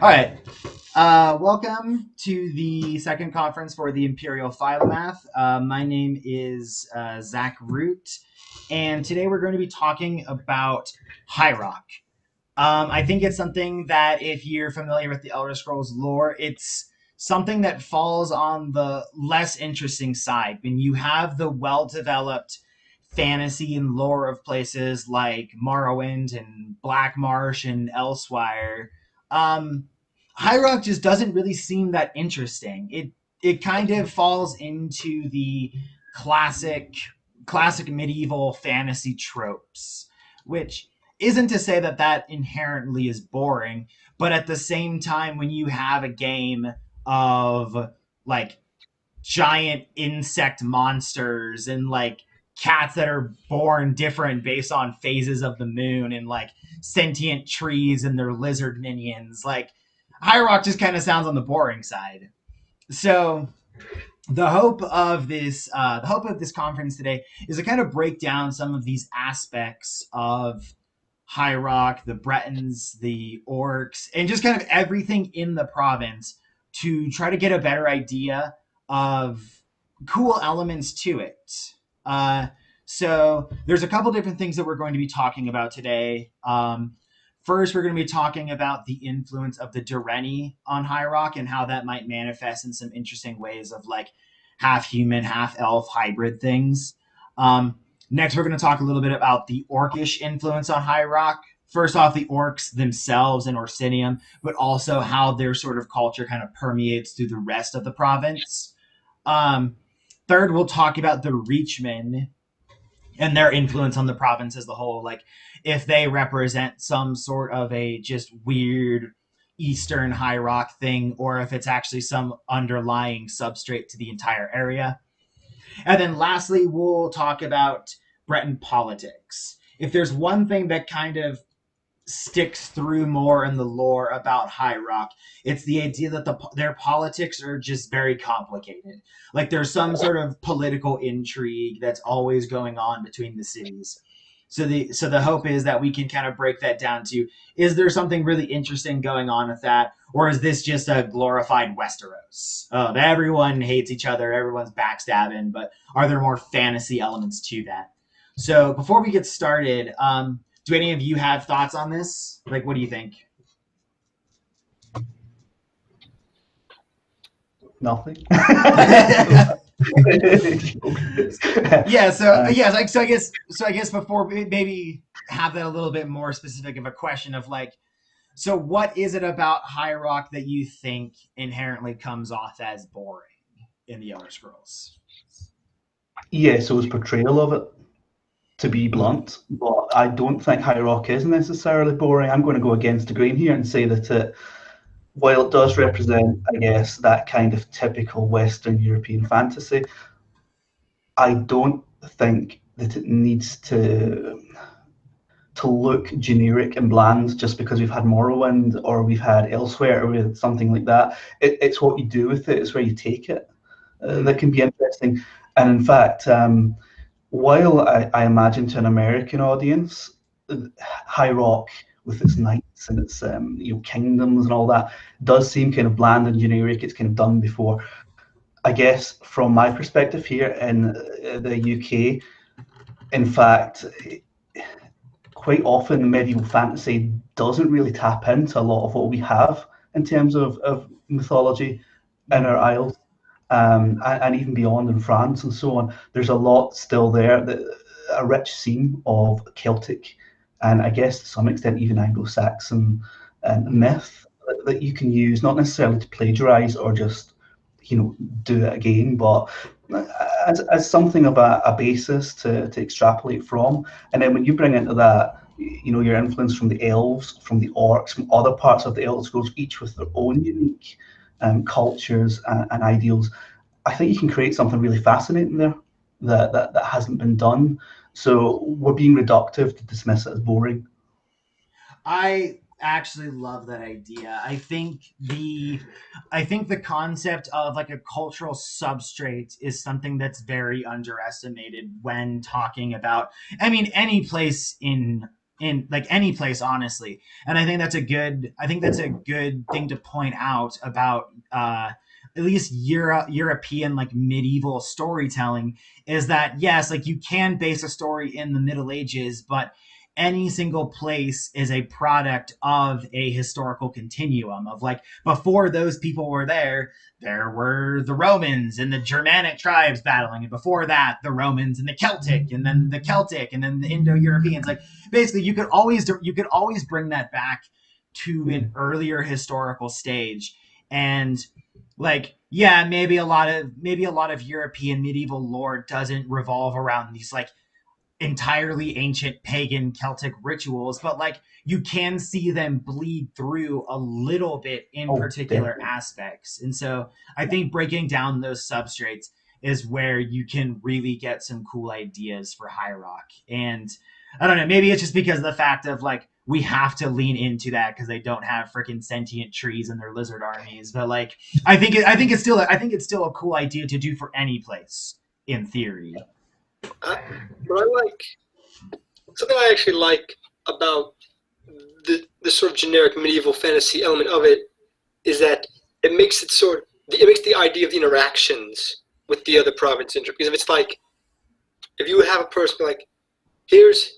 All right. Welcome to the second conference for the Imperial Philomath. My name is Zach Root, and today we're going to be talking about High Rock. I think it's something that, if you're familiar with the Elder Scrolls lore, it's something that falls on the less interesting side. When you have the well-developed fantasy and lore of places like Morrowind and Black Marsh and Elsewhere, um, High Rock just doesn't really seem that interesting. It kind of falls into the classic classic medieval fantasy tropes, which isn't to say that that inherently is boring, but at the same time, when you have a game of like giant insect monsters and like cats that are born different based on phases of the moon and like sentient trees and their lizard minions, like High Rock just kind of sounds on the boring side. So the hope of this conference today is to kind of break down some of these aspects of High Rock, the Bretons, the Orcs, and just kind of everything in the province to try to get a better idea of cool elements to it. Uh, so there's a couple different things that we're going to be talking about today. First, we're going to be talking about the influence of the Direnni on High Rock and how that might manifest in some interesting ways of like half human, half elf hybrid things. Next, we're going to talk a little bit about the Orcish influence on High Rock. First off, the Orcs themselves in Orsinium, but also how their sort of culture kind of permeates through the rest of the province. Um, Third, we'll talk about the Reachmen and their influence on the province as a whole. Like, if they represent some sort of a just weird Eastern High Rock thing, or if it's actually some underlying substrate to the entire area. And then lastly, we'll talk about Breton politics. If there's one thing that kind of sticks through more in the lore about High Rock, it's the idea that their politics are just very complicated. Like there's some sort of political intrigue that's always going on between the cities. So the hope is that we can kind of break that down to, is there something really interesting going on with that, or is this just a glorified Westeros? Everyone hates each other, everyone's backstabbing, but are there more fantasy elements to that? So before we get started, do any of you have thoughts on this? Like, what do you think? Nothing. Yeah. So I guess before we maybe have that a little bit more specific of a question of like, so what is it about High Rock that you think inherently comes off as boring in the Elder Scrolls? Yeah, so it's portrayal of it, to be blunt, but I don't think High Rock is necessarily boring. I'm going to go against the grain here and say that while it does represent, I guess, that kind of typical Western European fantasy, I don't think that it needs to look generic and bland just because we've had Morrowind or we've had Elsewhere or we had something like that. It's what you do with it, it's where you take it that can be interesting. And in fact, while I imagine to an American audience, High Rock with its knights and its kingdoms and all that does seem kind of bland and generic. It's kind of done before. I guess from my perspective here in the UK, in fact, quite often medieval fantasy doesn't really tap into a lot of what we have in terms of mythology in our isles. And even beyond in France and so on, there's a lot still there, a rich seam of Celtic and I guess to some extent even Anglo-Saxon myth that you can use, not necessarily to plagiarize or just do it again, but as something of a basis to extrapolate from. And then when you bring into that, your influence from the elves, from the orcs, from other parts of the Elder Scrolls, each with their own unique cultures and ideals, I think you can create something really fascinating there that hasn't been done. So we're being reductive to dismiss it as boring. I actually love that idea. I think the concept of like a cultural substrate is something that's very underestimated when talking about, I mean, any place in like any place, honestly. And I think that's a good thing to point out about at least European like medieval storytelling, is that yes, like you can base a story in the Middle Ages, but any single place is a product of a historical continuum of like before those people were there were the Romans and the Germanic tribes battling, and before that the Romans and the Celtic, and then the Celtic, and then the Indo-Europeans. Like basically you could always bring that back to an earlier historical stage. And like yeah, maybe a lot of European medieval lore doesn't revolve around these like entirely ancient pagan Celtic rituals, but like you can see them bleed through a little bit in Oh, particular definitely. aspects. And so I think breaking down those substrates is where you can really get some cool ideas for High Rock. And I don't know, maybe it's just because of the fact of like we have to lean into that because they don't have freaking sentient trees in their lizard armies. But like I think it's still a cool idea to do for any place in theory. I, what I like, something I actually like about the sort of generic medieval fantasy element of it is that it makes the idea of the interactions with the other province interesting. Because if it's like if you have a person like here's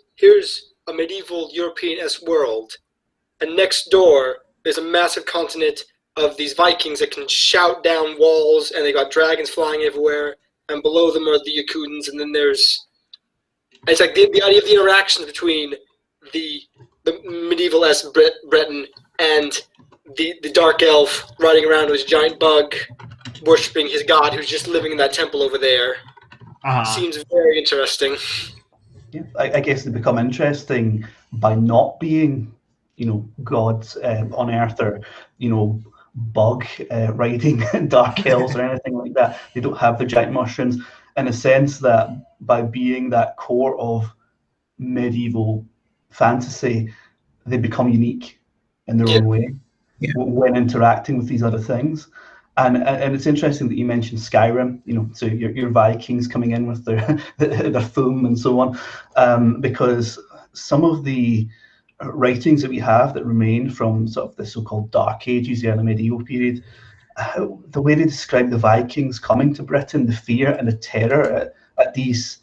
a medieval European-esque world, and next door there's a massive continent of these Vikings that can shout down walls, and they got dragons flying everywhere, and below them are the Yakutans, and then there's it's like the idea of the interactions between the the medieval esque Breton and the dark elf riding around with his giant bug, worshiping his god who's just living in that temple over there. Uh-huh. Seems very interesting. Yeah, I guess they become interesting by not being, gods on Earth, or bug riding dark hills or anything like that. They don't have the giant mushrooms, in a sense that by being that core of medieval fantasy, they become unique in their Yeah, own way when interacting with these other things. And it's interesting that you mentioned Skyrim, so your Vikings coming in with their their foam and so on, because some of the writings that we have that remain from sort of the so-called Dark Ages, the early medieval period, the way they describe the Vikings coming to Britain, the fear and the terror at these,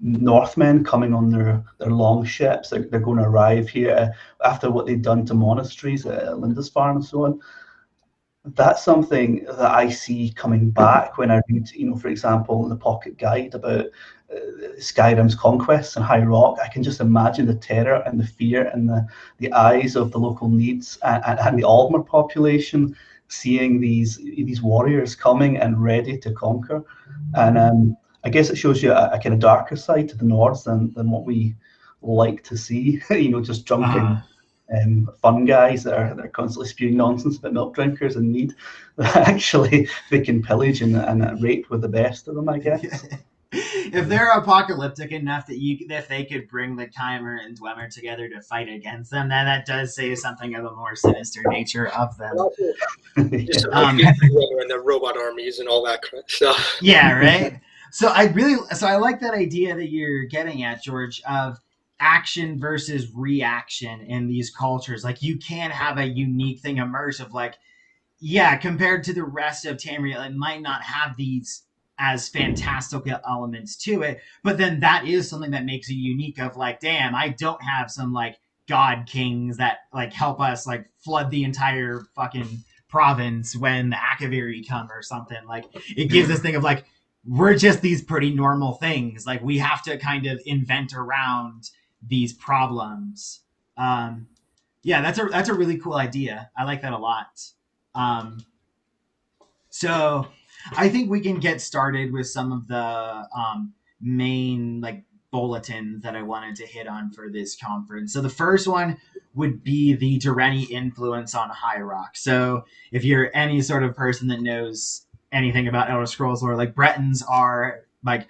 Northmen coming on their long ships. They're going to arrive here after what they've done to monasteries at Lindisfarne and so on. That's something that I see coming back when I read, for example, in the Pocket Guide about Skyrim's conquests and High Rock. I can just imagine the terror and the fear and the eyes of the local needs and the Aldmer population seeing these warriors coming and ready to conquer. And I guess it shows you a kind of darker side to the Nords than what we like to see. Just drunken Uh-huh. fun guys that are constantly spewing nonsense about milk drinkers and need. Actually, they can pillage and rape with the best of them, I guess. If they're apocalyptic enough that if they could bring the Chimer and Dwemer together to fight against them, then that does say something of a more sinister nature of and them. also just Yeah. about Weather and the robot armies and all that stuff. Yeah, right. So I like that idea that you're getting at, George, of action versus reaction in these cultures. Like you can have a unique thing emerge of like yeah, compared to the rest of Tamriel, it might not have these as fantastical elements to it, but then that is something that makes it unique. Of like, damn, I don't have some like god kings that like help us like flood the entire fucking province when the Akaviri come or something. Like, it gives this thing of like, we're just these pretty normal things. Like, we have to kind of invent around these problems. Um, yeah, that's a really cool idea. I like that a lot. Um, so I think we can get started with some of the main like bulletins that I wanted to hit on for this conference. So the first one would be the Direnni influence on High Rock. So if you're any sort of person that knows anything about Elder Scrolls lore, like Bretons are like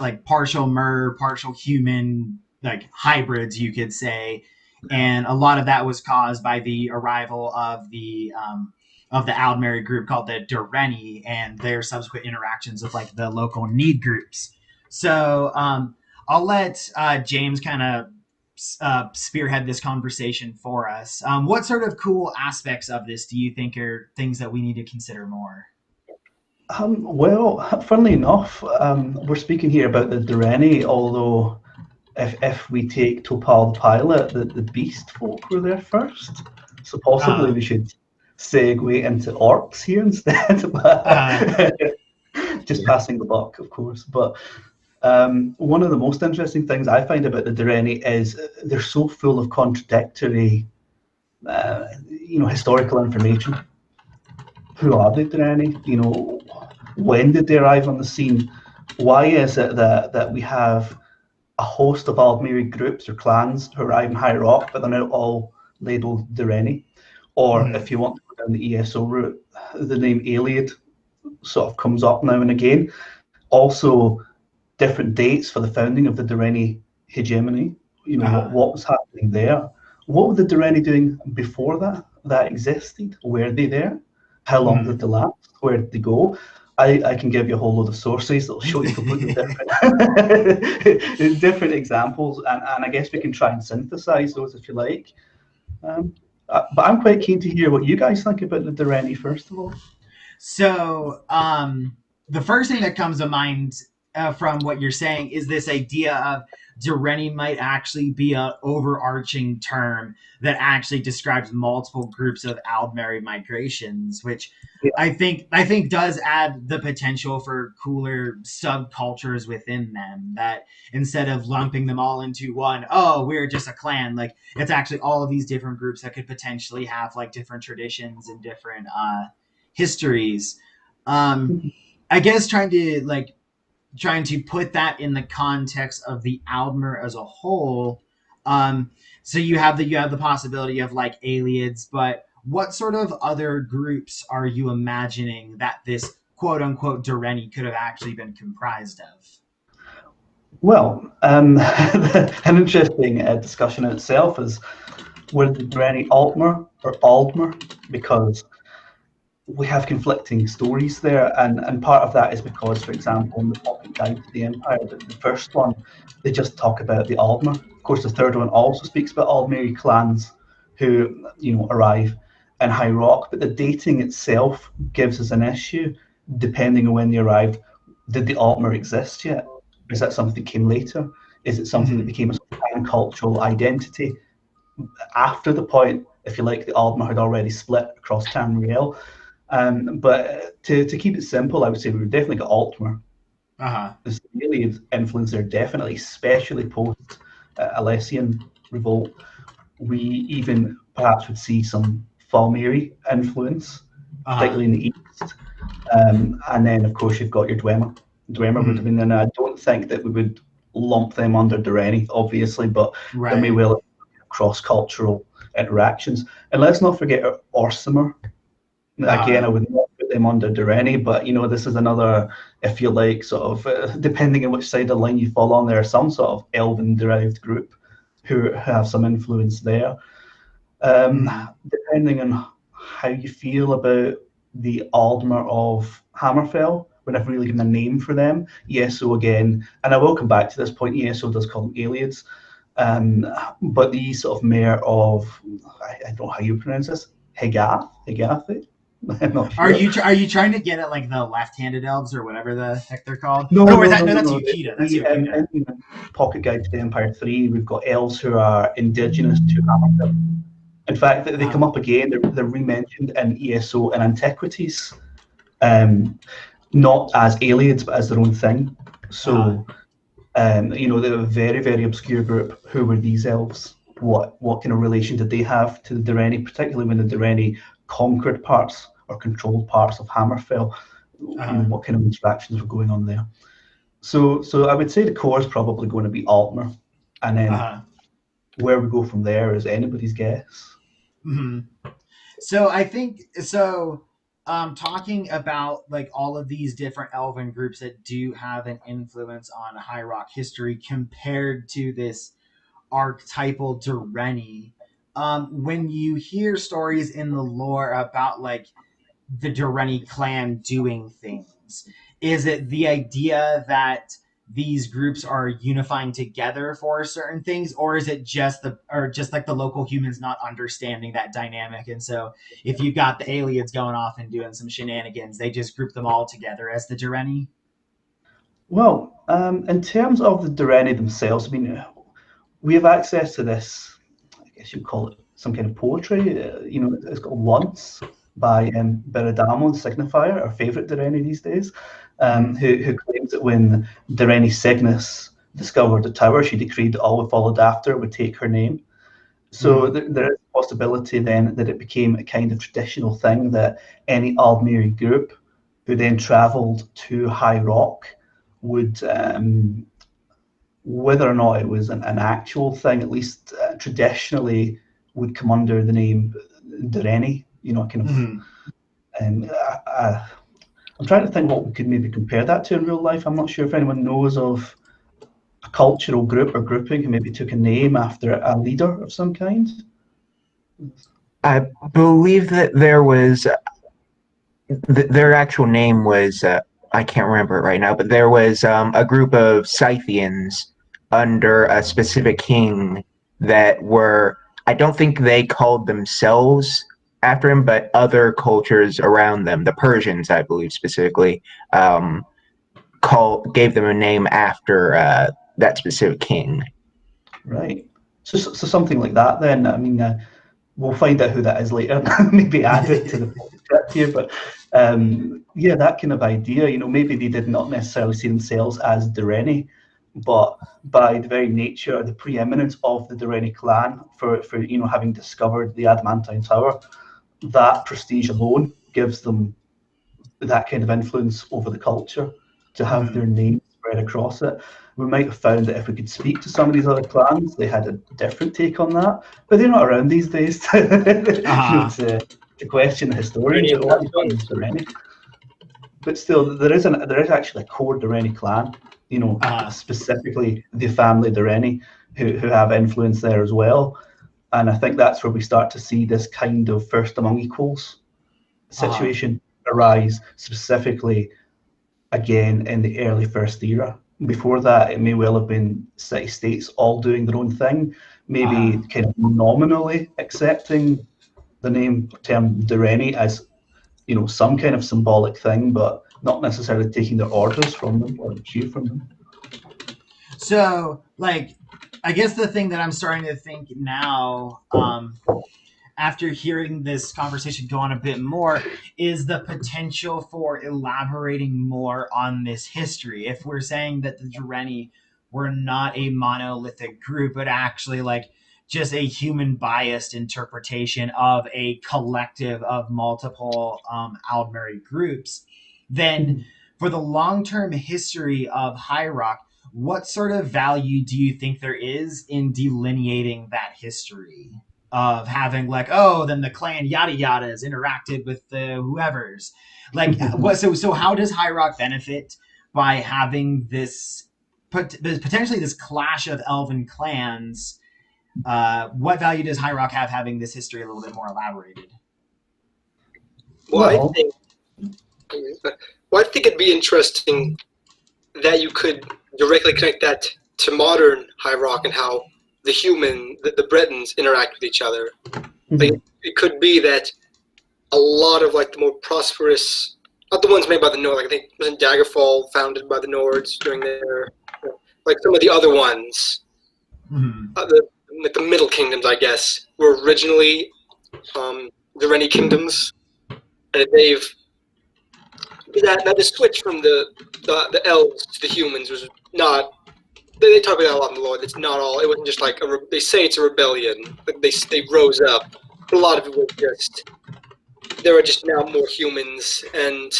like partial mer, partial human, like hybrids, you could say, and a lot of that was caused by the arrival of the Aldmeri group called the Direnni and their subsequent interactions with like the local need groups. So I'll let James kind of spearhead this conversation for us. What sort of cool aspects of this do you think are things that we need to consider more? Well, funnily enough, we're speaking here about the Direnni, although if we take Topal the Pilot, the Beast folk were there first. So possibly Uh, we should segue into Orcs here instead. uh, But just passing the buck, of course. But one of the most interesting things I find about the Direnni is they're so full of contradictory, historical information. Who are the Direnni? When did they arrive on the scene? Why is it that we have a host of Aldmeri groups or clans who arrive in High Rock, but they're not all labelled Direnni? Or mm, if you want to go down the ESO route, the name Aliad sort of comes up now and again. Also, different dates for the founding of the Direnni hegemony. uh, What was happening there? What were the Direnni doing before that existed? Were they there? How long mm. did they last? Where did they go? I can give you a whole load of sources that'll show you completely different different examples, and I guess we can try and synthesize those if you like. But I'm quite keen to hear what you guys think about the Direnni first of all. So, the first thing that comes to mind from what you're saying is this idea of Direnni might actually be an overarching term that actually describes multiple groups of Aldmeri migrations, which Yeah. I think does add the potential for cooler subcultures within them. That instead of lumping them all into one, oh, we're just a clan, like it's actually all of these different groups that could potentially have like different traditions and different histories. Um, I guess trying to put that in the context of the Aldmer as a whole. So you have the possibility of like aliens, but what sort of other groups are you imagining that this quote unquote Direnni could have actually been comprised of? Well, an interesting discussion in itself is were the Direnni Altmer or Aldmer, because we have conflicting stories there, and part of that is because, for example, in the Pocket Guide to the Empire, the first one, they just talk about the Aldmer. Of course, the third one also speaks about Aldmeri clans who, arrive in High Rock, but the dating itself gives us an issue, depending on when they arrived. Did the Altmer exist yet? Is that something that came later? Is it something that Mm-hmm. became a cultural identity after the point, if you like, the Aldmer had already split across Tamriel? But to keep it simple, I would say we've definitely got Altmer. Uh huh. There's really influence there, definitely, especially post Alessian revolt. We even perhaps would see some Falmeri influence, Uh huh. particularly in the east. And then, of course, you've got your Dwemer. Dwemer would have Mm-hmm. been in. I don't think that we would lump them under Direnni, obviously, but there may Right. well have cross-cultural interactions. And let's not forget Orsimer. Uh Again, I huh. would not put them under Direnni, but this is another, if you like, sort of, depending on which side of the line you fall on, there are some sort of elven-derived group who have some influence there. Mm-hmm. Depending on how you feel about the Aldmer of Hammerfell, we're never really given a name for them. ESO again, and I will come back to this point, ESO does call them aliens. But the sort of mayor of, I don't know how you pronounce this, Hegath? I'm not Are sure. you trying to get at like the left-handed elves or whatever the heck they're called? No, Oh no, wait, no, no, no, that's no. Yukita. That's We Yukita. in Pocket Guide to the Empire 3, we've got elves who are indigenous to Hammerfell. In fact, they come up again. They're re-mentioned in ESO and Antiquities, not as aliens but as their own thing. So, they're a very, very obscure group. Who were these elves? What kind of relation did they have to the Direnni, particularly when the Direnni conquered parts or controlled parts of Hammerfell? What kind of interactions were going on there? So I would say the core is probably going to be Altmer, and then Uh-huh. where we go from there is anybody's guess. Mm-hmm. So I think so. Talking about like all of these different elven groups that do have an influence on High Rock history compared to this archetypal Direnni. When you hear stories in the lore about like the Direnni clan doing things, is it the idea that these groups are unifying together for certain things, or is it just like the local humans not understanding that dynamic? And so if you got the aliens going off and doing some shenanigans, they just group them all together as the Direnni. Well, in terms of the Direnni themselves, I mean, we have access to this, I guess you'd call it some kind of poetry. It's called Once by Biridamo, the Signifier, our favourite Direnni these days, who claims that when Direnni Cygnus discovered the tower, she decreed that all who followed after would take her name. So there is a possibility then that it became a kind of traditional thing that any Aldmeri group who then travelled to High Rock would, whether or not it was an actual thing, at least traditionally would come under the name Direnni. I'm trying to think what we could maybe compare that to in real life. I'm not sure if anyone knows of a cultural group or grouping who maybe took a name after a leader of some kind. I believe that there was their actual name was I can't remember it right now, but there was a group of Scythians under a specific king that were, I don't think they called themselves after him, but other cultures around them, the Persians, I believe specifically, gave them a name after that specific king. Right. So something like that then. I mean, we'll find out who that is later. Maybe add it to the script here. But yeah, that kind of idea. Maybe they did not necessarily see themselves as Direnni, but by the very nature, the preeminence of the Direnni clan for having discovered the Adamantine Tower, that prestige alone gives them that kind of influence over the culture to have their name spread across it. We might have found that if we could speak to some of these other clans, they had a different take on that, but they're not around these days to question the historians. But still, there is actually a core Direnni clan, specifically the family Direnni, who have influence there as well. And I think that's where we start to see this kind of first among equals situation arise, specifically again in the early First Era. Before that, it may well have been city-states all doing their own thing, maybe kind of nominally accepting the term Direnni as some kind of symbolic thing, but not necessarily taking their orders from them or cue from them. So, I guess the thing that I'm starting to think now, after hearing this conversation go on a bit more, is the potential for elaborating more on this history. If we're saying that the Direnni were not a monolithic group, but actually just a human biased interpretation of a collective of multiple Aldmeri groups, then for the long-term history of High Rock, what sort of value do you think there is in delineating that history of having then the clan yada yadas interacted with the whoever's so how does High Rock benefit by having this potentially this clash of elven clans? What value does High Rock have having this history a little bit more elaborated? I think it'd be interesting that you could directly connect that to modern High Rock and how the Bretons interact with each other. It could be that a lot of the more prosperous, not the ones made by the Nords, I think wasn't Daggerfall founded by the Nords during their, some of the other ones, the Middle Kingdoms, I guess, were originally Direnni kingdoms, and they've the switch from the elves to the humans was not. They talk about that a lot in the lore. It's not all. It wasn't just they say it's a rebellion. They rose up. But a lot of it was just there are just now more humans, and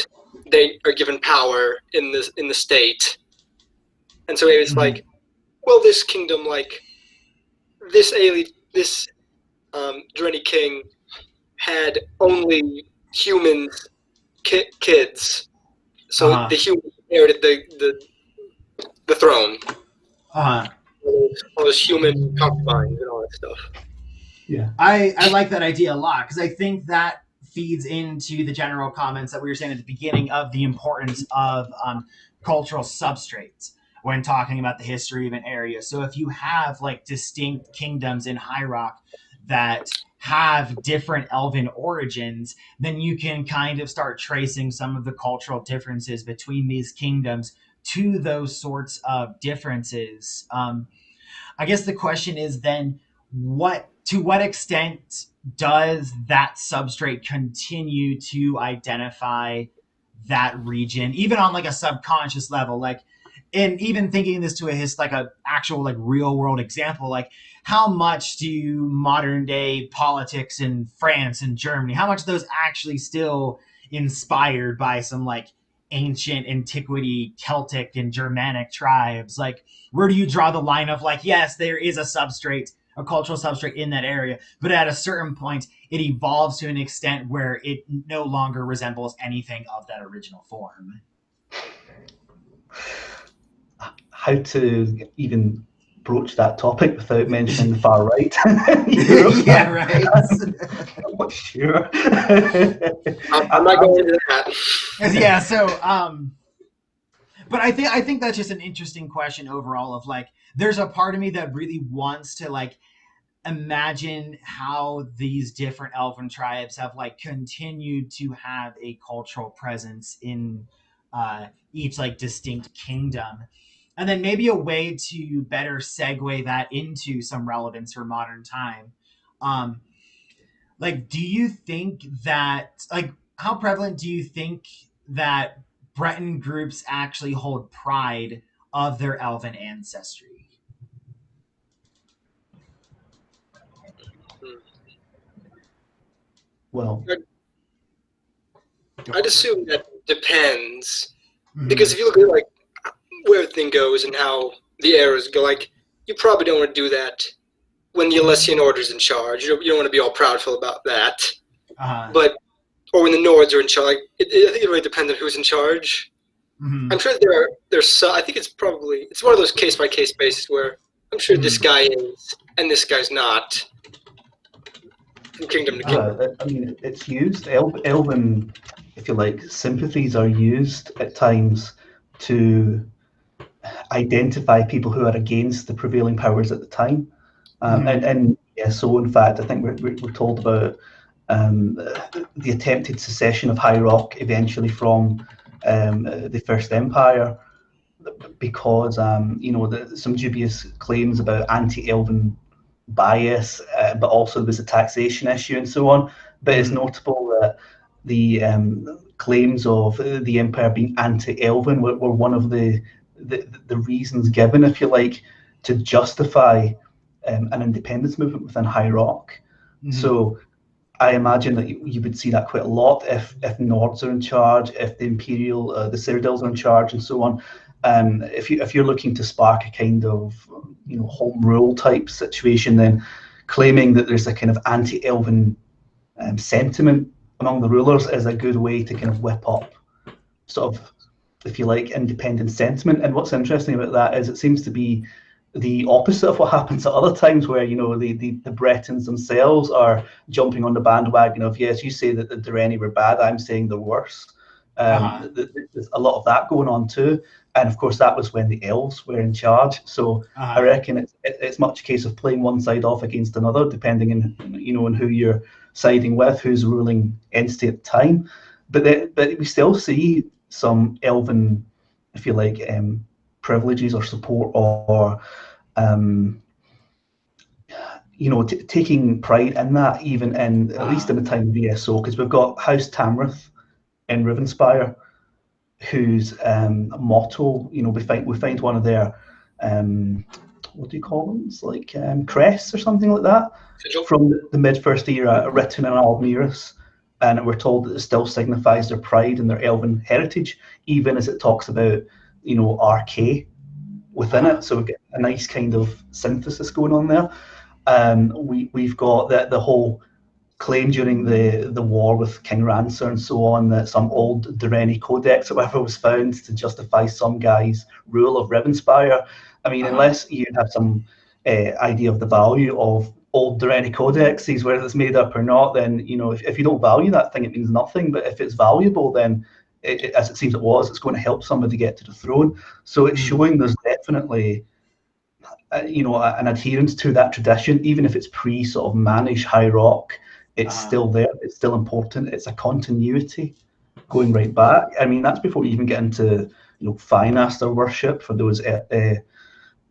they are given power in the state. And so it was this kingdom, this Direnni king had only human kids, so the humans inherited the throne. All those human concubines and all that stuff. Yeah, I like that idea a lot because I think that feeds into the general comments that we were saying at the beginning of the importance of cultural substrates. when talking about the history of an area. So if you have like distinct kingdoms in High Rock that have different elven origins, then you can kind of start tracing some of the cultural differences between these kingdoms to those sorts of differences. I guess the question is then, what extent does that substrate continue to identify that region, even on like a subconscious level? Like, and even thinking this to a actual like real world example, like how much do modern day politics in France and Germany, how much of those actually still inspired by some like ancient antiquity Celtic and Germanic tribes? Like, where do you draw the line of like, yes, there is a cultural substrate in that area, but at a certain point it evolves to an extent where it no longer resembles anything of that original form? How to even broach that topic without mentioning the far right? Yeah, right. I'm not sure. I'm not going into that. Yeah, so but I think that's just an interesting question overall of like, there's a part of me that really wants to like imagine how these different elven tribes have like continued to have a cultural presence in each like distinct kingdom, and then maybe a way to better segue that into some relevance for modern time. um like, do you think that like, how prevalent do you think that Breton groups actually hold pride of their elven ancestry? Well, I'd assume that depends, Mhm. because if you look at like where everything goes and how the eras go, like you probably don't want to do that when the Alessian Order's in charge. You don't want to be all proudful about that. But or when the Nords are in charge, like, I think it really depends on who's in charge. Mhm. I'm sure there's some, I think it's one of those case by case basis where I'm sure this guy is and this guy's not. From kingdom to kingdom. I mean, it's used. Elven, if you like, sympathies are used at times to identify people who are against the prevailing powers at the time. And yeah, so in fact, I think we're told about the attempted secession of High Rock eventually from the First Empire, because some dubious claims about anti-Elven bias, but also there's a taxation issue and so on. But it's notable that the claims of the Empire being anti-Elven were one of the reasons given, if you like, to justify an independence movement within High Rock. So I imagine that you would see that quite a lot if Nords are in charge, if the Imperial, the Cyrodiils are in charge, and so on. If you're looking to spark a kind of home rule type situation, then claiming that there's a kind of anti-Elven sentiment among the rulers is a good way to kind of whip up sort of, if you like, independent sentiment. And what's interesting about that is it seems to be the opposite of what happens at other times, where the Bretons themselves are jumping on the bandwagon of, yes, you say that the Direnni were bad, I'm saying they're worse. There's a lot of that going on too, and of course that was when the elves were in charge. So I reckon it's much a case of playing one side off against another, depending on who you're siding with, who's ruling entity at the time. But we still see some elven, if you like, privileges or support, or taking pride in that, even in at least in the time of ESO, because we've got House Tamrith in Rivenspire, whose motto, we find one of their what do you call them? It's like crests or something like that, from the mid-first era, written in Almirus, and we're told that it still signifies their pride and their elven heritage, even as it talks about RK within it. So we get a nice kind of synthesis going on there. We've got the whole claim during the war with King Rancer and so on, that some old Direnni codex or whatever was found to justify some guy's rule of Rivenspire. I mean, unless you have some idea of the value of old Direnni codexes, whether it's made up or not, then if you don't value that thing, it means nothing. But if it's valuable, then as it seems it was, it's going to help somebody get to the throne. So it's showing there's definitely an adherence to that tradition, even if it's pre sort of managed high rock. It's still there. It's still important. It's a continuity going right back. I mean, that's before you even get into Finaster worship for those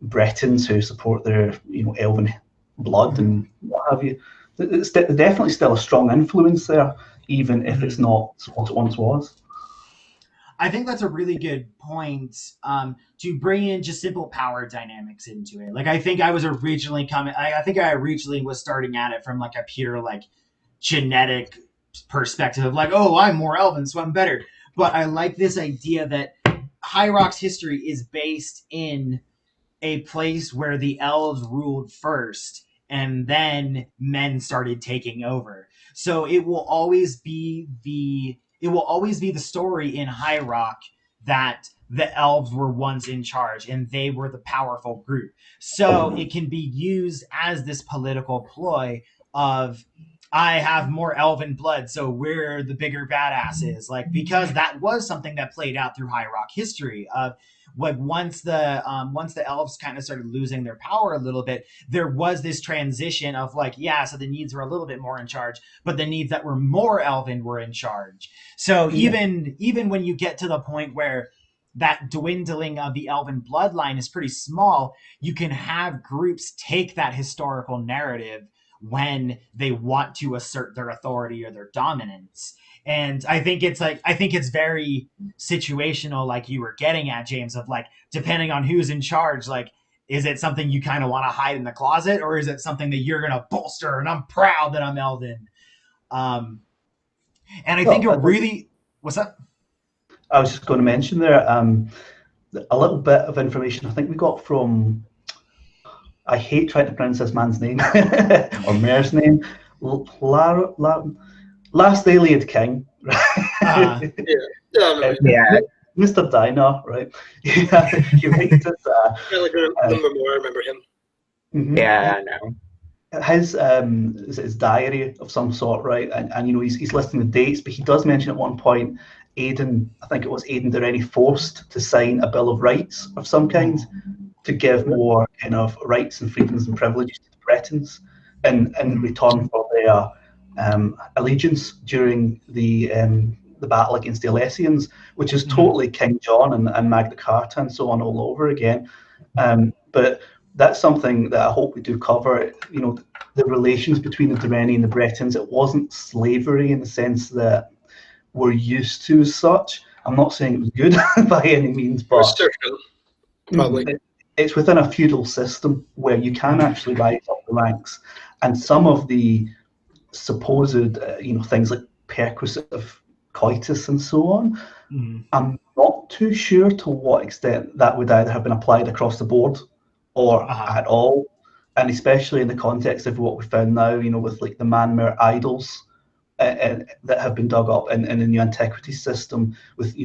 Bretons who support their elven blood and what have you. It's definitely still a strong influence there, even if it's not what it once was. I think that's a really good point, to bring in just simple power dynamics into it. Like, I think I was originally I originally was starting at it from like a pure like genetic perspective of like, oh, I'm more elven, so I'm better. But I like this idea that High Rock's history is based in a place where the elves ruled first and then men started taking over. So it will always be the story in High Rock that the elves were once in charge and they were the powerful group. So it can be used as this political ploy of, I have more elven blood, so we're the bigger badasses. Like, because that was something that played out through High Rock history of like once the elves kind of started losing their power a little bit, there was this transition of like, yeah, so the needs were a little bit more in charge, but the needs that were more elven were in charge. So even when you get to the point where that dwindling of the elven bloodline is pretty small, you can have groups take that historical narrative when they want to assert their authority or their dominance. And I think it's very situational, like you were getting at, James, of like, depending on who's in charge, like, is it something you kind of want to hide in the closet, or is it something that you're going to bolster and I'm proud that I'm Elven? And I think it really, what's up? I was just going to mention there a little bit of information I think we got from, I hate trying to pronounce this man's name or mare's name, Last Iliad King, right? Yeah. Mr. Diner, right? He writes this, I remember him. Yeah, I know. His diary of some sort, right? And he's listing the dates, but he does mention at one point Aidan, I think it was Aidan Direnni, forced to sign a Bill of Rights of some kind to give more kind of rights and freedoms and privileges to the Bretons in return for their allegiance during the battle against the Alessians, which is totally King John and Magna Carta and so on all over again. But that's something that I hope we do cover. The relations between the Direnni and the Bretons. It wasn't slavery in the sense that we're used to as such. I'm not saying it was good by any means, but probably it's within a feudal system where you can actually rise up the ranks, and some of the supposed things like perquisitive coitus and so on, I'm not too sure to what extent that would either have been applied across the board or at all, and especially in the context of what we found now, with like the Manmer idols that have been dug up in the New Antiquities system with,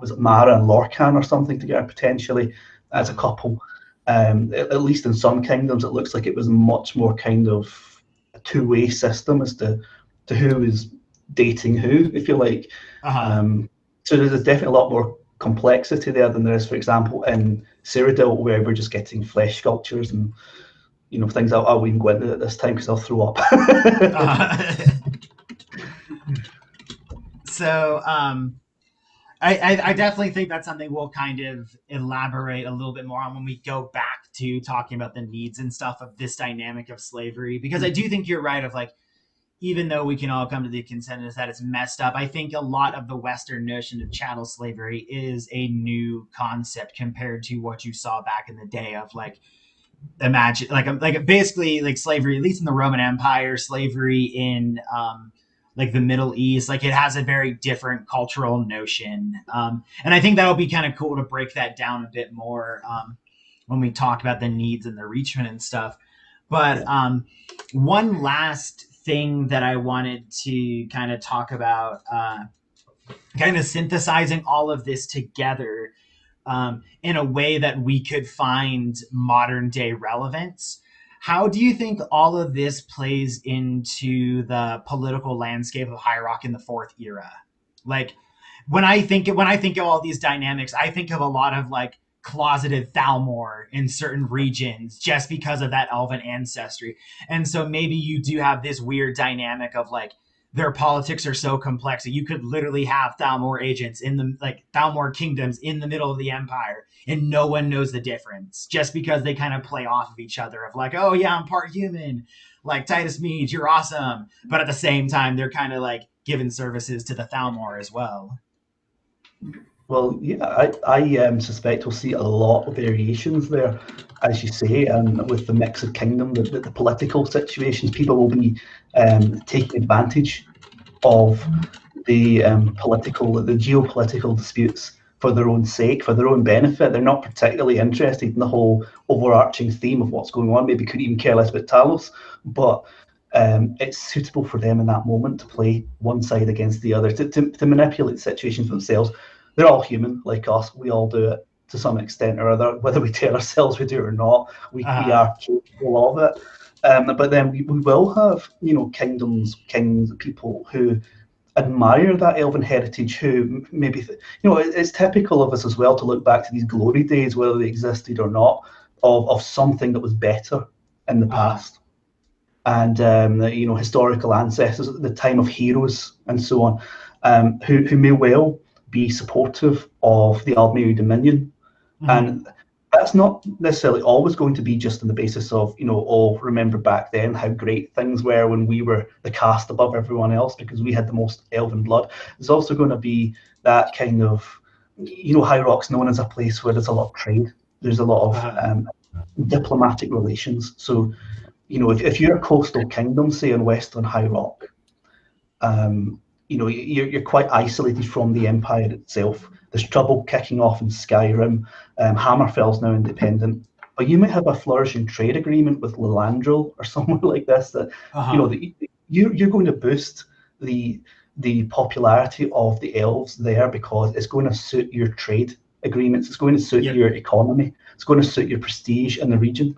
was it Mara and Lorcan or something together potentially as a couple. At least in some kingdoms, it looks like it was much more kind of a two-way system as to who is dating who, if you like. So there's definitely a lot more complexity there than there is, for example, in Cyrodiil, where we're just getting flesh sculptures and things I won't even go into at this time because I'll throw up. So I definitely think that's something we'll kind of elaborate a little bit more on when we go back to talking about the needs and stuff of this dynamic of slavery, because I do think you're right of like, even though we can all come to the consensus that it's messed up, I think a lot of the Western notion of chattel slavery is a new concept compared to what you saw back in the day of like, imagine like basically like slavery, at least in the Roman Empire, slavery in like the Middle East, like it has a very different cultural notion. And I think that'll be kind of cool to break that down a bit more when we talk about the needs and the Reachmen and stuff. But one last thing that I wanted to kind of talk about, kind of synthesizing all of this together in a way that we could find modern day relevance. How do you think all of this plays into the political landscape of High Rock in the Fourth Era? Like, when I think of all these dynamics, I think of a lot of like closeted Thalmor in certain regions just because of that elven ancestry. And so maybe you do have this weird dynamic of like their politics are so complex that you could literally have Thalmor agents in the like Thalmor kingdoms in the middle of the empire and no one knows the difference just because they kind of play off of each other of like, oh yeah, I'm part human, like Titus Mead, you're awesome. But at the same time, they're kind of like giving services to the Thalmor as well. Well, yeah, I suspect we'll see a lot of variations there, as you say, and with the mix of kingdom, the political situations, people will be taking advantage of the the geopolitical disputes for their own sake, for their own benefit. They're not particularly interested in the whole overarching theme of what's going on. Maybe could even care less about Talos, but it's suitable for them in that moment to play one side against the other, to manipulate the situation for themselves. They're all human, like us. We all do it to some extent or other, whether we tell ourselves we do it or not. We are capable of it. But then we will have, kingdoms, kings, people who admire that elven heritage, who maybe, it's typical of us as well to look back to these glory days, whether they existed or not, of something that was better in the past. And, historical ancestors at the time of heroes and so on, who may well be supportive of the Aldmeri Dominion. And that's not necessarily always going to be just on the basis of, remember back then how great things were when we were the caste above everyone else because we had the most elven blood. There's also going to be that kind of, High Rock's known as a place where there's a lot of trade. There's a lot of diplomatic relations. So, if you're a coastal kingdom, say in Western High Rock, you're quite isolated from the empire itself. There's trouble kicking off in Skyrim. Hammerfell's now independent, but you might have a flourishing trade agreement with Lilandril or somewhere like this that you're going to boost the popularity of the elves there because it's going to suit your trade agreements. It's going to suit your economy. It's going to suit your prestige in the region.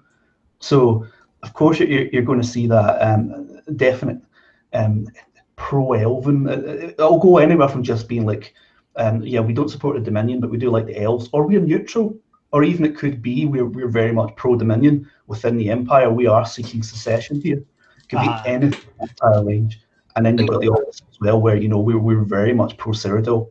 So, of course, you're going to see that definite pro-elven. It'll go anywhere from just being like, we don't support the Dominion, but we do like the elves, or we're neutral, or even it could be we're very much pro-Dominion within the Empire. We are seeking secession here. It could be anything in the entire range. And then you've got the opposite as well, where we're very much pro-Cyrodiil.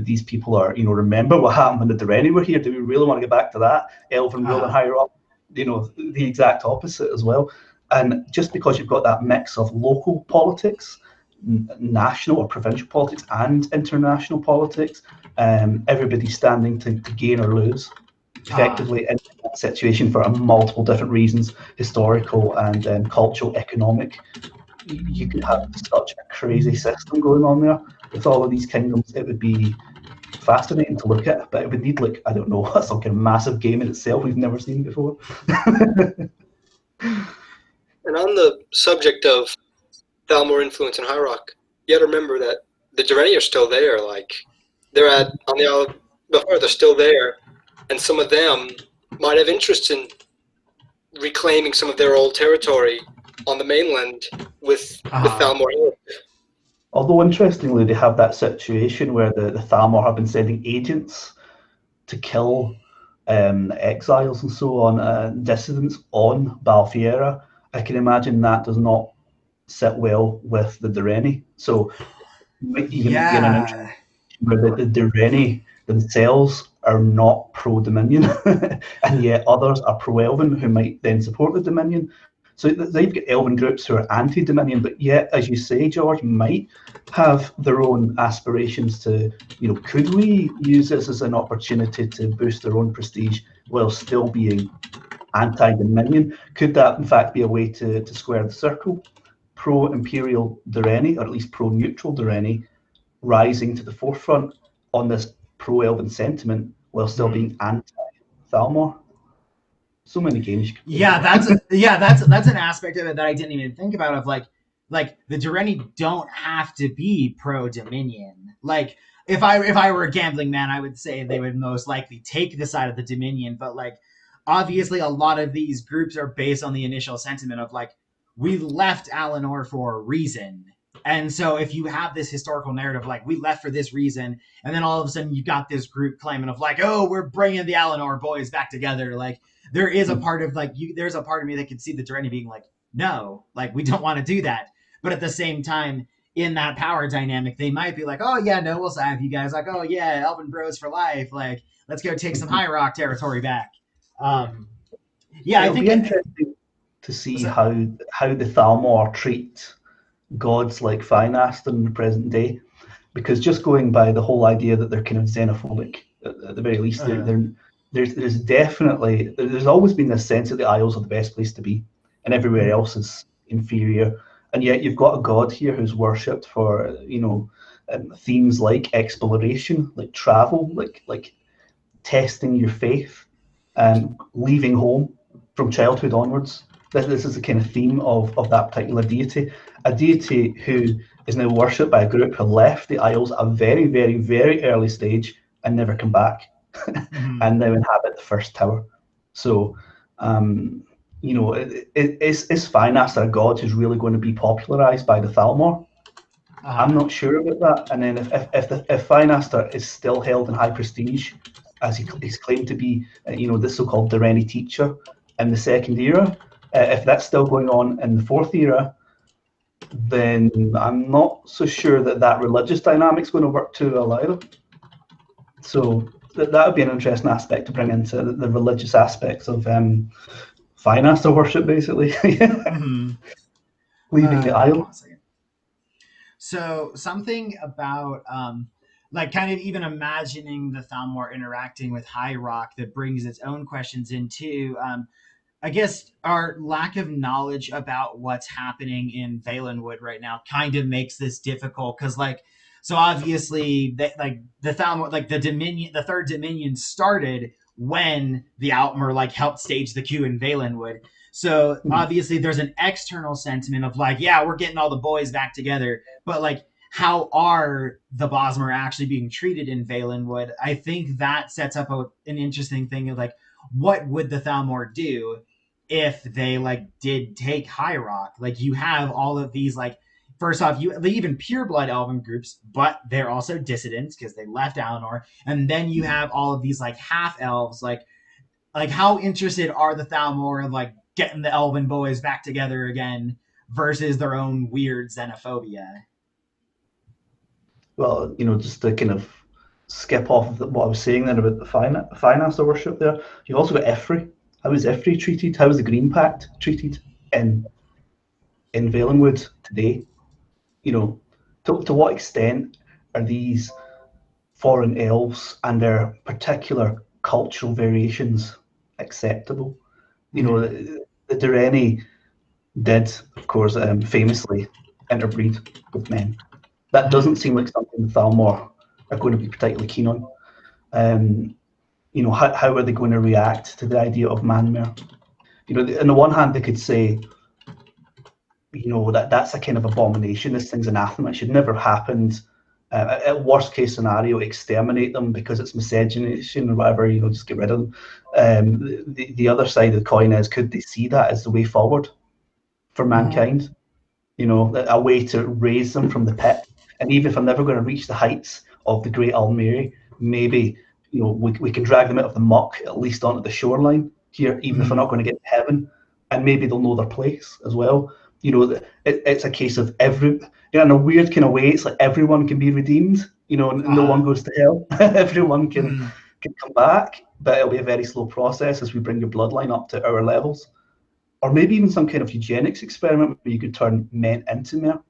These people are, remember what happened when the Direnni were here? Do we really want to get back to that? Elven rule and High Rock, the exact opposite as well. And just because you've got that mix of local politics, national or provincial politics, and international politics, everybody's standing to gain or lose effectively in that situation for multiple different reasons, historical and cultural, economic. You could have such a crazy system going on there with all of these kingdoms. It would be fascinating to look at, but it would need, I don't know, some kind of massive game in itself we've never seen before. And on the subject of Thalmor influence in High Rock, you got to remember that the Direnni are still there. They're they're still there, and some of them might have interest in reclaiming some of their old territory on the mainland with Thalmor. Although interestingly, they have that situation where the Thalmor have been sending agents to kill exiles and so on, dissidents on Balfiera. I can imagine that does not sit well with the Direnni. So you might be in an interesting where the Direnni themselves are not pro-Dominion, and yet others are pro-Elven who might then support the Dominion. So they've got Elven groups who are anti-Dominion, but yet, as you say, George, might have their own aspirations to, could we use this as an opportunity to boost their own prestige while still being anti-Dominion? Could that, in fact, be a way to square the circle? Pro-Imperial Direnni, or at least pro-neutral Direnni, rising to the forefront on this pro-Elven sentiment while still being anti-Thalmor. So many games. That's an aspect of it that I didn't even think about. Of like the Direnni don't have to be pro-Dominion. Like if I were a gambling man, I would say they would most likely take the side of the Dominion. But obviously, a lot of these groups are based on the initial sentiment of we left Alinor for a reason, And so if you have this historical narrative, like we left for this reason, and then all of a sudden you got this group claiming of like, oh, we're bringing the Alinor boys back together. Like there is a part of like there's a part of me that could see the Direnni being like, no, like we don't want to do that. But at the same time, in that power dynamic, they might be like, oh yeah, no, we'll have you guys. Like, oh yeah, Elven Bros for life. Like, let's go take some High Rock territory back. Yeah, It'll be interesting to see how the Thalmor treat gods like Finast in the present day, because just going by the whole idea that they're kind of xenophobic, at the very least, there's definitely, there's always been this sense that the Isles are the best place to be, and everywhere else is inferior. And yet you've got a god here who's worshipped for, themes like exploration, like travel, like testing your faith, and leaving home from childhood onwards. This is the kind of theme of that particular deity. A deity who is now worshipped by a group who left the Isles at a very, very, very early stage and never come back, and now inhabit the first tower. So, is Finast a god who's really going to be popularized by the Thalmor? I'm not sure about that. And then if Finast is still held in high prestige, as he's claimed to be, this so-called Direnni teacher in the second era, if that's still going on in the fourth era, then I'm not so sure that religious dynamic's going to work too well either. So that would be an interesting aspect to bring into the religious aspects of Finast worship, basically. Leaving the isle. So something about like kind of even imagining the Thalmor interacting with High Rock that brings its own questions into I guess our lack of knowledge about what's happening in Valenwood right now kind of makes this difficult because so obviously the Thalmor, like the Dominion, the Third Dominion started when the Altmer helped stage the coup in Valenwood. So obviously there's an external sentiment of yeah, we're getting all the boys back together, but how are the Bosmer actually being treated in Valenwood? I think that sets up an interesting thing of what would the Thalmor do if they did take High Rock? You have all of these first off, they even pureblood elven groups, but they're also dissidents because they left Alinor, and then you have all of these half elves. How interested are the Thalmor in getting the elven boys back together again versus their own weird xenophobia? Well, just to kind of skip off of what I was saying then about the Finast worship there, you've also got Ifri. How is Ifri treated? How is the Green Pact treated in Valenwood today? To what extent are these foreign elves and their particular cultural variations acceptable? The Direnni did, of course, famously interbreed with men. That doesn't seem like something the Thalmor are going to be particularly keen on. How are they going to react to the idea of manmare? On the one hand, they could say, that's a kind of abomination. This thing's anathema. It should never have happened. At worst case scenario, exterminate them because it's miscegenation or whatever. Just get rid of them. The other side of the coin is, could they see that as the way forward for mankind? A way to raise them from the pit. And even if I'm never going to reach the heights of the Great Almeri, maybe we can drag them out of the muck at least onto the shoreline here, even if we're not going to get to heaven, and maybe they'll know their place as well. It's a case of in a weird kind of way, it's like everyone can be redeemed. No one goes to hell. Everyone can come back, but it'll be a very slow process as we bring your bloodline up to our levels, or maybe even some kind of eugenics experiment where you could turn men into men.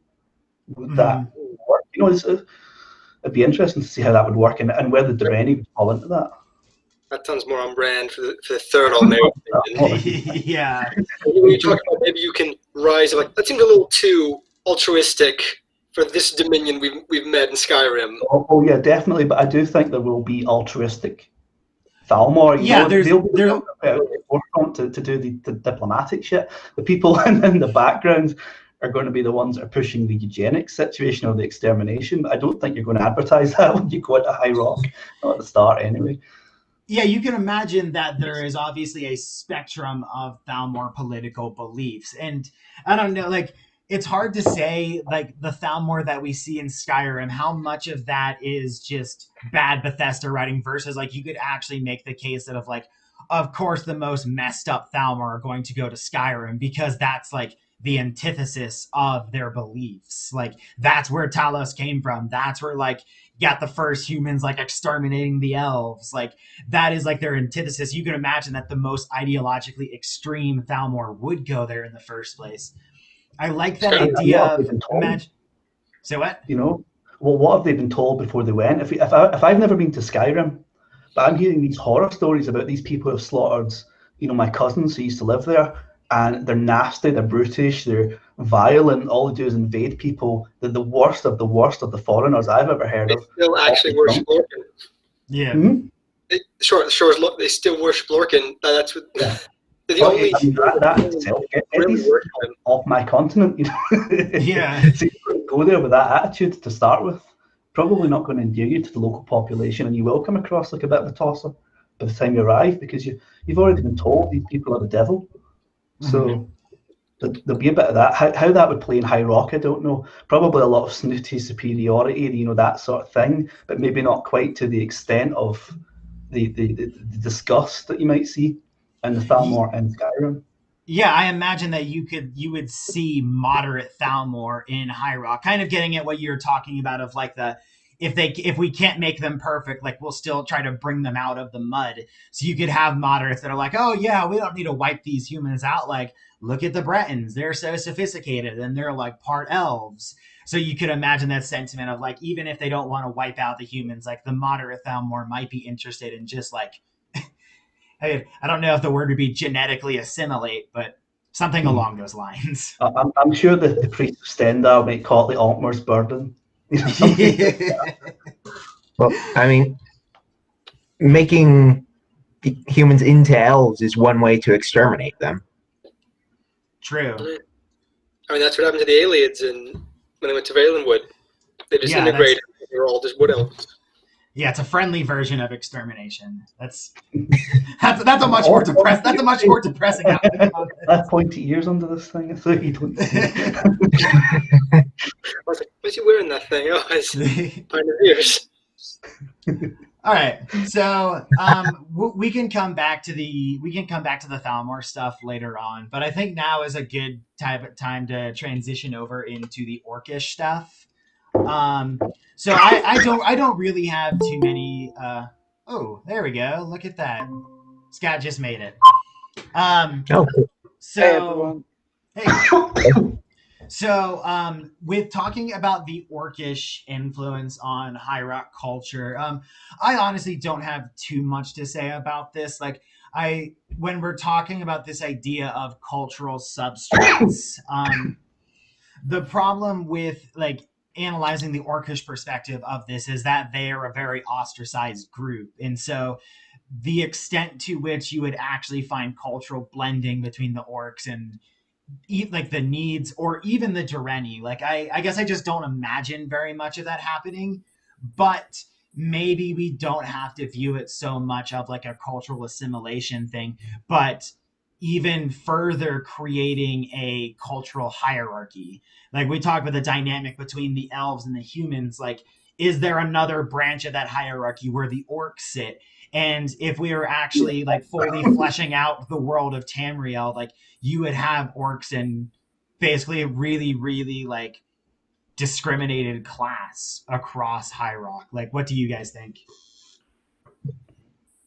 Would that work? It'd be interesting to see how that would work, and where the Direnni would fall into that. That sounds more on brand for the third Almeri. Yeah. When you talk about maybe you can rise, that seems a little too altruistic for this Dominion we've met in Skyrim. Oh yeah, definitely. But I do think there will be altruistic Thalmor. Yeah, they'll be at the forefront to do the diplomatic shit. The people in the background are going to be the ones that are pushing the eugenics situation or the extermination. But I don't think you're going to advertise that when you go into High Rock, not at the start anyway. Yeah, you can imagine that there is obviously a spectrum of Thalmor political beliefs. And I don't know, it's hard to say, like, the Thalmor that we see in Skyrim, how much of that is just bad Bethesda writing versus, like, you could actually make the case that, of like, of course the most messed up Thalmor are going to go to Skyrim because that's like the antithesis of their beliefs. Like, that's where Talos came from. That's where, like, you got the first humans like exterminating the elves. Like, that is like their antithesis. You can imagine that the most ideologically extreme Thalmor would go there in the first place. I like that Sure. idea What have of they been told? imagine. Say what? You know, well, what have they been told before they went? If I've never been to Skyrim, but I'm hearing these horror stories about these people who have slaughtered, my cousins who used to live there, and they're nasty, they're brutish, they're violent. All they do is invade people. They're the worst of the foreigners I've ever heard They of. still actually worship Lorcan. Yeah. Hmm? They still worship Lorcan. That's what. Yeah. They're the only that in itself really is worship him. off my continent. Yeah. So you go there with that attitude to start with. Probably not going to endear you to the local population, and you will come across like a bit of a tosser by the time you arrive because you've already been told these people are the devil. So there'll be a bit of that. How that would play in High Rock, I don't know. Probably a lot of snooty superiority, that sort of thing, but maybe not quite to the extent of the disgust that you might see in the Thalmor and Skyrim. Yeah, I imagine that you would see moderate Thalmor in High Rock, kind of getting at what you're talking about of like the if we can't make them perfect, like we'll still try to bring them out of the mud. So you could have moderates that are like, oh yeah, we don't need to wipe these humans out. Like, look at the Bretons, they're so sophisticated and they're like part elves. So you could imagine that sentiment of like, even if they don't want to wipe out the humans, like the moderate Thalmor might be interested in just like, I don't know if the word would be genetically assimilate, but something along those lines. I'm sure that the priest of Stendhal might call it the Altmer's burden. Well, I mean, making humans into elves is one way to exterminate them. True. I mean, that's what happened to the Aliens when they went to Valenwood. They just integrated. They were all just wood elves. Yeah, it's a friendly version of extermination. That's a much more depressing. That's a much more depressing outcome. I have pointy ears under this thing. I thought you don't see it. I was like, what's he wearing that thing? Oh, it's behind his ears. All right, so we can come back to the Thalmor stuff later on, but I think now is a good time to transition over into the Orcish stuff. So I don't really have too many. Oh, there we go. Look at that. Scott just made it. So hey. So, with talking about the Orcish influence on High Rock culture, I honestly don't have too much to say about this. Like, when we're talking about this idea of cultural substrates, the problem with like analyzing the Orcish perspective of this is that they are a very ostracized group, and so the extent to which you would actually find cultural blending between the Orcs and like the needs or even the Direnni. Like I guess I just don't imagine very much of that happening, but maybe we don't have to view it so much of like a cultural assimilation thing, but even further creating a cultural hierarchy. Like we talk about the dynamic between the elves and the humans, like is there another branch of that hierarchy where the orcs sit? And if we were actually like fully fleshing out the world of Tamriel, like you would have orcs in basically a really, really like discriminated class across High Rock. Like, what do you guys think?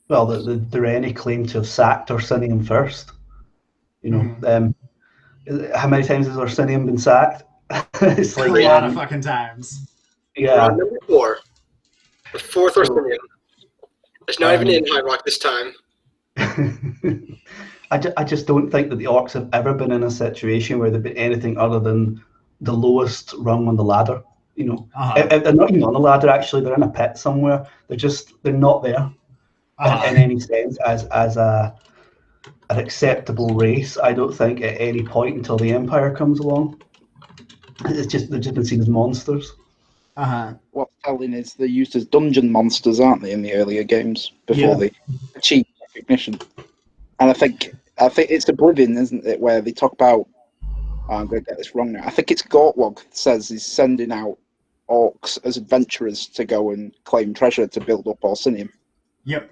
Well, the Direnni claim to have sacked Orsinium first. How many times has Orsinium been sacked? It's like a lot of fucking times. Yeah. Number 4. The 4th Orsinium. It's not even in High Rock this time. I just don't think that the Orcs have ever been in a situation where they've been anything other than the lowest rung on the ladder. They're not even on the ladder. Actually, they're in a pit somewhere. They're not there in any sense as an acceptable race. I don't think at any point until the Empire comes along. They've just been seen as monsters. What's telling is they're used as dungeon monsters, aren't they, in the earlier games before they achieve recognition? And I think it's Oblivion, isn't it, where they talk about I'm going to get this wrong now. I think it's Gortlog says he's sending out orcs as adventurers to go and claim treasure to build up Orsinium. Yep.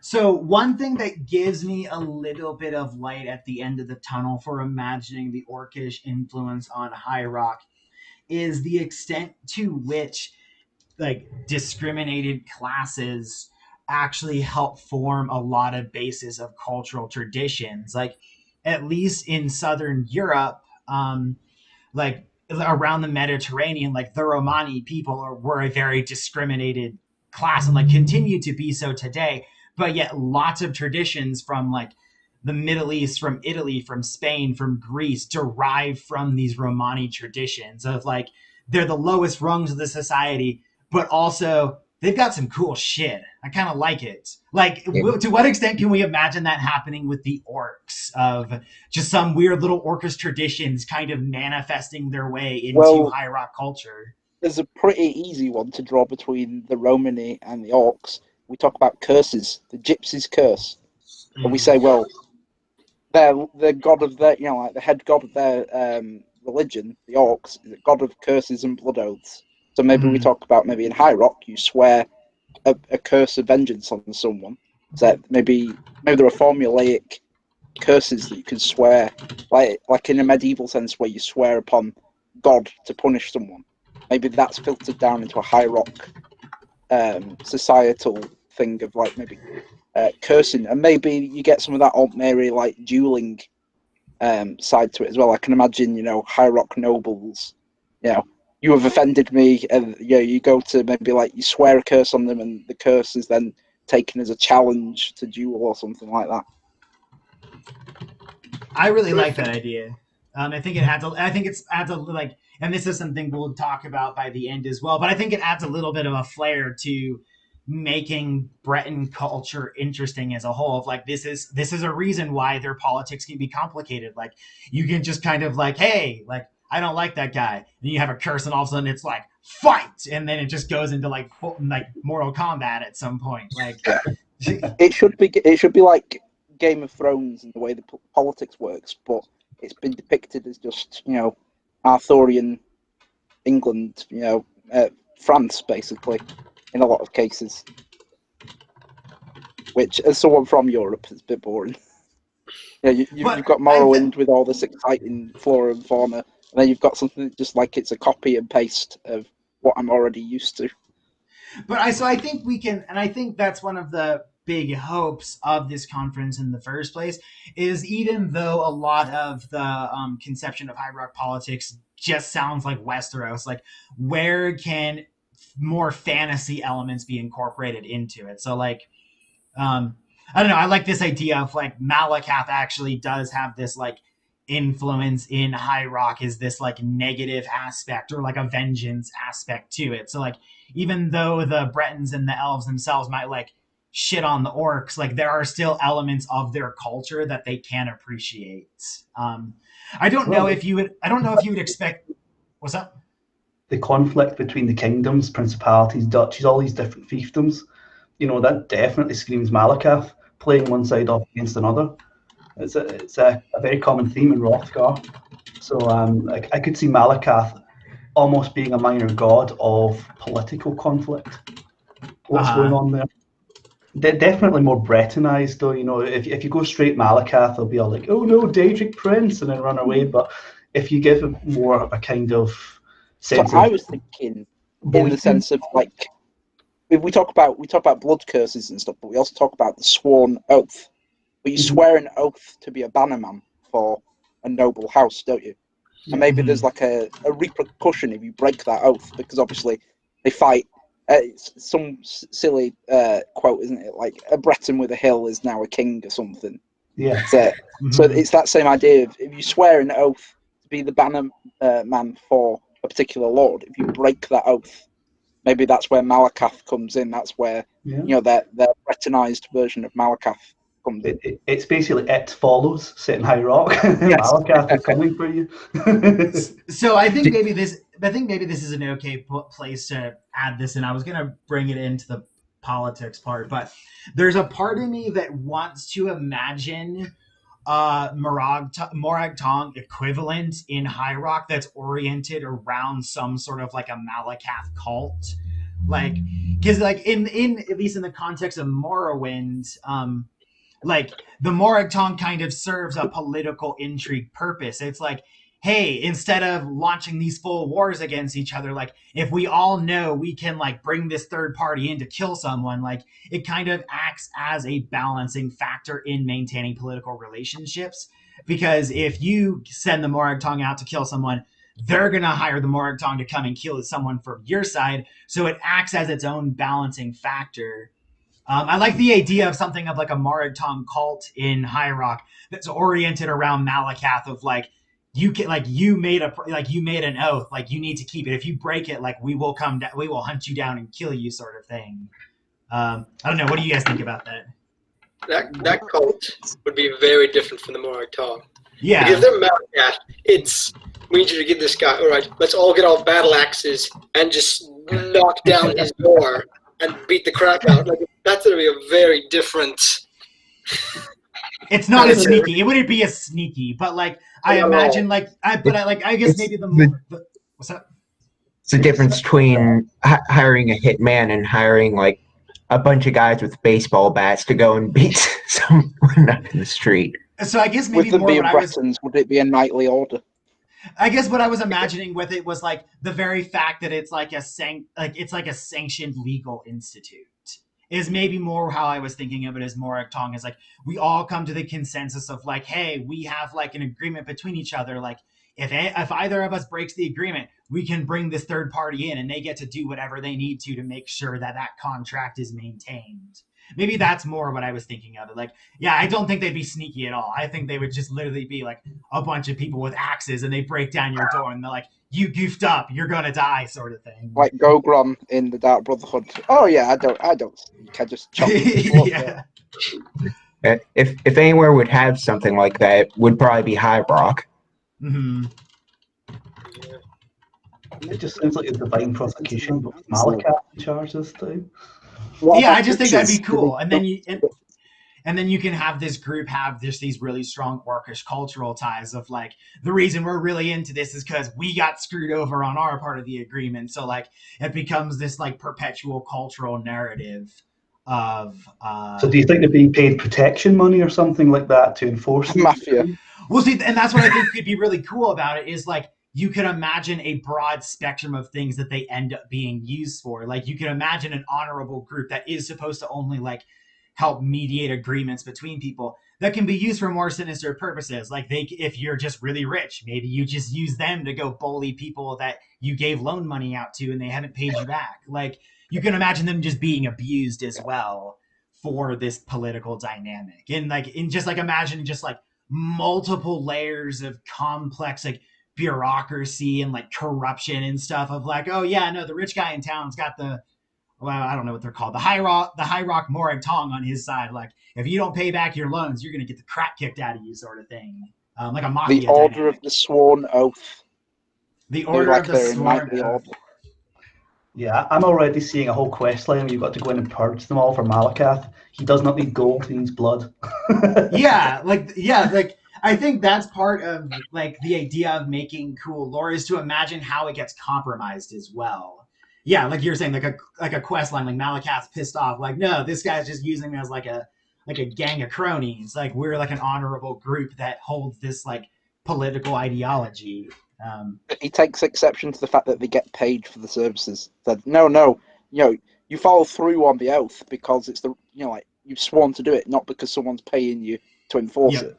So one thing that gives me a little bit of light at the end of the tunnel for imagining the Orcish influence on High Rock is the extent to which like discriminated classes actually help form a lot of bases of cultural traditions. Like at least in Southern Europe, like around the Mediterranean, like the Romani people were a very discriminated class and like continue to be so today. But yet, lots of traditions from like the Middle East, from Italy, from Spain, from Greece derive from these Romani traditions of like they're the lowest rungs of the society, but also they've got some cool shit. I kind of like it. Like, to what extent can we imagine that happening with the orcs of just some weird little orcish traditions kind of manifesting their way into High Rock culture? There's a pretty easy one to draw between the Romani and the orcs. We talk about curses, the gypsies' curse. And we say, well, they're the god of their, like the head god of their religion, the orcs, is a god of curses and blood oaths. So maybe we talk about maybe in High Rock, you swear a curse of vengeance on someone. So maybe there are formulaic curses that you can swear, like in a medieval sense where you swear upon God to punish someone. Maybe that's filtered down into a High Rock societal thing of like maybe cursing, and maybe you get some of that Aunt Mary like dueling side to it as well. I can imagine, High Rock nobles, you have offended me, and you go to maybe like you swear a curse on them, and the curse is then taken as a challenge to duel or something like that. I really like that idea. I think it adds. Adds a like, and this is something we'll talk about by the end as well. But I think it adds a little bit of a flair to making Breton culture interesting as a whole. Of like, this is a reason why their politics can be complicated. Like, you can just kind of like, hey, like, I don't like that guy, and you have a curse, and all of a sudden it's like fight, and then it just goes into like Mortal Kombat at some point. Like, it should be like Game of Thrones and the way the politics works, but it's been depicted as just Arthurian England, France basically, in a lot of cases. Which, as someone from Europe, is a bit boring. You've got Morrowind with all this exciting flora and fauna, and then you've got something just like it's a copy and paste of what I'm already used to. But I think we can, and I think that's one of the big hopes of this conference in the first place, is even though a lot of the conception of High Rock politics just sounds like Westeros, like where can more fantasy elements be incorporated into it? So like, I don't know, I like this idea of like Malakath actually does have this like influence in High Rock, is this like negative aspect or like a vengeance aspect to it. So like, even though the Bretons and the elves themselves might like shit on the orcs, like there are still elements of their culture that they can appreciate. I don't know if you would expect. What's up? The conflict between the kingdoms, principalities, duchies, all these different fiefdoms, that definitely screams Malakath playing one side off against another. It's a very common theme in Rothgar. So I could see Malakath almost being a minor god of political conflict. What's going on there? They're definitely more Bretonized, though. If you go straight Malakath, they'll be all like, "Oh no, Daedric Prince," and then run away. But if you give it more of a kind of sense, I was thinking in the sense of like, if we talk about blood curses and stuff, but we also talk about the sworn oath. But you swear an oath to be a bannerman for a noble house, don't you? And maybe there's like a repercussion if you break that oath, because obviously they fight. It's some silly quote, isn't it? Like a Breton with a hill is now a king or something. Yeah. So it's that same idea of if you swear an oath to be the banner man for a particular lord, if you break that oath, maybe that's where Malakath comes in. That's where their Bretonized version of Malakath comes in. It's basically It Follows set in High Rock. Malakath is coming for you. So I think maybe this is an okay place to add this in. I was going to bring it into the politics part, but there's a part of me that wants to imagine Morag Tong equivalent in High Rock that's oriented around some sort of like a Malakath cult, like because like in at least in the context of Morrowind, like the Morag Tong kind of serves a political intrigue purpose. It's like, hey, instead of launching these full wars against each other, like if we all know we can like bring this third party in to kill someone, like it kind of acts as a balancing factor in maintaining political relationships. Because if you send the Morag Tong out to kill someone, they're gonna hire the Morag Tong to come and kill someone from your side. So it acts as its own balancing factor. I like the idea of something of like a Morag Tong cult in High Rock that's oriented around Malakath of like you can like you made an oath, like you need to keep it. If you break it, like we will come down, we will hunt you down and kill you, sort of thing. I don't know. What do you guys think about that? That cult would be very different from the Morag Tong. Yeah, Because they're Malakath, it's we need you to give this guy. All right, let's all get our battle axes and just knock down his door and beat the crap out. Like that's gonna be a very different. it's not as sneaky. It wouldn't be as sneaky, but like I imagine, like I guess maybe what's up? It's the difference between hiring a hitman and hiring like a bunch of guys with baseball bats to go and beat someone up in the street. So I guess With maybe them more being what I was. Bretons, would it be a knightly order? I guess what I was imagining with it was like the very fact that it's like it's like a sanctioned legal institute is maybe more how I was thinking of it as Morag Tong is like we all come to the consensus of like, hey, we have like an agreement between each other. Like if either of us breaks the agreement, we can bring this third party in and they get to do whatever they need to make sure that that contract is maintained. Maybe that's more what I was thinking of it. Like, yeah, I don't think they'd be sneaky at all. I think they would just literally be like a bunch of people with axes and they break down your door and they're like, you goofed up, you're gonna die, sort of thing. Like Gogron in the Dark Brotherhood. Oh yeah, I don't think I just chop people yeah. Up. If anywhere would have something like that, it would probably be High Rock. Mm-hmm. It just sounds like a divine prosecution, but with Malakath in charge this time. Yeah, I just think that'd be cool. And then you can have this group have just these really strong orcish cultural ties of like the reason we're really into this is because we got screwed over on our part of the agreement. So like it becomes this like perpetual cultural narrative of So do you think they're being paid protection money or something like that to enforce the Mafia. Well, see, and that's what I think could be really cool about it is like you could imagine a broad spectrum of things that they end up being used for. Like you can imagine an honorable group that is supposed to only like help mediate agreements between people that can be used for more sinister purposes. Like if you're just really rich, maybe you just use them to go bully people that you gave loan money out to and they haven't paid you back. Like you can imagine them just being abused as well for this political dynamic. And like in just like imagine just like multiple layers of complex like bureaucracy and like corruption and stuff of like, oh yeah, no, the rich guy in town's got the I don't know what they're called, the High Rock Morag Tong on his side. Like if you don't pay back your loans, you're gonna get the crap kicked out of you, sort of thing. Like a mafia. The Order dynamic. of the Sworn Oath. The Order of the Sworn Oath. Yeah, I'm already seeing a whole quest line where you've got to go in and purge them all for Malakath. He does not need gold, he needs blood. yeah, like I think that's part of like the idea of making cool lore is to imagine how it gets compromised as well. Yeah, like you're saying, like a quest line, like Malakath's pissed off, like no, this guy's just using me as like a gang of cronies. Like we're like an honorable group that holds this like political ideology. He takes exception to the fact that they get paid for the services. That no, you follow through on the oath because it's the like you've sworn to do it, not because someone's paying you to enforce it.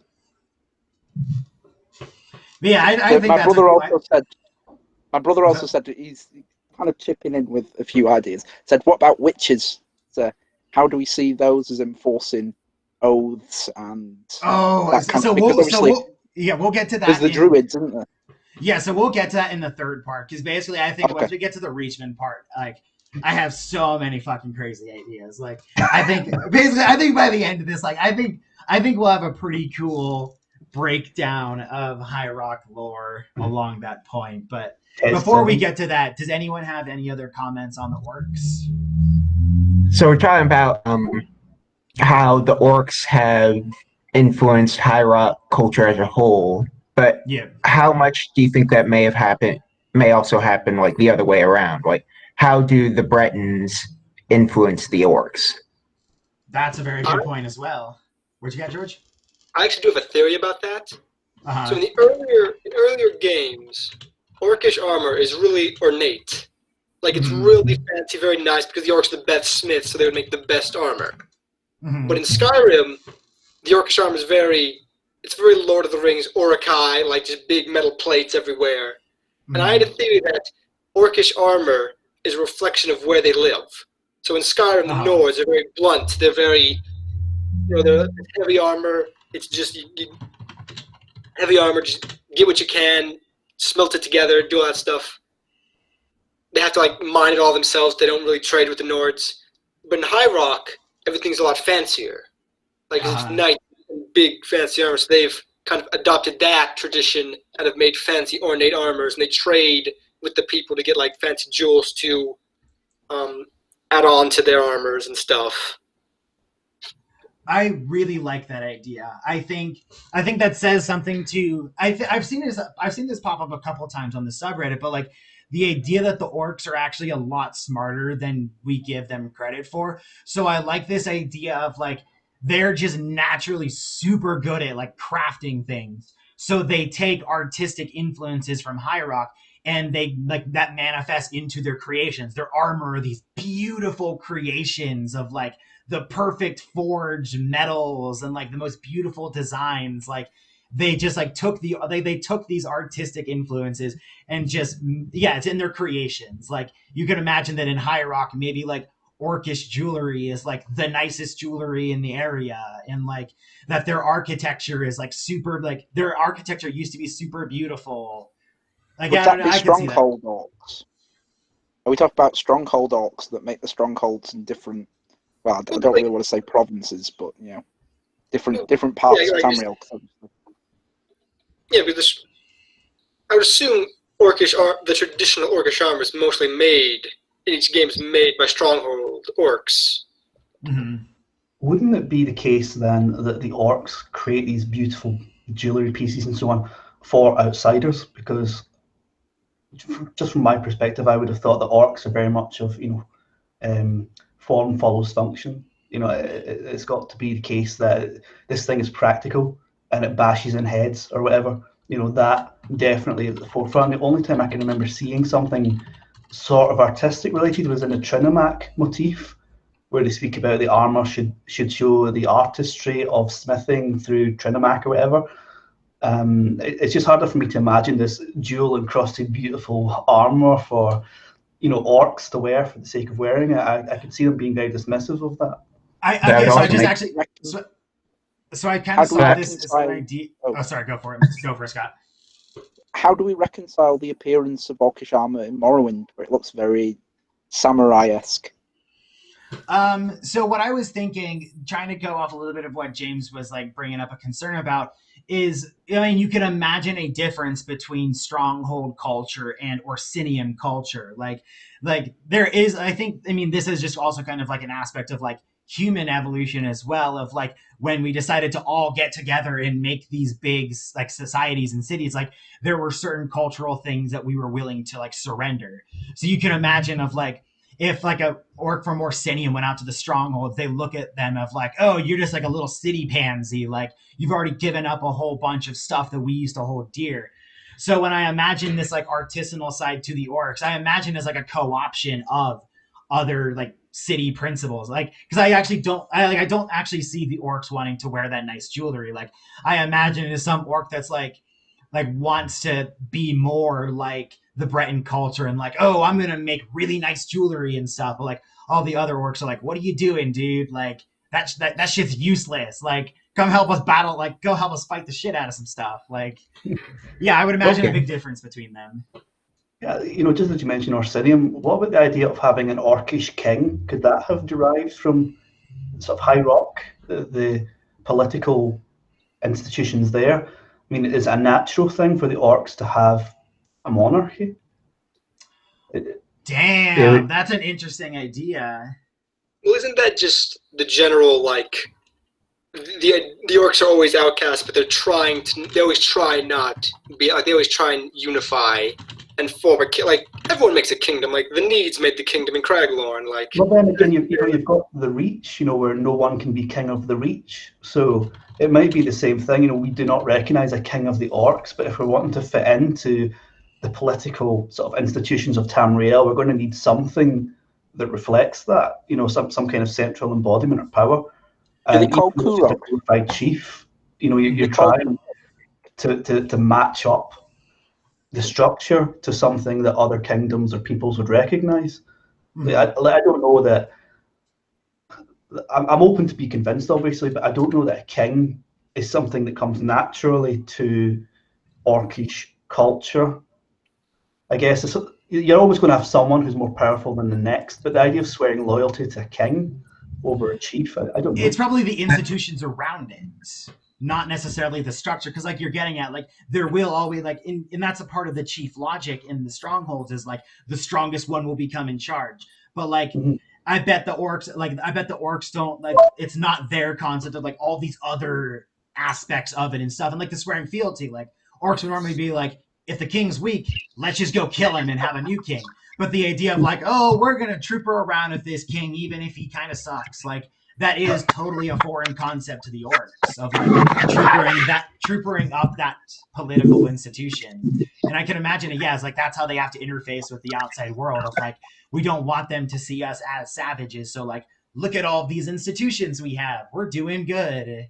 Yeah, I think my that's brother also said. My brother also said he's kind of chipping in with a few ideas. Said, what about witches? So how do we see those as enforcing oaths and that kind of thing? We'll get to that. There's the druids, isn't there? Yeah, so we'll get to that in the third part because basically I think once we get to the Reachmen part, like I have so many fucking crazy ideas. Like I think by the end of this, like I think we'll have a pretty cool breakdown of High Rock lore along that point. But before we get to that, does anyone have any other comments on the Orcs? So we're talking about how the Orcs have influenced High Rock culture as a whole. But Yeah. how much do you think that may have happened? May also happen like the other way around. Like, how do the Bretons influence the Orcs? That's a very I, good point as well. Where'd you get, George? I actually do have a theory about that. Uh-huh. So in earlier games, Orcish armor is really ornate. Like it's Mhm. really fancy, very nice because the Orcs are the best smiths, so they would make the best armor. Mhm. But in Skyrim, the Orcish armor is very Lord of the Rings, Orakai, like just big metal plates everywhere. And I had a theory that Orcish armor is a reflection of where they live. So in Skyrim, the Uh-huh. Nords are very blunt. They're very, they're heavy armor. It's just heavy armor. Just get what you can, smelt it together, do all that stuff. They have to like mine it all themselves. They don't really trade with the Nords. But in High Rock, everything's a lot fancier. Like it's nice and big fancy armor. So they've kind of adopted that tradition and have made fancy ornate armors, and they trade with the people to get like fancy jewels to add on to their armors and stuff. I really like that idea. I think that says something to. I've seen this pop up a couple of times on the subreddit, but like the idea that the orcs are actually a lot smarter than we give them credit for. So I like this idea of like they're just naturally super good at like crafting things. So they take artistic influences from High Rock and they like that manifest into their creations. Their armor are these beautiful creations of like the perfect forged metals and like the most beautiful designs. Like they just like took they took these artistic influences and just it's in their creations. Like you can imagine that in High Rock, maybe like orcish jewelry is like the nicest jewelry in the area, and like that their architecture is like super, like their architecture used to be super beautiful. Like Would I don't that know, be I can see that. stronghold orcs? Are we talking about stronghold orcs that make the strongholds in different? Well, I don't really want to say provinces, but different parts of Tamriel. Yeah, because I would assume the traditional Orcish armor is mostly made in each game is made by stronghold orcs. Mm-hmm. Wouldn't it be the case then that the orcs create these beautiful jewelry pieces and so on for outsiders? Because just from my perspective, I would have thought that orcs are very much of form follows function. It's got to be the case that this thing is practical and it bashes in heads or whatever. That definitely at the forefront. The only time I can remember seeing something sort of artistic related was in the Trinomac motif, where they speak about the armor should show the artistry of smithing through Trinomac or whatever. It's just harder for me to imagine this jewel encrusted beautiful armor for orcs to wear for the sake of wearing it. I could see them being very dismissive of that. So I kind of saw this as an idea. Oh, sorry, go for it. Go for it, Scott. How do we reconcile the appearance of orcish armor in Morrowind, where it looks very samurai-esque? So what I was thinking, trying to go off a little bit of what James was like bringing up a concern about, is you can imagine a difference between stronghold culture and Orsinian culture. Like there is, this is just also kind of like an aspect of like human evolution as well, of like when we decided to all get together and make these big like societies and cities, like there were certain cultural things that we were willing to like surrender. So you can imagine of like if like a orc from Orsinium went out to the strongholds, they look at them of like, oh, you're just like a little city pansy. Like you've already given up a whole bunch of stuff that we used to hold dear. So when I imagine this like artisanal side to the orcs, I imagine as like a co-option of other like city principles. Like, because I don't actually see the orcs wanting to wear that nice jewelry. Like I imagine it as some orc that's like wants to be more like the Breton culture and like, oh, I'm gonna make really nice jewelry and stuff. But like all the other orcs are like, what are you doing, dude? Like that shit's useless. Like come help us battle. Like go help us fight the shit out of some stuff. Like yeah, I would imagine a big difference between them. Yeah, just as you mentioned Orsinium, what about the idea of having an orcish king? Could that have derived from sort of High Rock, the political institutions there? I mean, is it a natural thing for the orcs to have a monarchy? Damn, that's an interesting idea. Well, isn't that just the general the orcs are always outcasts, but they always try not be. They always try and unify and form like everyone makes a kingdom. Like the Needs made the kingdom in Craglorn. Like, well, then again, you've got the Reach, where no one can be king of the Reach. So it might be the same thing. We do not recognise a king of the Orcs, but if we're wanting to fit into the political sort of institutions of Tamriel, we're going to need something that reflects that. Some kind of central embodiment of power. Do they call Kurok? A glorified chief. You're trying to match up the structure to something that other kingdoms or peoples would recognize. I don't know that. I'm open to be convinced, obviously, but I don't know that a king is something that comes naturally to Orcish culture. I guess you're always going to have someone who's more powerful than the next, but the idea of swearing loyalty to a king over a chief, I don't know. It's probably the institutions around it, not necessarily the structure, because like you're getting at, like there will always and that's a part of the chief logic in the strongholds is like the strongest one will become in charge. But like I bet the orcs don't it's not their concept of like all these other aspects of it and stuff. And like the swearing fealty, like orcs would normally be like, if the king's weak, let's just go kill him and have a new king. But the idea of like, oh, we're gonna trooper around with this king even if he kind of sucks, like that is totally a foreign concept to the orcs of like troopering up that political institution. And I can imagine it, it's like that's how they have to interface with the outside world of like, we don't want them to see us as savages. So like, look at all these institutions we have. We're doing good.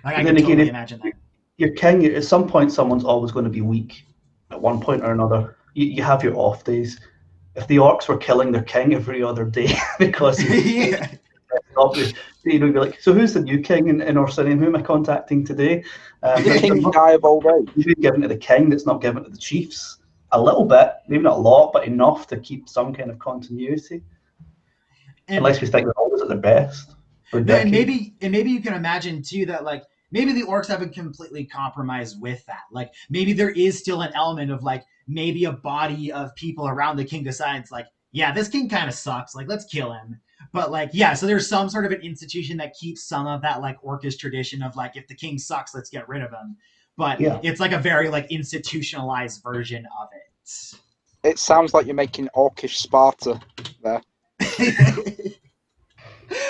Like, I can totally imagine that. Your king, at some point, someone's always going to be weak at one point or another. You have your off days. If the orcs were killing their king every other day because obvious, you'd be like, so who's the new king in Orsinium? Who am I contacting today? The king guy of old age. He's been given to the king that's not given to the chiefs. A little bit, maybe not a lot, but enough to keep some kind of continuity. Unless we think they're always at their best. And maybe you can imagine too that like maybe the orcs haven't completely compromised with that. Like maybe there is still an element of like maybe a body of people around the king decides like, yeah, this king kind of sucks. Like, let's kill him. But like, so there's some sort of an institution that keeps some of that like orcish tradition of like, if the king sucks, let's get rid of him. But it's like a very like institutionalized version of it. It sounds like you're making orcish Sparta there.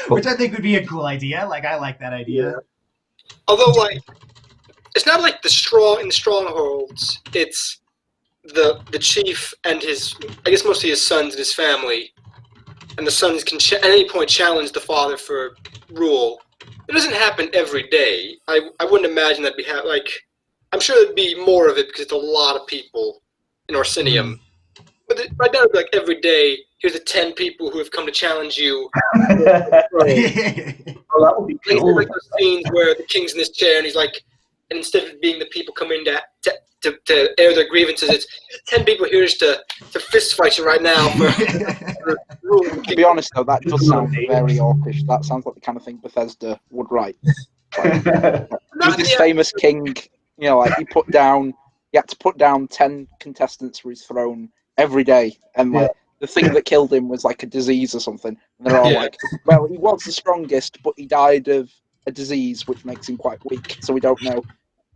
Which I think would be a cool idea. Like, I like that idea. Although, like, it's not like in the strongholds. It's the chief and I guess mostly his sons and his family, and the sons can at any point challenge the father for rule. It doesn't happen every day. I wouldn't imagine that'd be like. I'm sure there'd be more of it because it's a lot of people in Orsinium. But right now, it'd be like every day. Here's the 10 people who have come to challenge you. Oh, that would be cool. Like those scenes where the king's in his chair and he's like, and instead of being the people coming to air their grievances, it's 10 people here just to fist fight you right now. To be honest, though, that does sound very orcish. That sounds like the kind of thing Bethesda would write. Like, he's this famous king, like he had to put down 10 contestants for his throne every day, and like the thing that killed him was like a disease or something. And they're all like, well, he was the strongest, but he died of a disease which makes him quite weak, so we don't know.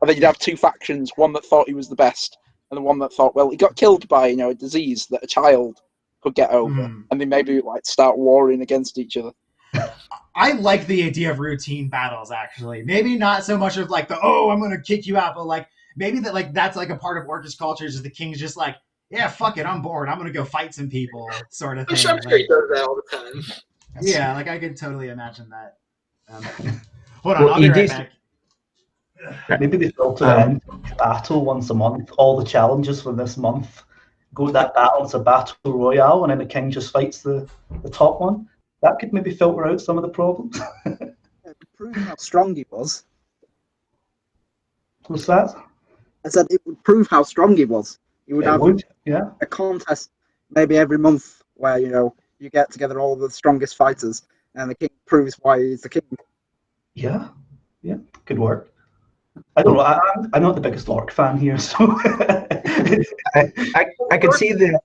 And then you'd have two factions, one that thought he was the best, and the one that thought, well, he got killed by, a disease that a child could get over, and they maybe like start warring against each other. I like the idea of routine battles, actually. Maybe not so much of like I'm going to kick you out, but like maybe that like that's like a part of Orcish culture is the king's just like, yeah, fuck it, I'm bored. I'm going to go fight some people, sort of thing. I'm sure he does that all the time. Yeah, like I could totally imagine that. Hold on, I'll be right back. Maybe they filter in battle once a month. All the challenges for this month go to that battle. It's a battle royale, and then the king just fights the top one. That could maybe filter out some of the problems. Prove how strong he was. What's that? I said it would prove how strong he was. You would have a contest maybe every month where you get together all the strongest fighters, and the king proves why he's the king. Yeah, could work. I don't know. I'm not the biggest orc fan here, so I could see the.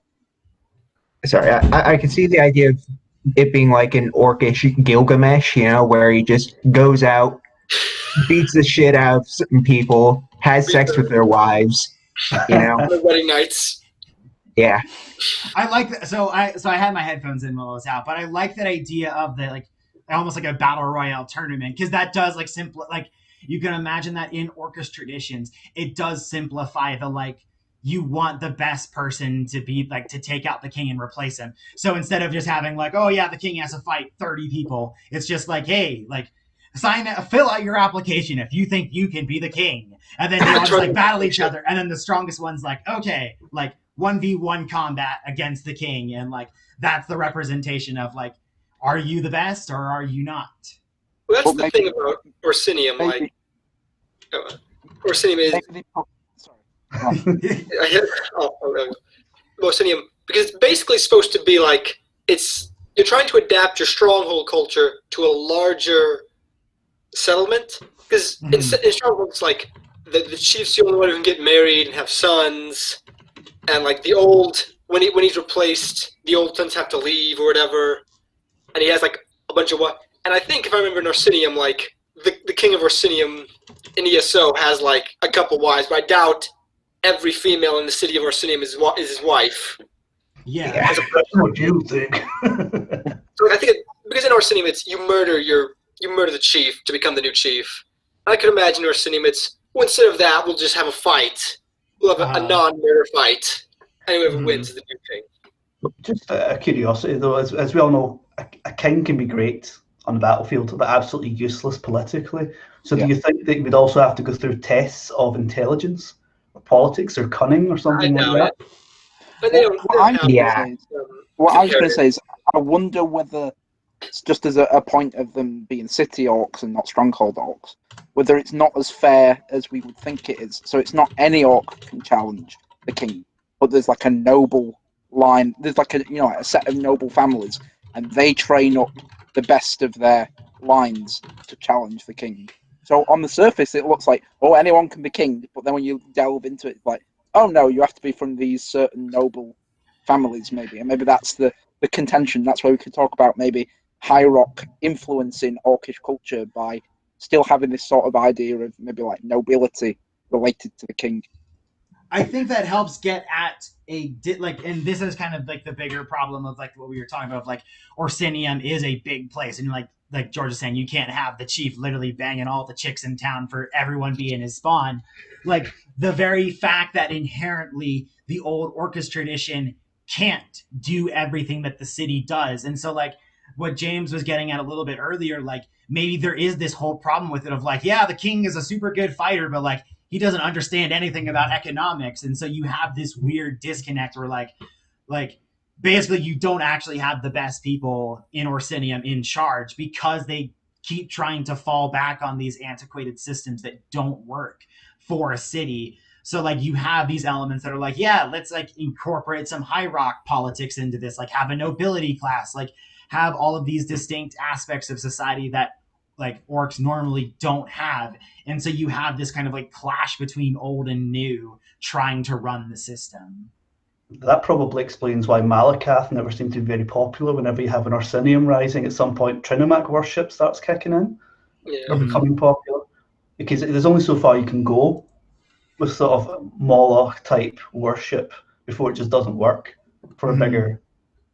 Sorry, I could see the idea of it being like an orcish Gilgamesh, where he just goes out, beats the shit out of certain people, has sex with their wives, you know? The wedding nights. Yeah. I like that. So I had my headphones in while I was out, but I like that idea of the like almost like a battle royale tournament, because that does like you can imagine that in Orcish traditions, it does simplify the like you want the best person to be like to take out the king and replace him. So instead of just having like, oh yeah, the king has to fight 30 people, it's just like, hey, like fill out your application if you think you can be the king. And then they all just like battle each other. And then the strongest one's like, okay, like 1v1 combat against the king. And like, that's the representation of like, are you the best or are you not? Well, that's the thing about Orsinium. Like, Orsinium is. Orsinium, because it's basically supposed to be like you're trying to adapt your stronghold culture to a larger settlement. Because in strongholds, it's like the chief's the only one who can get married and have sons, and like the old when he's replaced, the old sons have to leave or whatever, and he has like a bunch of what. And I think if I remember in Orsinium, like the king of Orsinium in ESO has like a couple wives, but I doubt every female in the city of Orsinium is his wife. Yeah. That's what you think. So I think because in Orsinium it's you murder the chief to become the new chief. I could imagine Orsinium it's instead of that we'll just have a fight. We'll have a non-murder fight, and whoever wins is the new king. Just a curiosity though, as we all know, a king can be great on the battlefield, but absolutely useless politically. So do you think that you would also have to go through tests of intelligence, or politics, or cunning, or something like that? But they don't what I was going to say is, I wonder whether it's just as a point of them being city orcs and not stronghold orcs, whether it's not as fair as we would think it is. So it's not any orc can challenge the king, but there's like a noble line. There's like a set of noble families, and they train up the best of their lines to challenge the king. So on the surface, it looks like, oh, anyone can be king, but then when you delve into it, it's like, oh no, you have to be from these certain noble families, maybe. And maybe that's the contention. That's where we could talk about maybe High Rock influencing Orcish culture by still having this sort of idea of maybe like nobility related to the king. I think that helps get at and this is kind of like the bigger problem of like what we were talking about, of like Orsinium is a big place, and like George is saying, you can't have the chief literally banging all the chicks in town for everyone being his spawn. Like the very fact that inherently the old Orcish tradition can't do everything that the city does, and so like what James was getting at a little bit earlier, like maybe there is this whole problem with it of like, yeah, the king is a super good fighter, but like he doesn't understand anything about economics. And so you have this weird disconnect where like basically you don't actually have the best people in Orsinium in charge because they keep trying to fall back on these antiquated systems that don't work for a city. So like you have these elements that are like, yeah, let's like incorporate some high rock politics into this, like have a nobility class, like have all of these distinct aspects of society that like orcs normally don't have. And so you have this kind of like clash between old and new trying to run the system. That probably explains why Malakath never seemed to be very popular. Whenever you have an Orsinium rising, at some point Trinomac worship starts kicking in, or becoming popular, because there's only so far you can go with sort of Moloch type worship before it just doesn't work for a bigger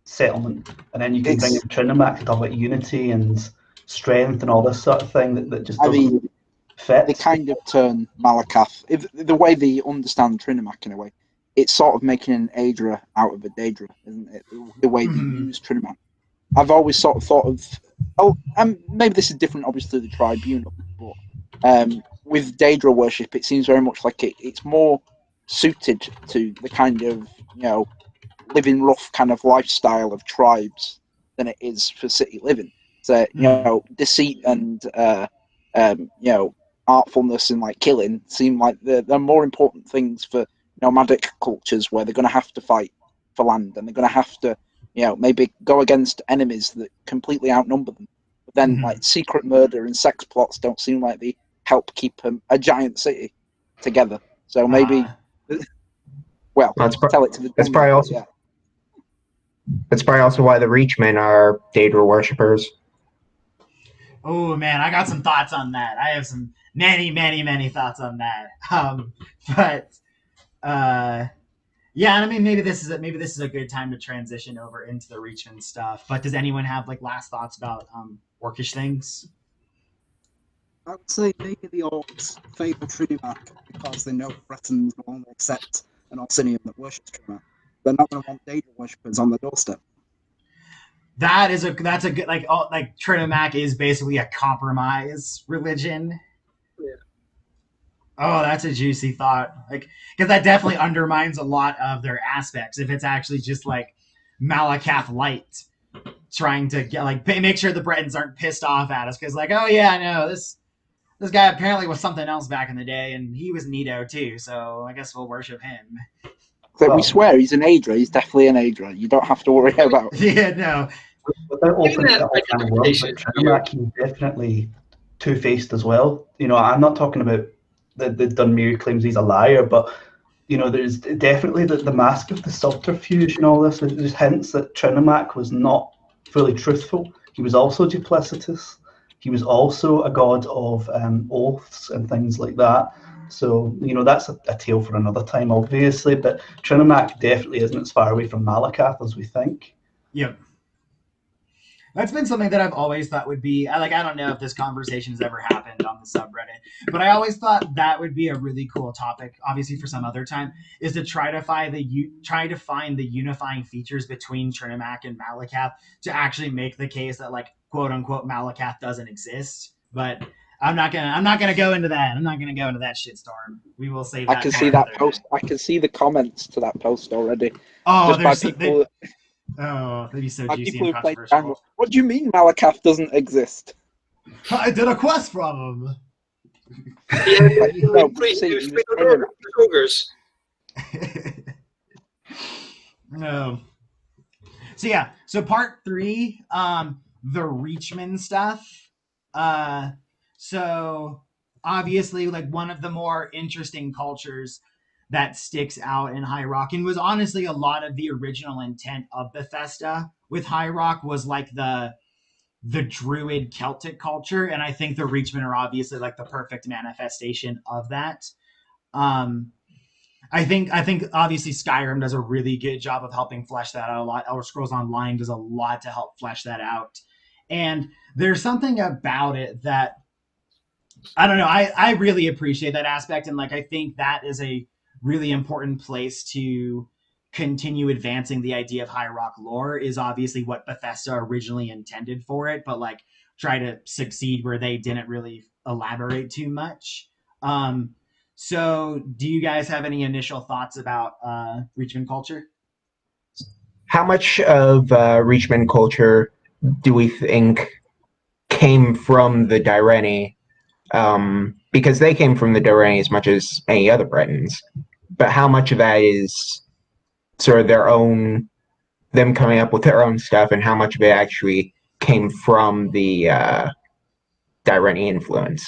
settlement. And then you can bring in Trinomac to talk about unity and strength and all this sort of thing that just doesn't fit. They kind of turn Malakath, the way they understand Trinomac in a way, it's sort of making an Aedra out of a Daedra, isn't it? The way they use Trinomac. I've always sort of thought of, maybe this is different obviously to the Tribunal, but with Daedra worship it seems very much like it's more suited to the kind of, living rough kind of lifestyle of tribes than it is for city living. So, deceit and, artfulness and like killing seem like they're more important things for nomadic cultures where they're going to have to fight for land and they're going to have to, maybe go against enemies that completely outnumber them. But then like secret murder and sex plots don't seem like they help keep a giant city together. So maybe, tell it to the that's probably also. Yeah. That's probably also why the Reachmen are Daedra worshippers. Oh man, I got some thoughts on that. I have some many thoughts on that. But yeah, I mean, maybe this is a good time to transition over into the Reachmen stuff. But does anyone have like last thoughts about orcish things? I would say maybe the Orcs favour Tridumac because they know Bretons will only accept an Orsinian that worships Tridumac. They're not going to want Daedra worshippers on their doorstep. That's a good like Tridumac is basically a compromise religion. Yeah. Oh, that's a juicy thought. Like, because that definitely undermines a lot of their aspects. If it's actually just like Malakath light trying to get like make sure the Bretons aren't pissed off at us because like, oh yeah, no, this guy apparently was something else back in the day, and he was Nito too. So I guess we'll worship him. So we swear he's an Aedra. He's definitely an Aedra. You don't have to worry about. Yeah, no. Without opening it up kind of world, but Tridumac, he's definitely two-faced as well. You know, I'm not talking about the Dunmere claims he's a liar, but you know, there's definitely the mask of the subterfuge and all this. There's hints that Tridumac was not fully truthful. He was also duplicitous. He was also a god of oaths and things like that. So, you know, that's a tale for another time, obviously. But Tridumac definitely isn't as far away from Malakath as we think. Yep. That's been something that I've always thought would be like, I don't know if this conversation has ever happened on the subreddit, but I always thought that would be a really cool topic, obviously for some other time, is to try to find the unifying features between Tridumac and Malakath to actually make the case that like quote unquote Malakath doesn't exist. But I'm not gonna go into that. I'm not gonna go into that shitstorm. We will save that. I can see that post. I can see the comments to that post already. Oh, just by people. Oh, that'd be so By juicy people and who play controversial. what do you mean Malakath doesn't exist? I did a quest from him. Yeah, No, free see, he was ogres. No. So yeah, so part 3, the Reachmen stuff. So obviously, like one of the more interesting cultures that sticks out in High Rock, and was honestly a lot of the original intent of Bethesda with High Rock was like the Druid Celtic culture, and I think the Reachmen are obviously like the perfect manifestation of that. I think obviously Skyrim does a really good job of helping flesh that out a lot. Elder Scrolls Online does a lot to help flesh that out. And there's something about it that I don't know, I really appreciate that aspect, and like I think that is a really important place to continue advancing the idea of High Rock lore, is obviously what Bethesda originally intended for it, but like try to succeed where they didn't really elaborate too much. So do you guys have any initial thoughts about Reachmen culture? How much of Reachmen culture do we think came from the Direnni? Because they came from the Direnni as much as any other Bretons. But how much of that is sort of them coming up with their own stuff, and how much of it actually came from the Direnni influence?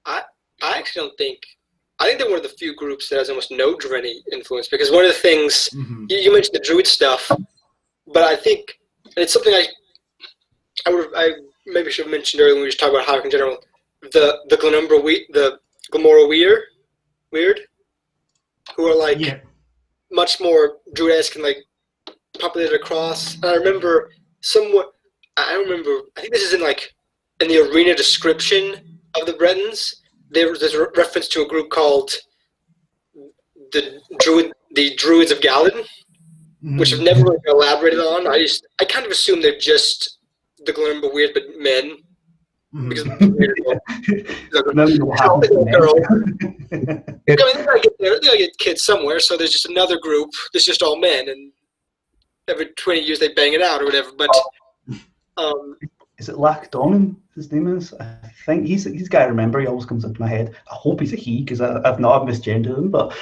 I actually don't think. I think they're one of the few groups that has almost no Direnni influence, because one of the things you mentioned the Druid stuff, but I think, and it's something I maybe should have mentioned earlier when we were just talking about Havoc in general. The Glamora Weird, who are like much more Druid-esque and like populated across. And I remember I think this is in the arena description of the Bretons. There's a reference to a group called the Druids of Galadin, which have never really been elaborated on. I kind of assume they're just the Glamora Weird, but men. Because they gotta get kids somewhere, so there's just another group that's just all men, and every 20 years they bang it out or whatever. But is it Lackdonan? His name is. I think he's a guy I remember. He always comes into my head. I hope he's a he, because I've misgendered him, but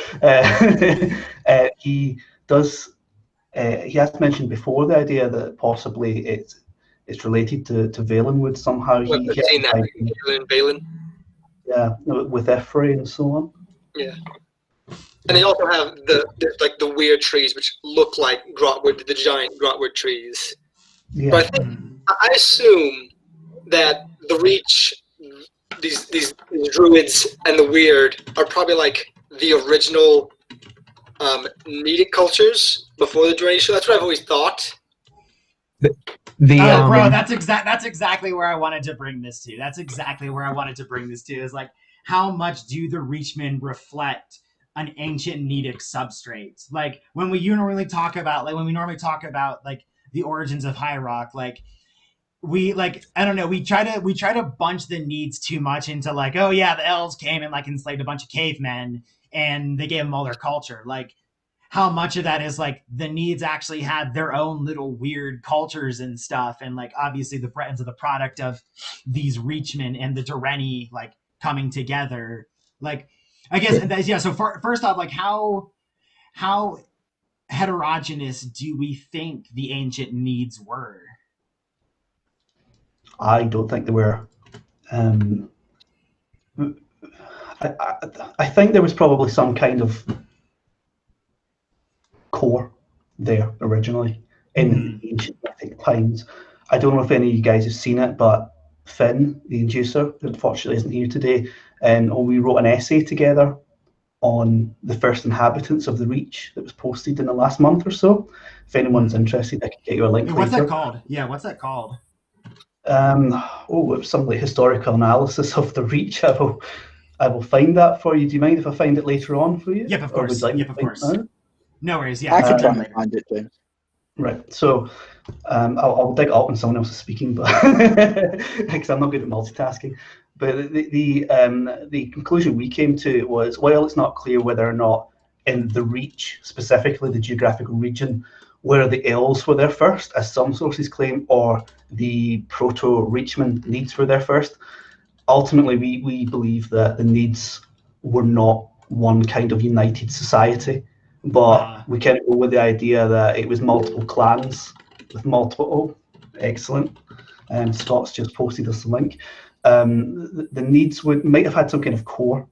he does. He has mentioned before the idea that possibly it's related to Valenwood somehow. I've seen that. Valen. Yeah, with Ephraim and so on. Yeah. And they also have the weird trees which look like Grotwood, the giant Grotwood trees. Yeah. But I assume that the Reach, these druids and the weird are probably like the original Nedic cultures before the Direnni show. That's what I've always thought. Bro, that's exactly where I wanted to bring this to. That's exactly where I wanted to bring this to. Is like, how much do the Reachmen reflect an ancient Nedic substrate? Like when we normally talk about like the origins of High Rock, like we like I don't know, we try to bunch the needs too much into like, oh yeah, the elves came and like enslaved a bunch of cavemen and they gave them all their culture. Like how much of that is like the needs actually had their own little weird cultures and stuff, and like obviously the Bretons are the product of these Reachmen and the Direnni like coming together. Like I guess yeah. So first off, like how heterogeneous do we think the ancient needs were? I don't think they were. I think there was probably some kind of core there originally in ancient mythic times. I don't know if any of you guys have seen it, but Finn, the Inducer, unfortunately isn't here today, and we wrote an essay together on the first inhabitants of the Reach that was posted in the last month or so. If anyone's interested, I can get you a link. What's that called? Yeah, what's that called? It was some like historical analysis of the Reach. I will find that for you. Do you mind if I find it later on for you? Yep, of course. Yep, of course. No worries. Yeah, I can try and find it too. Right. So I'll dig it up when someone else is speaking, but because I'm not good at multitasking. But the conclusion we came to was, while it's not clear whether or not in the Reach, specifically the geographical region, where the elves were there first, as some sources claim, or the proto-Reachmen needs were there first. Ultimately, we believe that the needs were not one kind of united society, but we kind of go with the idea that it was multiple clans with multiple. Oh, excellent. Scott's just posted us the link. The needs might have had some kind of core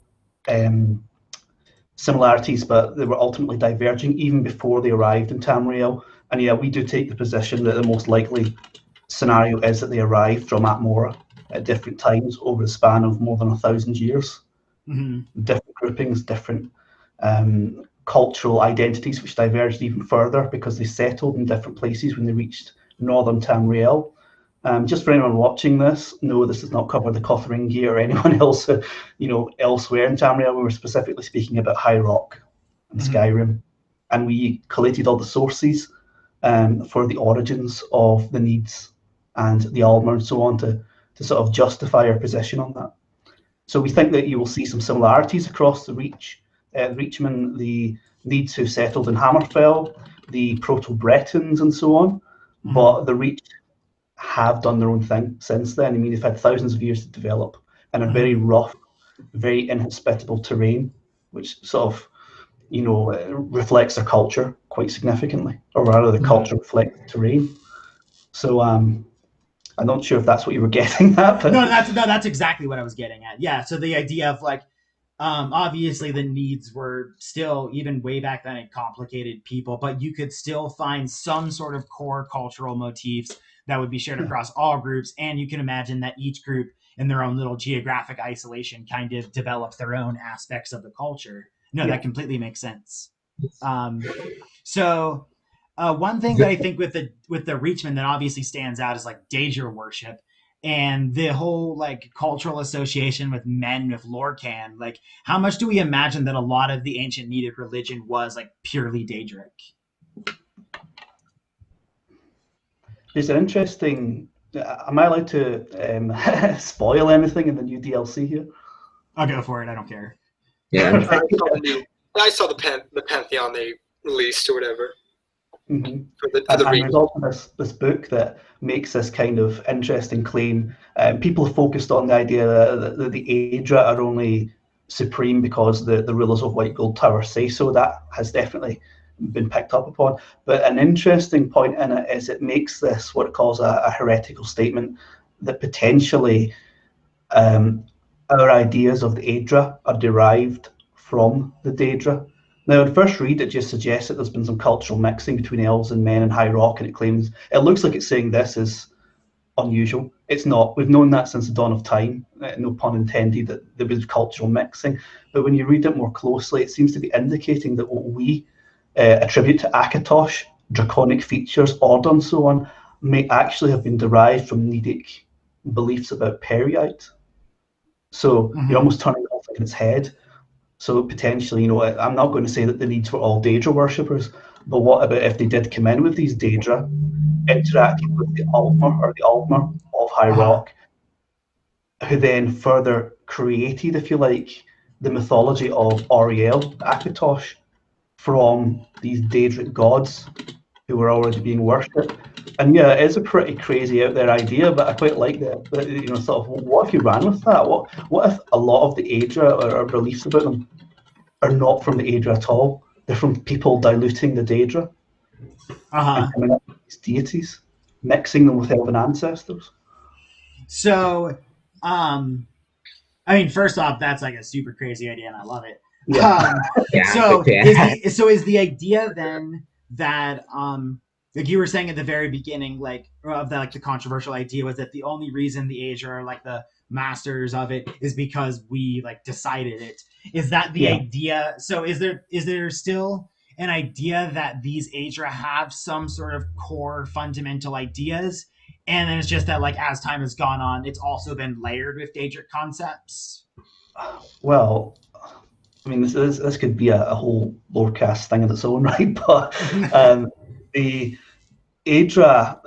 similarities, but they were ultimately diverging even before they arrived in Tamriel. And yeah, we do take the position that the most likely scenario is that they arrived from Atmora at different times over the span of more than 1,000 years. Different groupings, different cultural identities, which diverged even further because they settled in different places when they reached northern Tamriel. Just for anyone watching this, no, this does not cover the Cotheringi or anyone else, elsewhere in Tamriel. We were specifically speaking about High Rock and Skyrim, and we collated all the sources for the origins of the needs and the Almer and so on to sort of justify our position on that. So we think that you will see some similarities across the Reach. Reachmen, the needs who settled in Hammerfell, the Proto-Bretons and so on, but the Reach have done their own thing since then. I mean, they've had thousands of years to develop in a very rough, very inhospitable terrain, which sort of, reflects their culture quite significantly, or rather the culture reflects the terrain. So I'm not sure if that's what you were getting at. But... No, that's exactly what I was getting at. Yeah, so the idea of like, obviously the needs were still, even way back then, a complicated people, but you could still find some sort of core cultural motifs that would be shared across all groups, and you can imagine that each group in their own little geographic isolation kind of develops their own aspects of the culture. No, that completely makes sense. So one thing that I think with the Reachmen that obviously stands out is like Daedra worship and the whole like cultural association with men with Lorcan. Like, how much do we imagine that a lot of the ancient Nedic religion was like purely Daedric? There's an interesting. Am I allowed to spoil anything in the new DLC here? I'll go for it. I don't care. Yeah. I saw the Pantheon they released or whatever. For the there's also this book that makes this kind of interesting claim. People have focused on the idea that the Aedra are only supreme because the rulers of White Gold Tower say so. That has definitely been picked up upon. But an interesting point in it is it makes this what it calls a heretical statement that potentially our ideas of the Aedra are derived from the Daedra. Now, at first read, it just suggests that there's been some cultural mixing between elves and men in High Rock, and it looks like it's saying this is unusual. It's not. We've known that since the dawn of time, no pun intended, that there was cultural mixing. But when you read it more closely, it seems to be indicating that what we attribute to Akatosh, draconic features, order, and so on, may actually have been derived from Nedic beliefs about Periite. So you're almost turning it off on its head. So potentially, you know, I'm not going to say that the needs were all Daedra worshippers, but what about if they did come in with these Daedra, interacting with the Altmer or the Altmer of High Rock, who then further created, if you like, the mythology of Auriel, Akatosh, from these Daedric gods who were already being worshipped. And yeah, it is a pretty crazy out there idea, but I quite like that. But, you know, sort of, what if you ran with that? What if a lot of the Aedra or beliefs about them are not from the Aedra at all? They're from people diluting the Daedra and coming up with these deities, mixing them with elven ancestors. So, I mean, first off, that's like a super crazy idea, and I love it. Yeah. Is the idea then that like you were saying at the very beginning, like of the, like the controversial idea was that the only reason the Asia are like the masters of it is because we like decided it. Is that the idea? So is there still an idea that these Asia have some sort of core fundamental ideas, and then it's just that like as time has gone on, it's also been layered with Daedric concepts? Well, I mean, this could be a whole lorecast thing in its own right, but the Aedra,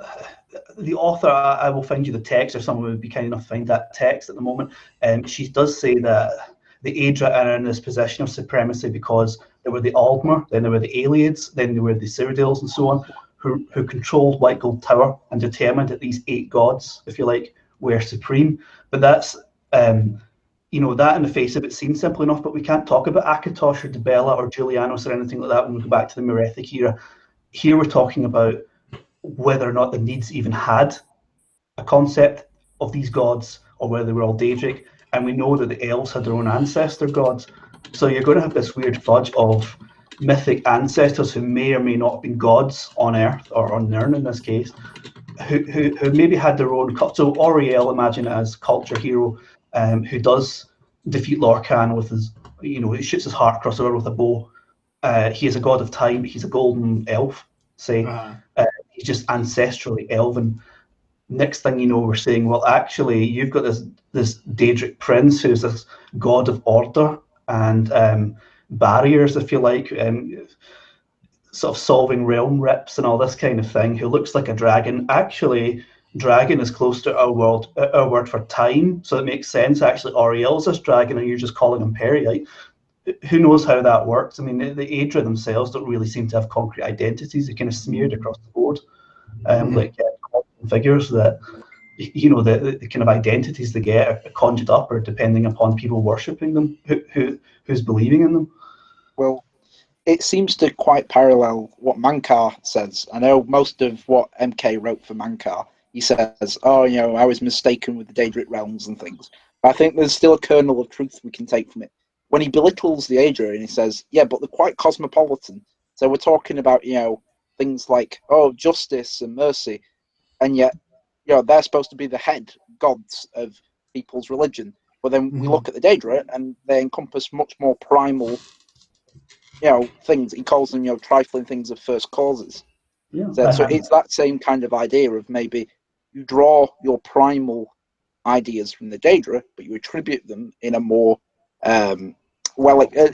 the author, I will find you the text, or someone would be kind enough to find that text at the moment. She does say that the Aedra are in this position of supremacy because there were the Aldmer, then there were the Aelids, then there were the Cyrodiils, and so on, who controlled White Gold Tower and determined that these 8 gods, if you like, were supreme. But that's you know, that in the face of it seems simple enough, but we can't talk about Akatosh or Dibella or Julianos or anything like that when we go back to the Merethic era. Here we're talking about whether or not the Needs even had a concept of these gods, or whether they were all Daedric, and we know that the elves had their own ancestor gods. So you're going to have this weird fudge of mythic ancestors who may or may not have been gods on Earth, or on Nirn in this case, who maybe had their own. So Auriel, imagine it as culture hero, who does defeat Lorcan with his, you know, he shoots his heart across the river with a bow. He is a god of time. He's a golden elf, say. He's just ancestrally elven. Next thing you know, we're saying, well, actually, you've got this Daedric prince who's this god of order and barriers, if you like, sort of solving realm rips and all this kind of thing, who looks like a dragon. Actually, dragon is close to our word for time, so it makes sense. Actually, Auriel's this dragon, and you're just calling him Periite. Who knows how that works? I mean, the Aedra themselves don't really seem to have concrete identities. They're kind of smeared across the board, like figures that, you know, the kind of identities they get are conjured up, or depending upon people worshipping them, who's believing in them. Well, it seems to quite parallel what Mankar says. I know most of what MK wrote for Mankar, he says, oh, you know, I was mistaken with the Daedric realms and things. But I think there's still a kernel of truth we can take from it. When he belittles the Aedra and he says, yeah, but they're quite cosmopolitan. So we're talking about, you know, things like, oh, justice and mercy. And yet, you know, they're supposed to be the head gods of people's religion. But then we look at the Daedra and they encompass much more primal, you know, things. He calls them, you know, trifling things of first causes. Yeah, so it's that same kind of idea of maybe you draw your primal ideas from the Daedra, but you attribute them in a more you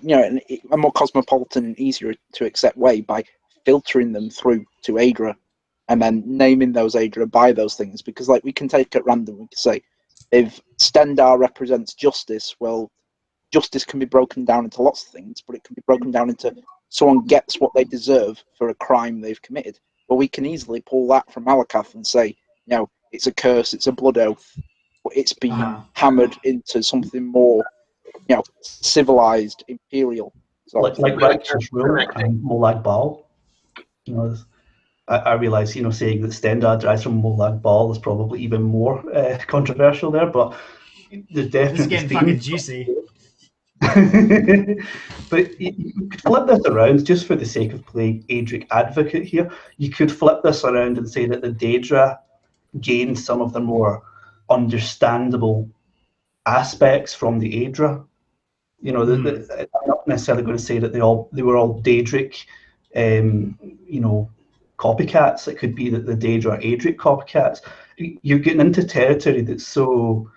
know, a more cosmopolitan and easier to accept way by filtering them through to Aedra and then naming those Aedra by those things. Because, like, we can take at random, we can say, if Stendar represents justice, well, justice can be broken down into lots of things, but it can be broken down into someone gets what they deserve for a crime they've committed. But we can easily pull that from Malakath and say, you know, it's a curse, it's a blood oath, but it's been hammered into something more, you know, civilized, imperial. Like righteous rule and Molag Bal. You know, I realise, you know, saying that Stendar derives from Molag Bal is probably even more controversial there, but there's definitely. It's getting fucking juicy. But you could flip this around, just for the sake of playing Aedric advocate here. You could flip this around and say that the Daedra gained some of the more understandable aspects from the Aedra. You know, I'm not necessarily going to say that they were all Daedric, you know, copycats. It could be that the Daedra are Aedric copycats. You're getting into territory that's so,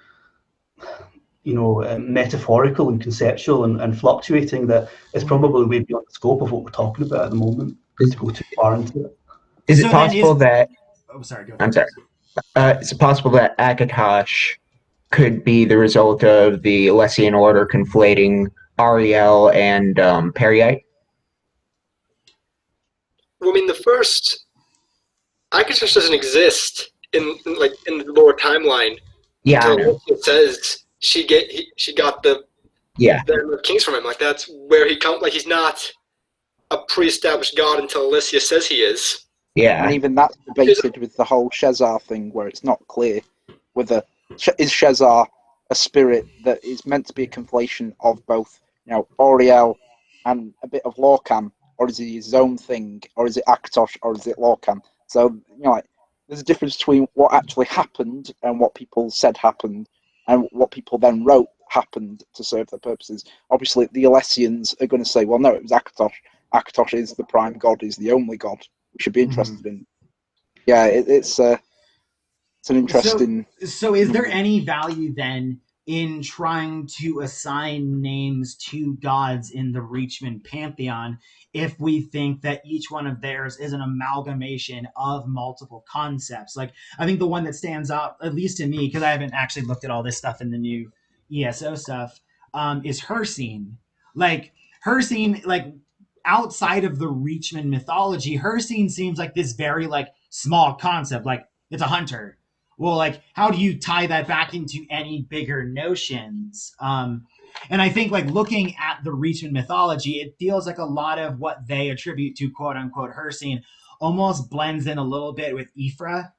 you know, metaphorical and conceptual and fluctuating that it's probably way beyond the scope of what we're talking about at the moment to go too far into it. Is it possible that? Oh, sorry. Go I'm sorry. Is it possible that Akatosh could be the result of the Alessian Order conflating Ariel and Periite? Well, I mean, the first Akash doesn't exist in the lore timeline. Yeah, until it says she got the kings from him. Like, that's where he comes. Like, he's not a pre-established god until Alicia says he is. Yeah, and even that's debated with the whole Shezar thing, where it's not clear whether is Shezar a spirit that is meant to be a conflation of both, you know, Oriel and a bit of Lorcan, or is he his own thing, or is it Akatosh, or is it Lorcan? So, you know, like, there's a difference between what actually happened and what people said happened, and what people then wrote happened to serve their purposes. Obviously, the Alessians are going to say, well, no, it was Akatosh. Akatosh is the prime god, is the only god we should be interested in. Yeah, it's an interesting... So is there any value then in trying to assign names to gods in the Reachmen pantheon if we think that each one of theirs is an amalgamation of multiple concepts? Like, I think the one that stands out, at least to me, because I haven't actually looked at all this stuff in the new ESO stuff, is Hircine. Like, Hircine, like, outside of the Reachmen mythology, Hircine seems like this very, like, small concept. Like, it's a hunter. Well, like, how do you tie that back into any bigger notions? And I think, like, looking at the Reachmen mythology, it feels like a lot of what they attribute to quote unquote Hircine almost blends in a little bit with Ephra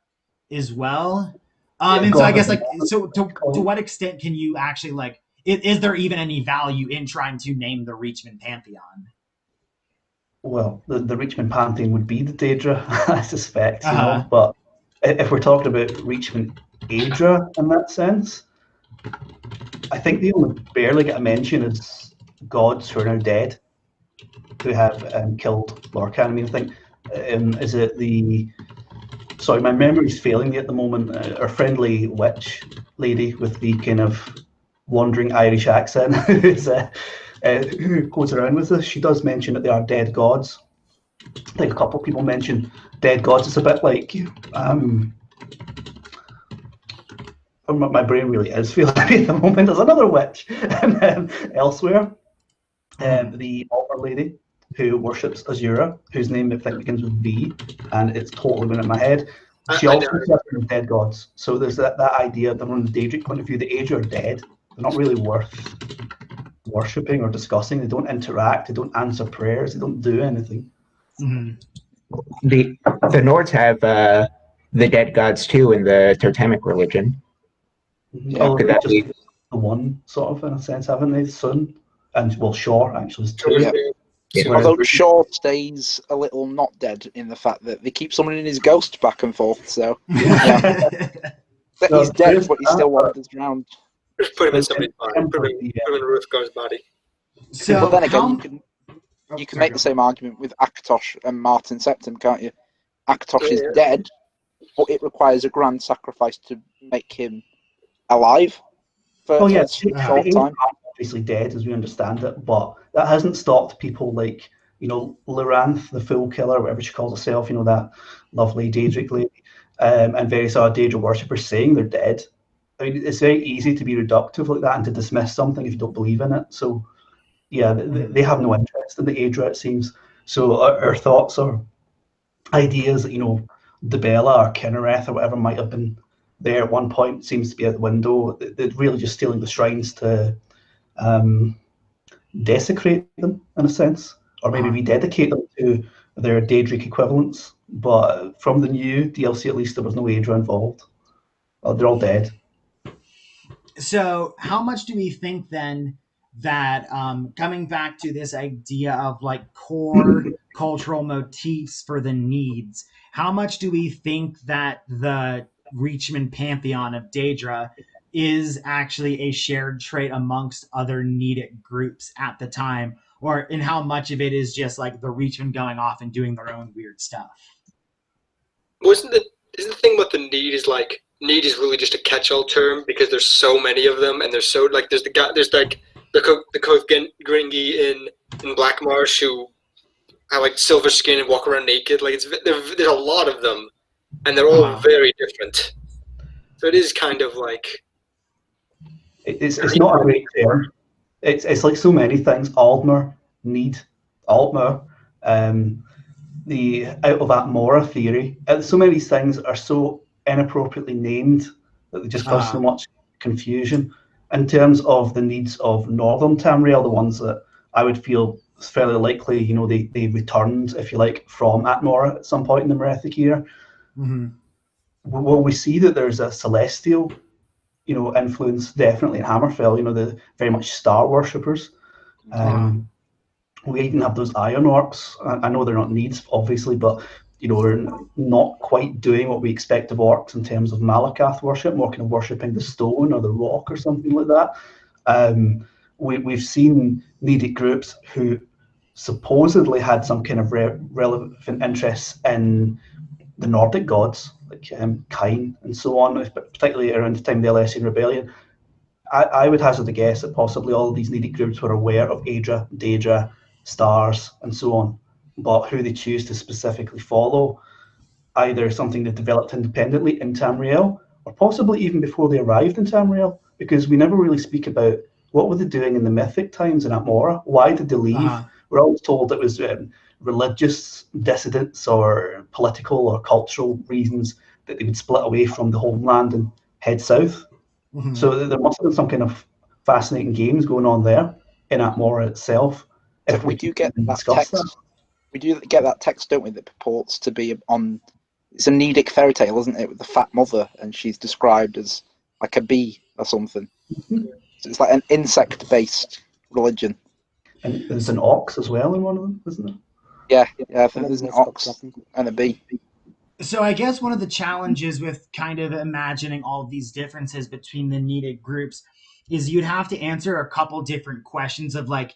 as well. And so I guess, like, so to what extent can you actually, like, is there even any value in trying to name the Reachmen pantheon? Well, the Reachmen pantheon would be the Daedra, I suspect, you know, but if we're talking about Reachmen Aedra in that sense, I think they only barely get a mention as gods who are now dead, who have killed Lorcan. I mean, I think, is it the... Sorry, my memory's failing me at the moment. Our friendly witch lady with the kind of wandering Irish accent who goes around with us, she does mention that they are dead gods. I think a couple of people mention dead gods. It's a bit like... my brain really is feeling at the moment. There's another witch elsewhere. The altar lady who worships Azura, whose name I think begins with V, and it's totally been in my head. She also says they're dead gods. So there's that idea that from the Daedric point of view, the Aedra are dead. They're not really worth worshipping or discussing. They don't interact. They don't answer prayers. They don't do anything. The Nords have the dead gods too in the totemic religion. Yeah, could that be the one sort of in a sense, haven't they? Sun and Shore actually is two. Yeah. Although Shore stays a little not dead in the fact that they keep summoning his ghost back and forth. So he's dead, but he still wanders around. Just put him in somebody's body. Put him in Ruthgar's body. So, but then again, you can make the same argument with Akatosh and Martin Septim, can't you? Akatosh is dead, but it requires a grand sacrifice to make him alive for a short time. Obviously dead as we understand it, but that hasn't stopped people like, you know, Loranth, the Fool Killer, whatever she calls herself, you know, that lovely Daedric lady, and various other Daedra worshippers saying they're dead. I mean, it's very easy to be reductive like that and to dismiss something if you don't believe in it. So, yeah, they have no interest in the Aedra, it seems. So our thoughts or ideas that, you know, Debella or Kinnereth or whatever might have been there at one point seems to be out the window. They're really just stealing the shrines to desecrate them in a sense, or maybe rededicate them to their Daedric equivalents. But from the new DLC, at least, there was no Aedra involved. They're all dead. So how much do we think then that coming back to this idea of like core cultural motifs for the needs, how much do we think that the Reachmen pantheon of Daedra is actually a shared trait amongst other Nedic groups at the time, or in how much of it is just like the Reachmen going off and doing their own weird stuff. Isn't the thing about the need is like need is really just a catch-all term because there's so many of them, and there's so like there's the Cove Gringi in Black Marsh who have like silver skin and walk around naked. Like there's a lot of them, and they're all very different. So it is kind of like it's not a great term. It's like so many things. Aldmer, need, Altmer, the out of Atmora theory. So many of these things are so inappropriately named that they just cause so much confusion. In terms of the needs of Northern Tamriel, the ones that I would feel is fairly likely, they returned, if you like, from Atmora at some point in the Merethic era. Mm-hmm. Well, we see that there's a celestial, influence definitely in Hammerfell. The very much star worshippers. We even have those Iron Orcs. I know they're not needs, obviously, but we're not quite doing what we expect of Orcs in terms of Malakath worship, more kind of worshipping the stone or the rock or something like that. We've seen Nedic groups who supposedly had some kind of relevant interests in the Nordic gods, like Cain and so on, particularly around the time of the Alessian Rebellion. I would hazard a guess that possibly all of these Nedic groups were aware of Aedra, Daedra, stars, and so on, but who they choose to specifically follow, either something that developed independently in Tamriel, or possibly even before they arrived in Tamriel, because we never really speak about what were they doing in the mythic times in Atmora. Why did they leave? We're always told it was religious dissidents or political or cultural reasons that they would split away from the homeland and head south. Mm-hmm. So there must have been some kind of fascinating games going on there in Atmora itself. If we do get that text, we do get that text, don't we, that purports to be on. It's a Nedic fairy tale, isn't it, with the fat mother, and she's described as like a bee or something. Mm-hmm. So it's like an insect-based religion. And there's an ox as well in one of them, isn't there? Yeah, I think there's an ox and a bee. So I guess one of the challenges with kind of imagining all of these differences between the Nedic groups is you'd have to answer a couple different questions of like,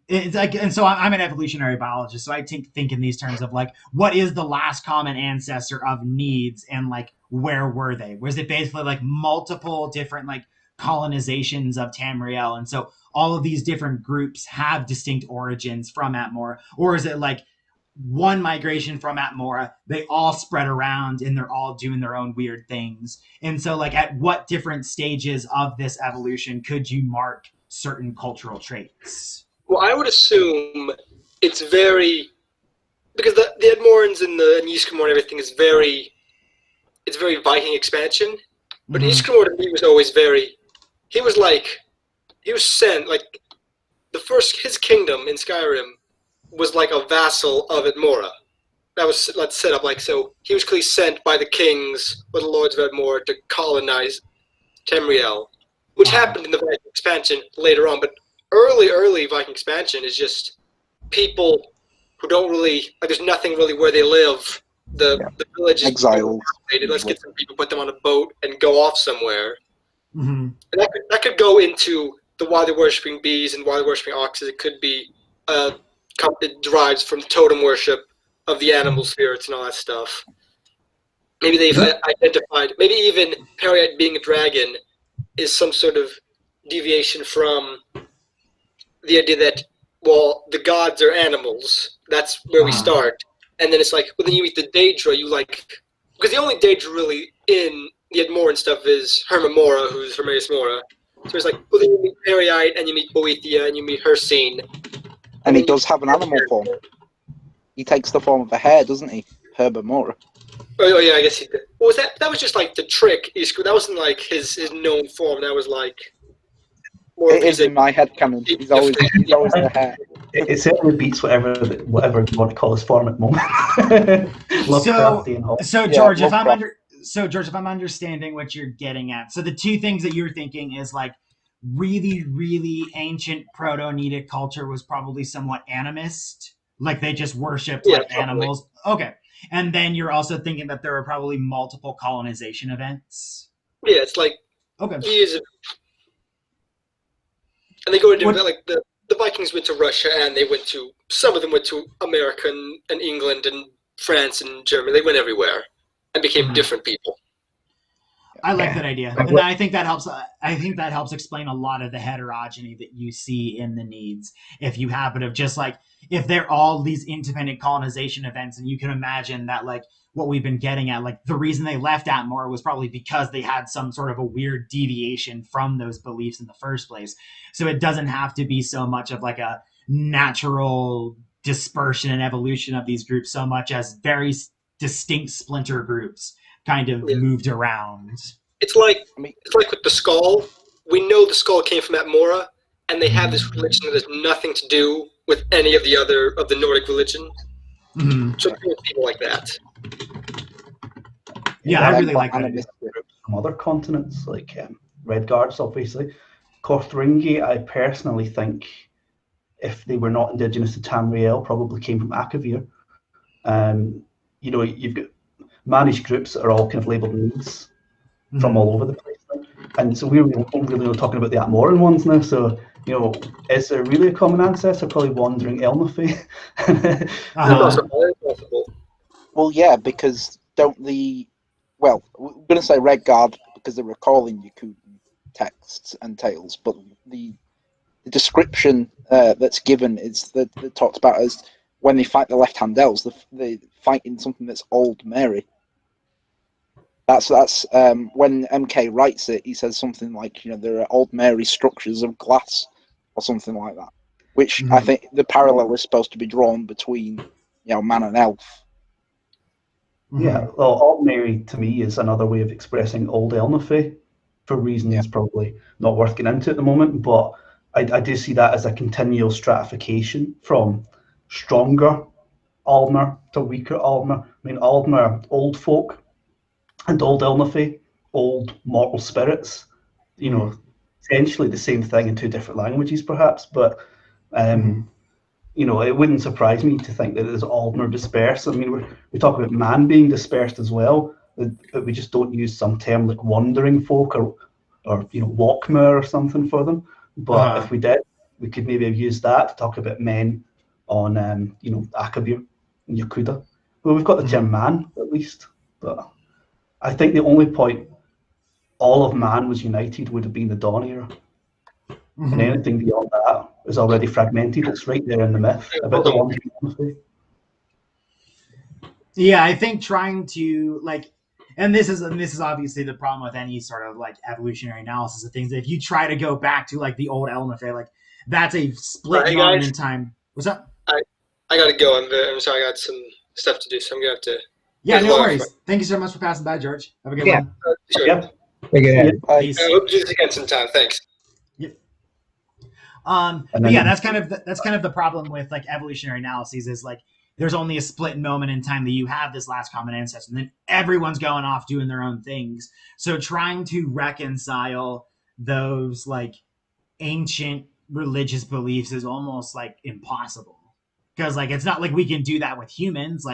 it's like, and so I'm an evolutionary biologist, so I think in these terms of like, what is the last common ancestor of needs, and like, where were they? Was it basically like multiple different like colonizations of Tamriel, and so all of these different groups have distinct origins from Atmora, or is it like one migration from Atmora, they all spread around and they're all doing their own weird things? And so like, at what different stages of this evolution could you mark certain cultural traits? Well, I would assume it's very, because the Edmorans and the Ysgramor and everything is very Viking expansion. But Ysgramor to me was always he was sent, like, his kingdom in Skyrim was like a vassal of Edmora. That was set up like, so he was clearly sent by the kings or the lords of Edmora to colonize Tamriel, which happened in the Viking expansion later on, but early Viking expansion is just people who don't really, like, there's nothing really where they live. The village is exiled. Let's get some people, put them on a boat, and go off somewhere. Mm-hmm. And that could go into the why they're worshipping bees and why they're worshipping oxes. It could be it derives from totem worship of the animal spirits and all that stuff. Maybe they've identified, maybe even Periite being a dragon is some sort of deviation from the idea that, well, the gods are animals. That's where we start. And then it's like, well, then you meet the Daedra, because the only Daedra really in the Edmoran stuff is Hermamora, who's Hermaeus Mora. So it's like, well, then you meet Periite, and you meet Boethia, and you meet Hircine. And he does have an animal form. He takes the form of a hare, doesn't he? Hermamora. Oh yeah, I guess he did. Well, that was just like the trick. That wasn't like his known form. That was like. It is in my head canon. He's always the hare. It certainly beats whatever you want to call his form at the moment. So George, if I'm understanding what you're getting at, so the two things that you're thinking is like really, really ancient Proto-Nedic culture was probably somewhat animist, like they just worshipped like animals. Okay. And then you're also thinking that there are probably multiple colonization events. Yeah, it's like Okay. years of, and they go to different, like the Vikings went to Russia, and some of them went to America and England and France and Germany. They went everywhere and became different people. I like that idea, and I think that helps. I think that helps explain a lot of the heterogeneity that you see in the needs. If you happen to just like, if they're all these independent colonization events, and you can imagine that, like what we've been getting at, like the reason they left Atmore was probably because they had some sort of a weird deviation from those beliefs in the first place. So it doesn't have to be so much of like a natural dispersion and evolution of these groups, so much as very distinct splinter groups kind of moved around. It's like with the skull. We know the skull came from Atmora, and they have this religion that has nothing to do with any of the Nordic religion. So people like that. Yeah, I really like that. From other continents, like Red Guards, obviously. Korthringi, I personally think, if they were not indigenous to Tamriel, probably came from Akavir. You've got managed groups that are all kind of labelled needs from all over the place. And so we're really talking about the Atmoran ones now. So, is there really a common ancestor? Probably wandering Elnathy. Well, yeah, because we're going to say Red Guard because they're recalling Yakuten texts and tales, but the description that's given is that talked about as when they fight the left-hand elves, they fight in something that's Old Mary. That's when MK writes it, he says something like, there are Old Mary structures of glass or something like that, which I think the parallel is supposed to be drawn between, man and elf. Yeah, well, Old Mary to me is another way of expressing Old Elnathy for reasons probably not worth getting into at the moment, but I do see that as a continual stratification from stronger Aldmer to weaker Aldmer. I mean, Aldmer, old folk, and Old Elnathy, old mortal spirits. Essentially the same thing in two different languages, perhaps. But it wouldn't surprise me to think that there's Aldmer dispersed. I mean, we talk about man being dispersed as well, but we just don't use some term like wandering folk or Walkmer or something for them. But if we did, we could maybe have used that to talk about men on, Akavir and Yakuda. Well, we've got the term man, at least. But I think the only point all of man was united would have been the Dawn era. And anything beyond that is already fragmented. It's right there in the myth about the one. Yeah, I think trying to and this is obviously the problem with any sort of evolutionary analysis of things. If you try to go back to the old Elnathy, that's a split moment in time. What's up? I gotta go. I'm sorry, I got some stuff to do, so I'm gonna have to. Yeah, no worries. Thank you so much for passing by, George. Have a good one. Sure. Yeah. Peace. I hope to do this again sometime. Thanks. Yep. But yeah, that's kind of the problem with evolutionary analyses is there's only a split moment in time that you have this last common ancestor, and then everyone's going off doing their own things. So trying to reconcile those ancient religious beliefs is almost impossible, because it's not like we can do that with humans.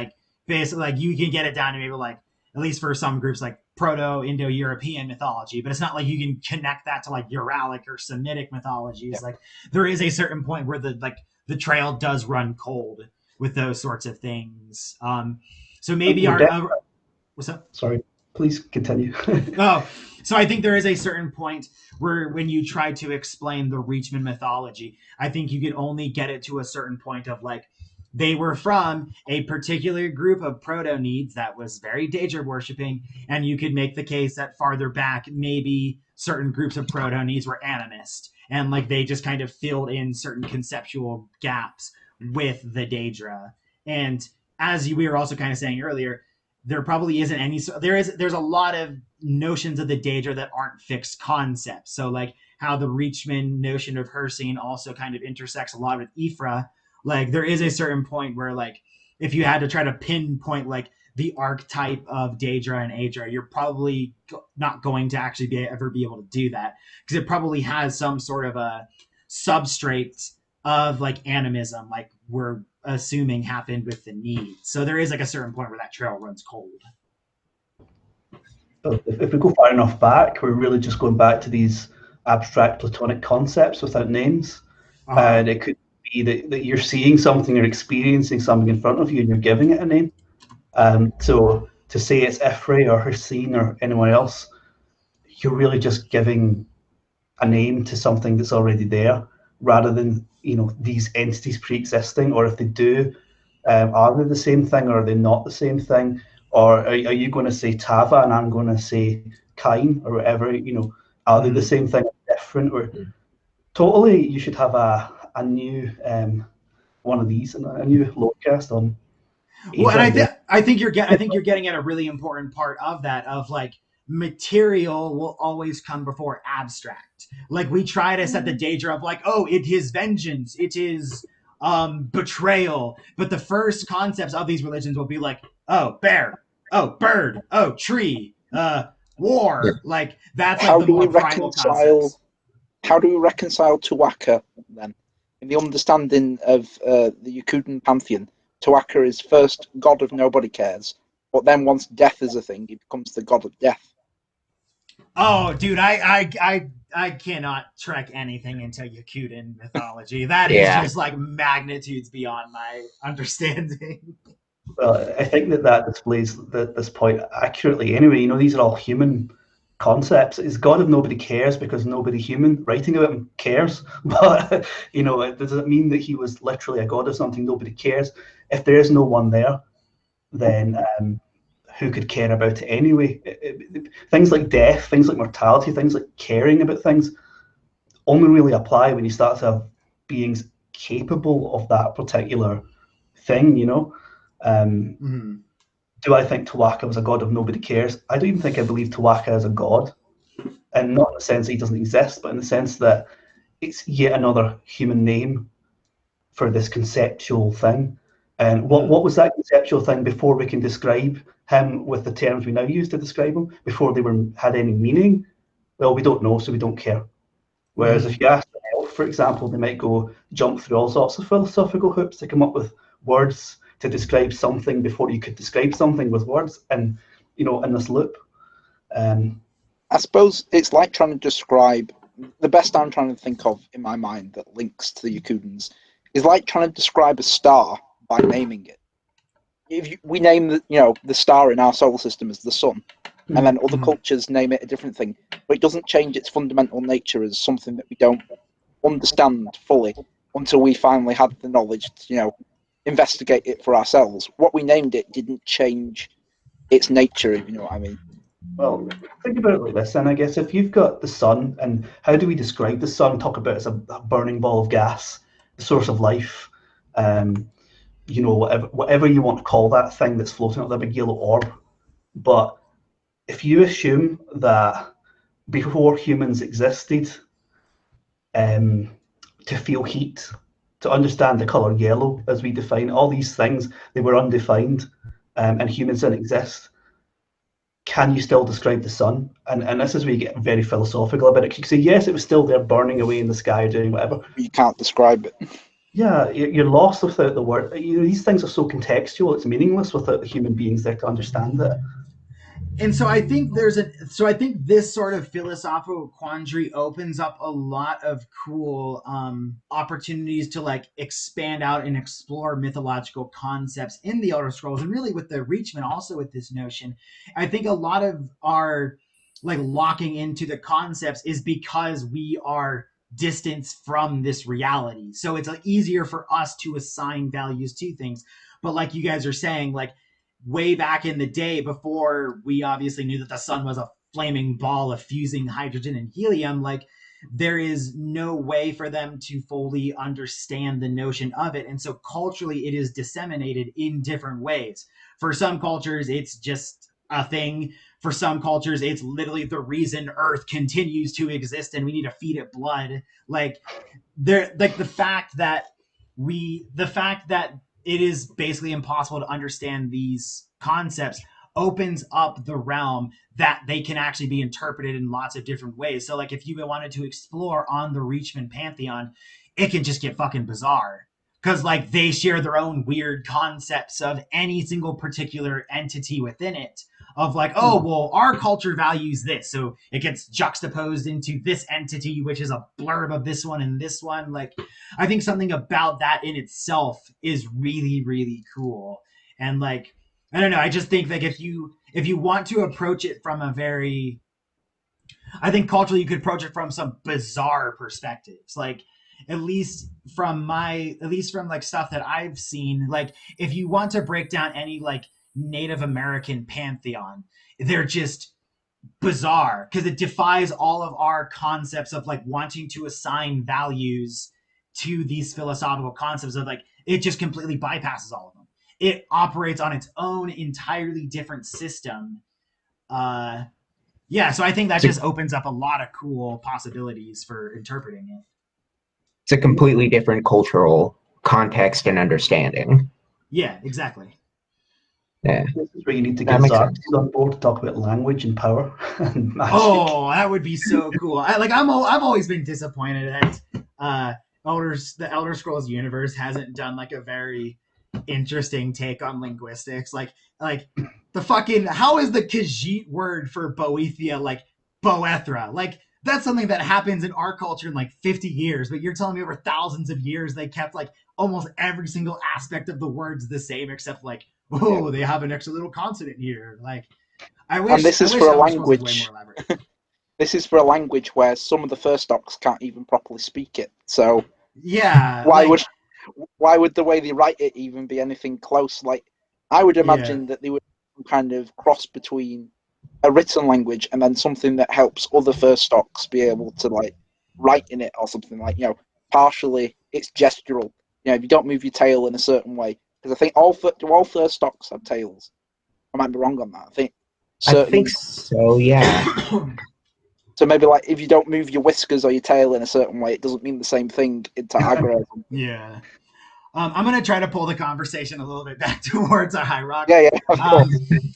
Basically, you can get it down to maybe at least for some groups Proto-Indo-European mythology, but it's not like you can connect that to Uralic or Semitic mythologies. Yeah. There is a certain point where the trail does run cold with those sorts of things. So maybe what's up? Sorry, please continue. So I think there is a certain point where when you try to explain the Reachmen mythology, I think you can only get it to a certain point of they were from a particular group of proto-needs that was very Daedra worshipping, and you could make the case that farther back, maybe certain groups of proto-needs were animist, and they just kind of filled in certain conceptual gaps with the Daedra. And as we were also kind of saying earlier, there probably isn't any. There's a lot of notions of the Daedra that aren't fixed concepts. So how the Reachmen notion of Hircine also kind of intersects a lot with Ifra. There is a certain point where if you had to try to pinpoint the archetype of Daedra and Aedra, you're probably not going to actually ever be able to do that, because it probably has some sort of a substrate of animism, we're assuming happened with the need. So there is like a certain point where that trail runs cold. But if we go far enough back, we're really just going back to these abstract Platonic concepts without names. And it could be that you're seeing something, you're experiencing something in front of you, and you're giving it a name. So to say it's Ifri or Hussein or anyone else, you're really just giving a name to something that's already there, rather than these entities pre-existing. Or if they do, are they the same thing, or are they not the same thing? Or are you going to say Tava and I'm going to say Kain or whatever? Are they the same thing or different? Or totally, you should have a new one of these and a new loadcast on. Well, and I think you're getting at a really important part of that, of like, material will always come before abstract. Like, we try to set the danger of like, oh, it is vengeance, it is betrayal, but the first concepts of these religions will be like, oh, bear, oh, bird, oh, tree, war. Yeah. Like, that's like the more primal concepts. How do we reconcile Tuatha then? In the understanding of the Yakutan pantheon, Tuatha is first god of nobody cares, but then once death is a thing, he becomes the god of death. Oh, dude, I cannot trek anything into Yakutan mythology. That is just like magnitudes beyond my understanding. Well, I think that displays this point accurately. Anyway, these are all human concepts. Is God if nobody cares because nobody human writing about him cares? But does it mean that he was literally a god of something nobody cares? If there is no one there, then who could care about it anyway? Things like death, things like mortality, things like caring about things only really apply when you start to have beings capable of that particular thing. Do I think Tuatha was a god of nobody cares? I don't even think I believe Tuatha is a god, and not in the sense that he doesn't exist, but in the sense that it's yet another human name for this conceptual thing. And what was that conceptual thing before we can describe him with the terms we now use to describe him, before they had any meaning? Well, we don't know, so we don't care. Whereas if you ask an elf, for example, they might go jump through all sorts of philosophical hoops to come up with words to describe something before you could describe something with words, and in this loop. I suppose it's like trying to describe, the best I'm trying to think of in my mind that links to the Yakutans is like trying to describe a star by naming it. If we name the star in our solar system as the sun, and then other cultures name it a different thing, but it doesn't change its fundamental nature as something that we don't understand fully until we finally had the knowledge to investigate it for ourselves. What we named it didn't change its nature, if you know what I mean. Well, think about it like this, and I guess if you've got the sun, and how do we describe the sun? Talk about it as a burning ball of gas, the source of life, whatever you want to call that thing that's floating up, that big yellow orb. But if you assume that before humans existed, to feel heat, to understand the colour yellow as we define all these things, they were undefined, and humans didn't exist. Can you still describe the sun? And this is where you get very philosophical about it. You can say, yes, it was still there burning away in the sky, doing whatever. You can't describe it. Yeah, you're lost without the word. These things are so contextual, it's meaningless without the human beings there to understand it. And so I think this sort of philosophical quandary opens up a lot of cool opportunities to like expand out and explore mythological concepts in the Elder Scrolls, and really with the Reachmen also with this notion. I think a lot of our like locking into the concepts is because we are distanced from this reality. So it's like easier for us to assign values to things. But like you guys are saying, like way back in the day, before we obviously knew that the sun was a flaming ball of fusing hydrogen and helium, like there is no way for them to fully understand the notion of it. And so culturally, it is disseminated in different ways. For some cultures, it's just a thing. For some cultures, it's literally the reason Earth continues to exist and we need to feed it blood. Like the fact that it is basically impossible to understand these concepts opens up the realm that they can actually be interpreted in lots of different ways. So like if you wanted to explore on the Reachmen pantheon, it can just get fucking bizarre. because like they share their own weird concepts of any single particular entity within it, of like, oh well, our culture values this, so it gets juxtaposed into this entity which is a blurb of this one and this one. Like, I think something about that in itself is really, really cool. And like, I don't know, I just think like if you want to approach it from a very, I think culturally you could approach it from some bizarre perspectives. Like, at least from like stuff that I've seen, like if you want to break down any like Native American pantheon, they're just bizarre because it defies all of our concepts of like wanting to assign values to these philosophical concepts. Of like, it just completely bypasses all of them. It operates on its own entirely different system. Yeah, so I think that just opens up a lot of cool possibilities for interpreting it. It's a completely different cultural context and understanding. Yeah, exactly. Yeah. This is where you need to get Zarks on board to talk about language and power and magic. Oh, that would be so cool. I've always been disappointed that the Elder Scrolls universe hasn't done like a very interesting take on linguistics. Like the fucking, how is the Khajiit word for Boethia like Boethra? Like, that's something that happens in our culture in like 50 years, but you're telling me over thousands of years they kept like almost every single aspect of the words the same, except like, oh, they have an extra little consonant here. Like, I wish. And this is for a language. Way more elaborate. This is for a language where some of the first Orcs can't even properly speak it. So yeah, why would the way they write it even be anything close? Like, I would imagine that they would kind of cross between a written language and then something that helps other first Orcs be able to like write in it, or something like, partially it's gestural. If you don't move your tail in a certain way, because I think all first Orcs have tails. I might be wrong on that. I think so. Yeah. So maybe like if you don't move your whiskers or your tail in a certain way, it doesn't mean the same thing in Targaryen. Yeah. I'm going to try to pull the conversation a little bit back towards a High Rock. Yeah,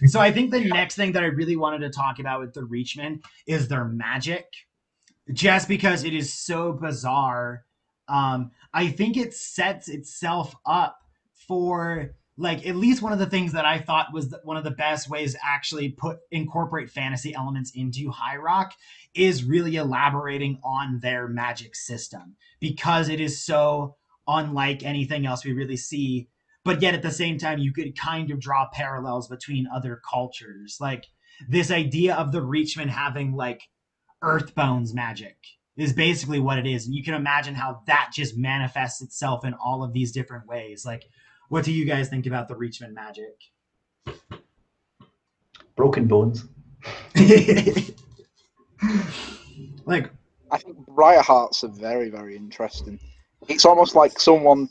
so I think the next thing that I really wanted to talk about with the Reachmen is their magic. Just because it is so bizarre. I think it sets itself up for, like, at least one of the things that I thought was one of the best ways to actually incorporate fantasy elements into High Rock is really elaborating on their magic system, because it is so unlike anything else we really see. But yet at the same time, you could kind of draw parallels between other cultures. Like, this idea of the Reachmen having like Earthbones magic is basically what it is. And you can imagine how that just manifests itself in all of these different ways. Like, what do you guys think about the Reachmen magic? Broken bones. Like, I think Briarhearts are very, very interesting. It's almost like someone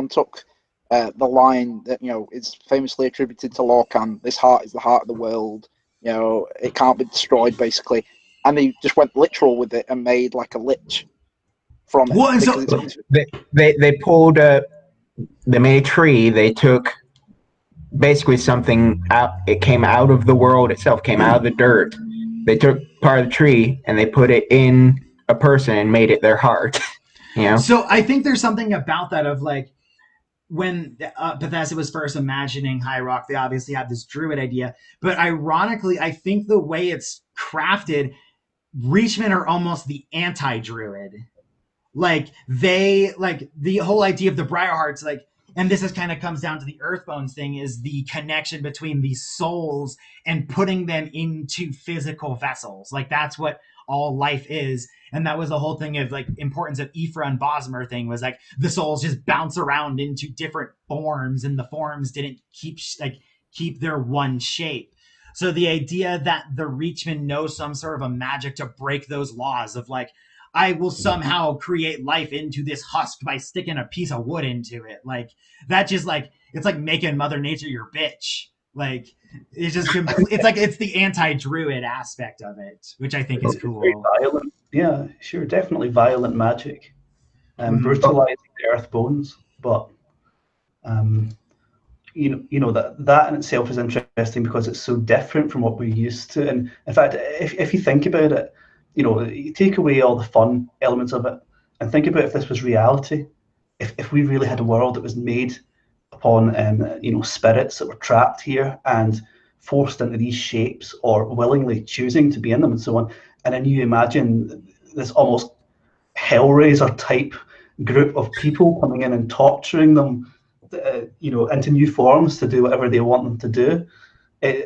took the line that is famously attributed to Lorcan. This heart is the heart of the world. It can't be destroyed, basically. And they just went literal with it and made like a lich from it. What? So they pulled they made a tree. They took basically something out. It came out of the world itself, came out of the dirt. They took part of the tree and they put it in a person and made it their heart. So I think there's something about that of like, when Bethesda was first imagining High Rock, they obviously had this druid idea. But ironically, I think the way it's crafted, Reachmen are almost the anti-druid. Like, the whole idea of the Briarhearts, like, and this is kind of comes down to the Earthbones thing, is the connection between these souls and putting them into physical vessels. Like, that's what all life is. And that was the whole thing of like importance of Ephra and Bosmer thing, was like the souls just bounce around into different forms, and the forms didn't keep their one shape. So the idea that the Reachmen know some sort of a magic to break those laws of like, I will somehow create life into this husk by sticking a piece of wood into it. Like, that just like, it's like making Mother Nature your bitch. Like, it's just, it's like, it's the anti-druid aspect of it, which I think is cool. Very violent. Yeah, sure, definitely violent magic. Brutalizing the Earthbones. But, that in itself is interesting because it's so different from what we're used to. And in fact, if you think about it, you take away all the fun elements of it and think about if this was reality. if we really had a world that was made upon spirits that were trapped here and forced into these shapes or willingly choosing to be in them and so on, and then you imagine this almost Hellraiser type group of people coming in and torturing them, into new forms to do whatever they want them to do.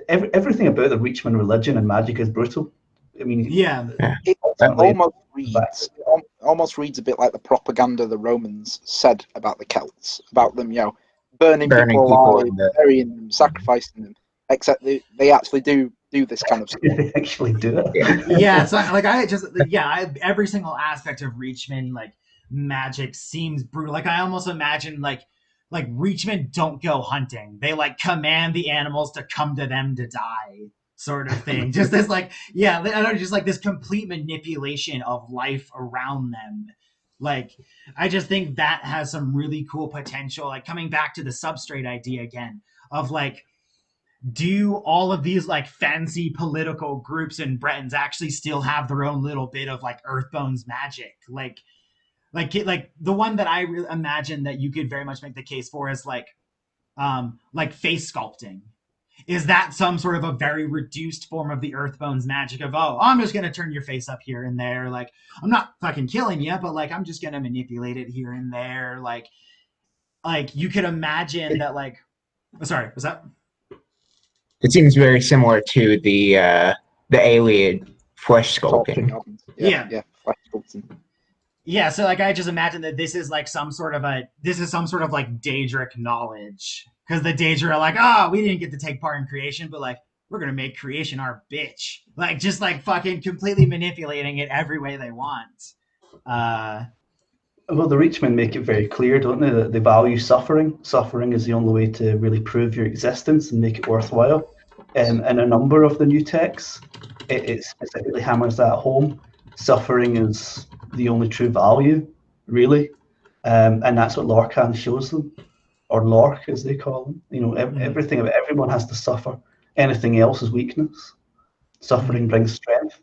Everything about the Reachmen religion and magic is brutal. I mean, it almost reads a bit like the propaganda the Romans said about the Celts, about them, burning people alive, burying them, sacrificing them. Except they actually do this kind of stuff. They actually do it. Yeah, it's like every single aspect of Reachmen, like magic, seems brutal. Like I almost imagine like Reachmen don't go hunting; they like command the animals to come to them to die, sort of thing. Just this I don't know, just like this complete manipulation of life around them. Like I just think that has some really cool potential. Like coming back to the substrate idea again of like, do all of these like fancy political groups in Bretons actually still have their own little bit of like Earthbones magic? Like the one that I really imagine that you could very much make the case for is like face sculpting. Is that some sort of a very reduced form of the Earthbones magic of, oh, I'm just gonna turn your face up here and there, like I'm not fucking killing you, but like I'm just gonna manipulate it here and there, like you could imagine that like, sorry, was that? It seems very similar to the alien flesh sculpting. Yeah, flesh sculpting. Yeah, so like I just imagine that this is some sort of like Daedric knowledge, because the Daedra are like, we didn't get to take part in creation, but like we're gonna make creation our bitch, like just like fucking completely manipulating it every way they want. Well, the Reachmen make it very clear, don't they, that they value suffering. Suffering is the only way to really prove your existence and make it worthwhile. In a number of the new texts, it specifically hammers that home. Suffering is the only true value, really, and that's what Lorcan shows them, or Lork as they call them. Everything about everyone has to suffer. Anything else is weakness. Suffering brings strength,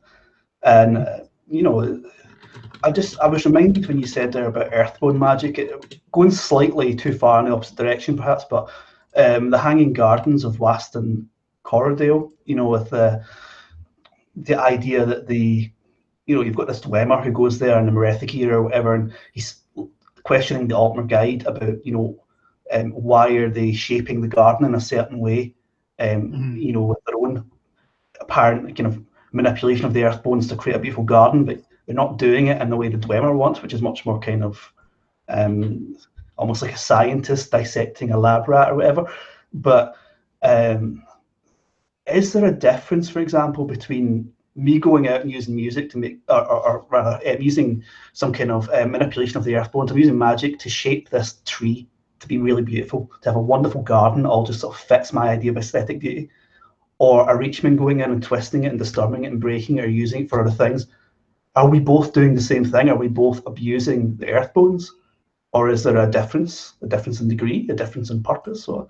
and I was reminded when you said there about Earthbone magic, going slightly too far in the opposite direction perhaps, but the Hanging Gardens of Waston Corridale, with the idea that you've got this Dwemer who goes there in the Merethic era or whatever, and he's questioning the Altmer Guide about, why are they shaping the garden in a certain way, with their own apparent kind of manipulation of the earth bones to create a beautiful garden, but they're not doing it in the way the Dwemer wants, which is much more kind of almost like a scientist dissecting a lab rat or whatever. But is there a difference, for example, between me going out and using music to make, or rather using some kind of manipulation of the earth bones, I'm using magic to shape this tree to be really beautiful, to have a wonderful garden, all just sort of fits my idea of aesthetic beauty, or a Reachman going in and twisting it and disturbing it and breaking it or using it for other things? Are we both doing the same thing? Are we both abusing the earth bones? Or is there a difference in degree, a difference in purpose? Or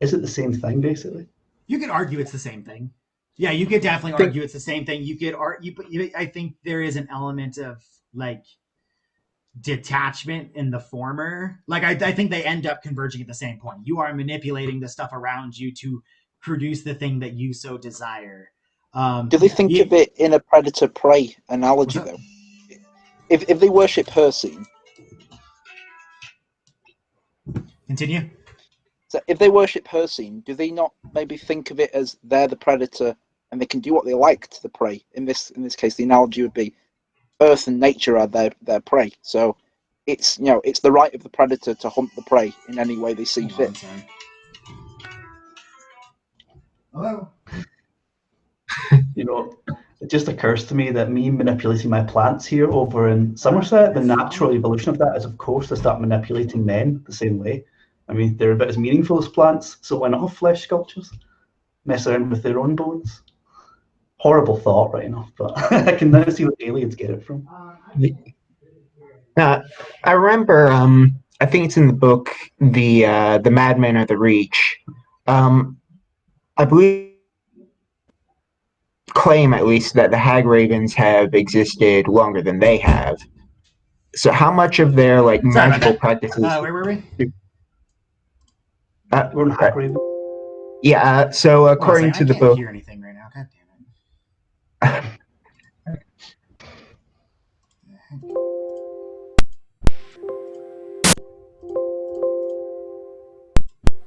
is it the same thing, basically? You could argue it's the same thing. Yeah, you could definitely argue it's the same thing. You could argue, but I think there is an element of like detachment in the former. Like I think they end up converging at the same point. You are manipulating the stuff around you to produce the thing that you so desire. Do they think of it in a predator-prey analogy, though? If they worship Hircine... Continue. So if they worship Hircine, do they not maybe think of it as they're the predator and they can do what they like to the prey? In this case, the analogy would be Earth and nature are their prey. So it's it's the right of the predator to hunt the prey in any way they see fit. Hello. It just occurs to me that me manipulating my plants here over in Somerset, the natural evolution of that is, of course, to start manipulating men the same way. I mean, they're about as meaningful as plants, so why not have flesh sculptures? Mess around with their own bones. Horrible thought, right enough, but I can now see where aliens get it from. I remember, I think it's in the book, the Madmen of the Reach. I believe, claim at least, that the Hag Ravens have existed longer than they have. So how much of their like Sorry about magical that. practices? Where were we? We're on Hack Raven. Yeah. So according to the I can't book, hear anything right now. God damn it.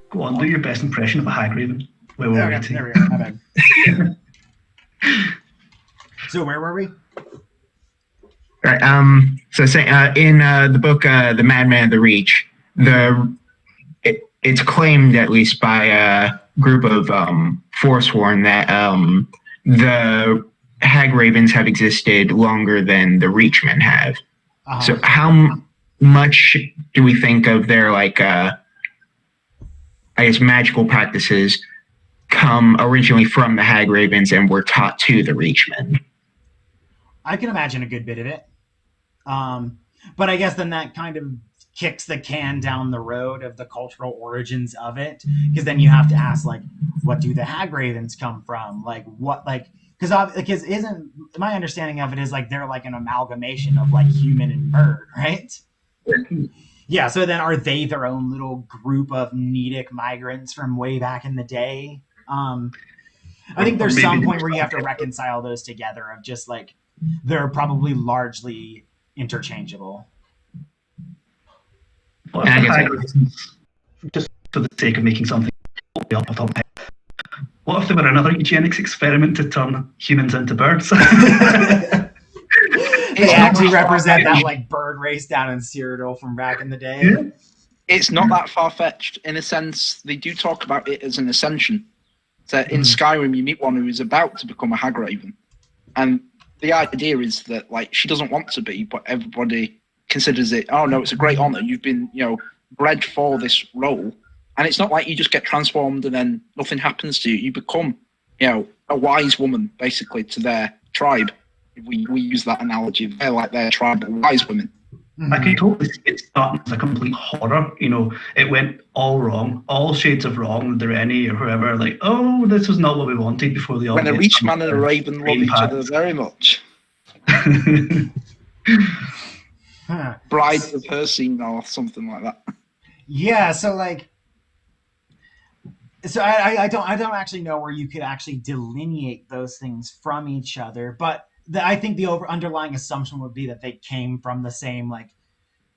Go on, do your best impression of a Hag Raven. Where were we? There we go. My bad. So where were we? right? So say in the book, The Madman of the Reach, it's claimed at least by a group of Forsworn that the Hag Ravens have existed longer than the Reachmen have. So how much do we think of their like I guess magical practices come originally from the Hag Ravens and were taught to the Reachmen? I can imagine a good bit of it. But I guess then that kind of kicks the can down the road of the cultural origins of it, because then you have to ask, like, what do the Hag Ravens come from? Like, what, like, because isn't my understanding of it is like they're like an amalgamation of like human and bird, right? Yeah, so then are they their own little group of Nedic migrants from way back in the day? I think there's some point where you have to reconcile those together of just like they're probably largely interchangeable. What if the Hag Ravens, just for the sake of making something up off the top of my head, what if they were another eugenics experiment to turn humans into birds? They actually represent that like bird race down in Cyrodiil from back in the day. Yeah. It's not that far-fetched. In a sense, they do talk about it as an ascension. So in Skyrim, you meet one who is about to become a Hag Raven. And the idea is that like she doesn't want to be, but everybody considers it, oh no, it's a great honor. You've been, bred for this role. And it's not like you just get transformed and then nothing happens to you. You become, a wise woman, basically, to their tribe. We use that analogy. They're like their tribal wise women. I can totally see it starting as a complete horror. It went all wrong, all shades of wrong. Direnni or whoever, like, oh, this was not what we wanted before the When a Reachman and a Raven love each other very much. Bride of Hercene or something like that. Yeah, so like, I don't actually know where you could actually delineate those things from each other, but I think the underlying assumption would be that they came from the same like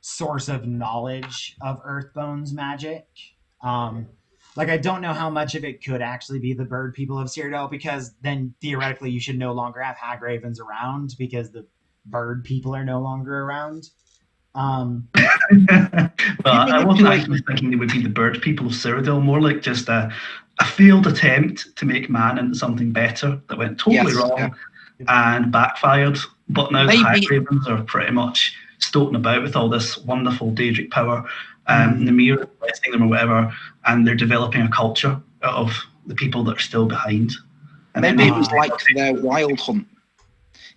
source of knowledge of Earthbone's magic. Like I don't know how much of it could actually be the bird people of Cyrodiil, because then theoretically you should no longer have Hag Ravens around because the bird people are no longer around. Well, I wasn't actually thinking they would be the bird people of Cyrodiil, more like just a failed attempt to make man into something better that went totally wrong and backfired. But now the Hag Ravens are pretty much stoking about with all this wonderful Daedric power, Namir is blessing them or whatever, and they're developing a culture out of the people that are still behind. And maybe it was like their wild hunt.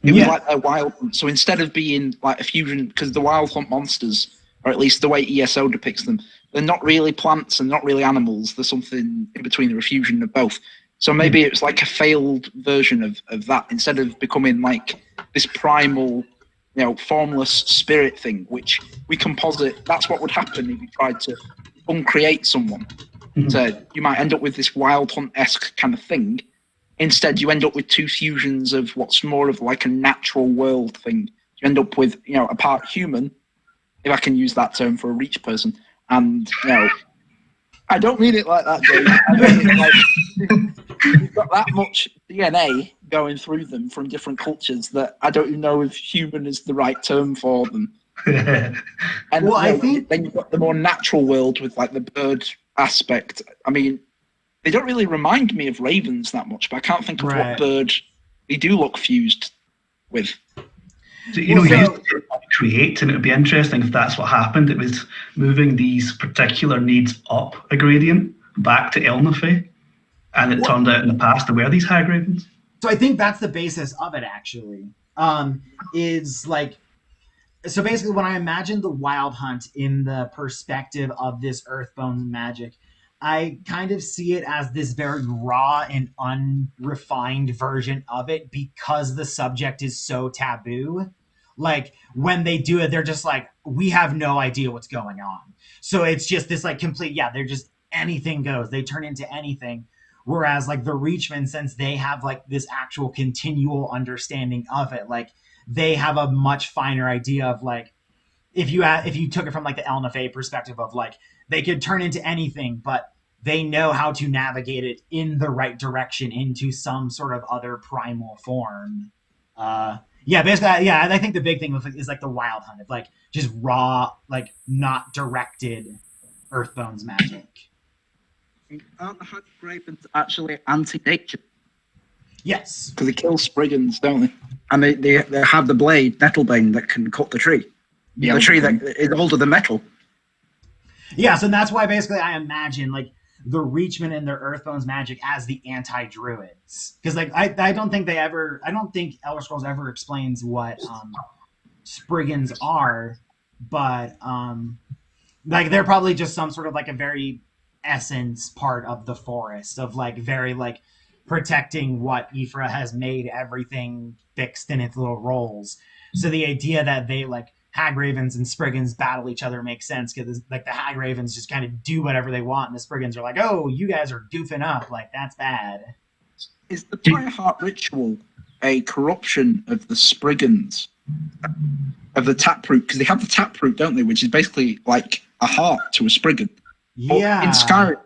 It was like their wild hunt. So instead of being like a fusion, because the wild hunt monsters, or at least the way ESO depicts them, they're not really plants and not really animals. There's something in between, they're a fusion of both. So maybe it's like a failed version of that, instead of becoming like this primal, formless spirit thing, which we composite. That's what would happen if you tried to uncreate someone. So you might end up with this wild hunt-esque kind of thing. Instead, you end up with two fusions of what's more of like a natural world thing. You end up with, a part human, if I can use that term for a reach person, and, I don't mean it like that, Dave. I mean it like you've got that much DNA going through them from different cultures that I don't even know if human is the right term for them. And I think then you've got the more natural world with like the bird aspect. I mean, they don't really remind me of ravens that much, but I can't think of what bird they do look fused with. So, you used to create, and it would be interesting if that's what happened. It was moving these particular needs up a gradient back to Elnathy, and it turned out in the past there were these Hag Ravens. So I think that's the basis of it, actually. Is like, so basically when I imagine the Wild Hunt in the perspective of this Earthbound magic, I kind of see it as this very raw and unrefined version of it because the subject is so taboo. like when they do it, they're just like, we have no idea what's going on. So it's just this like complete, yeah, they're just anything goes. They turn into anything. Whereas like the Reachmen, since they have like this actual continual understanding of it, like they have a much finer idea of like, if you took it from like the LNFA perspective of like, they could turn into anything, but they know how to navigate it in the right direction into some sort of other primal form. Yeah, basically, yeah. I think the big thing is like the wild hunt of like just raw, like not directed Earthbones magic. Aren't the Hagravens actually anti-nature? Yes, Because they kill Spriggans, don't they? And they have the blade, Nettlebane, that can cut the tree. Yeah, the tree that is older than metal. yeah. So that's why basically I imagine like the Reachmen and their Earthbones magic as the anti-druids, because like I don't think Elder Scrolls ever explains what Spriggans are, but like they're probably just some sort of like a very essence part of the forest of like very like protecting what Ifra has made everything fixed in its little roles. So the idea that they like Hagravens and Spriggans battle each other makes sense, because like the Hagravens just kind of do whatever they want, and the Spriggans are like, oh, you guys are goofing up, like that's bad. Is the Briarheart ritual a corruption of the Spriggans, of the taproot? Because they have the taproot, don't they? Which is basically like a heart to a Spriggan. Yeah. In Skyrim,